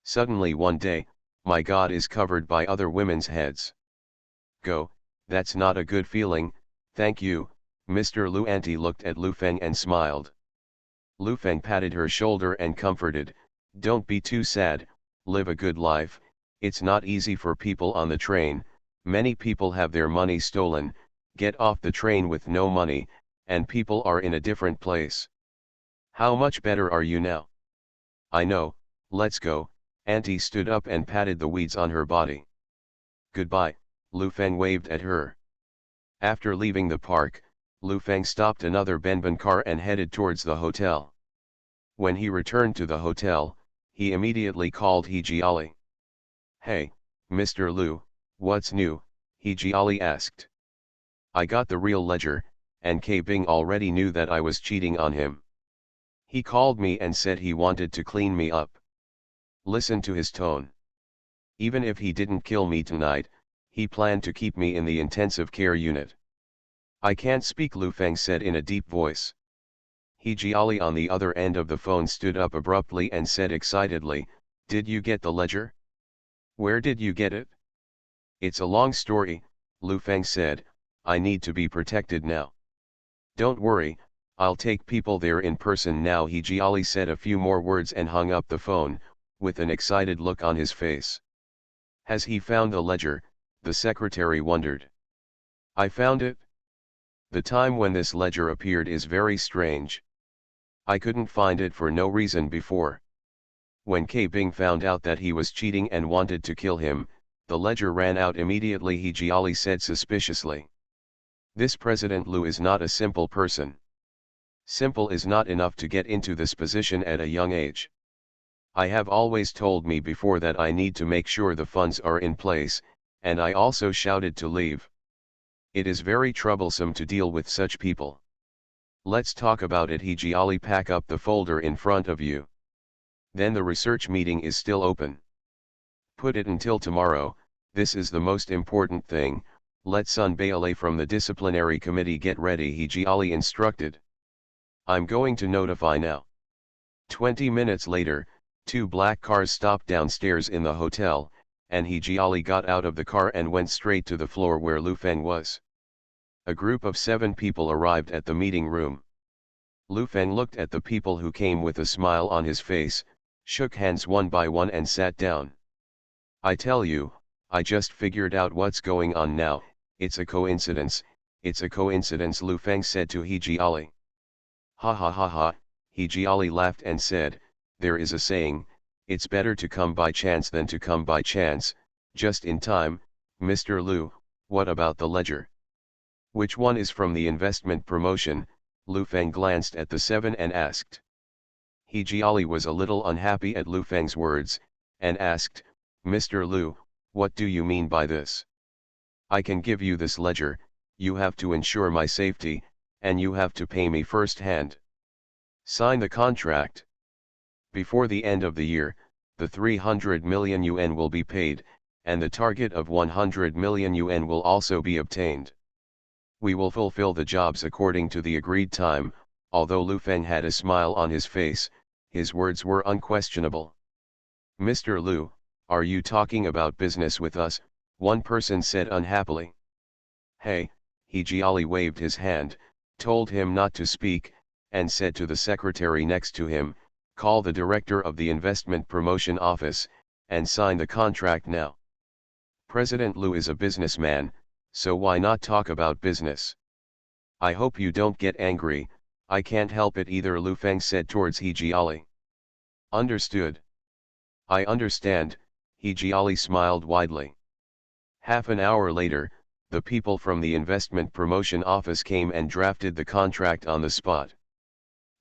Suddenly one day, my God is covered by other women's heads. Go, that's not a good feeling, thank you, Mr. Lu. Auntie looked at Lu Feng and smiled. Lu Feng patted her shoulder and comforted, don't be too sad, live a good life. It's not easy for people on the train, many people have their money stolen, get off the train with no money, and people are in a different place. How much better are you now? I know, let's go. Auntie stood up and patted the weeds on her body. Goodbye, Lu Feng waved at her. After leaving the park, Lu Feng stopped another Benban car and headed towards the hotel. When he returned to the hotel, he immediately called He Jiali. Hey, Mr. Lu, what's new? He Jiali asked. I got the real ledger, and K Bing already knew that I was cheating on him. He called me and said he wanted to clean me up. Listen to his tone. Even if he didn't kill me tonight, he planned to keep me in the intensive care unit. I can't speak, Lu Feng said in a deep voice. He Jiali on the other end of the phone stood up abruptly and said excitedly, did you get the ledger? Where did you get it? It's a long story, Lu Feng said, I need to be protected now. Don't worry, I'll take people there in person now. He Jiali said a few more words and hung up the phone, with an excited look on his face. Has he found the ledger? The secretary wondered. I found it. The time when this ledger appeared is very strange. I couldn't find it for no reason before. When K Bing found out that he was cheating and wanted to kill him, the ledger ran out immediately, He Jiali said suspiciously. This President Lu is not a simple person. Simple is not enough to get into this position at a young age. I have always told me before that I need to make sure the funds are in place, and I also shouted to leave. It is very troublesome to deal with such people. Let's talk about it. He Jiali, pack up the folder in front of you. Then the research meeting is still open. Put it until tomorrow, this is the most important thing. Let Sun Bailey from the disciplinary committee get ready, He Jiali instructed. I'm going to notify now. 20 minutes later, 2 black cars stopped downstairs in the hotel, and He Jiali got out of the car and went straight to the floor where Lu Feng was. A group of 7 people arrived at the meeting room. Lu Feng looked at the people who came with a smile on his face, shook hands one by one and sat down. I tell you, I just figured out what's going on now, it's a coincidence, it's a coincidence, Lu Feng said to He Jiali. Ha ha ha ha, He Jiali laughed and said, there is a saying, it's better to come by chance than to come by chance, just in time, Mr. Lu, what about the ledger? Which one is from the investment promotion? Lu Feng glanced at the 7 and asked. He Jiali was a little unhappy at Lu Feng's words, and asked, Mr. Lu, what do you mean by this? I can give you this ledger, you have to ensure my safety, and you have to pay me first hand. Sign the contract. Before the end of the year, the 300 million yuan will be paid, and the target of 100 million yuan will also be obtained. We will fulfill the jobs according to the agreed time. Although Lu Feng had a smile on his face, his words were unquestionable. Mr. Lu, are you talking about business with us? One person said unhappily. Hey, He Jiali waved his hand, told him not to speak, and said to the secretary next to him, call the director of the investment promotion office, and sign the contract now. President Lu is a businessman, so why not talk about business? I hope you don't get angry, I can't help it either, Lu Feng said towards He Jiali. Understood. I understand, He Jiali smiled widely. Half an hour later, the people from the investment promotion office came and drafted the contract on the spot.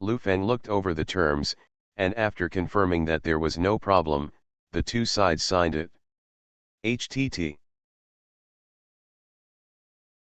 Lu Feng looked over the terms, and after confirming that there was no problem, the two sides signed it. HTT.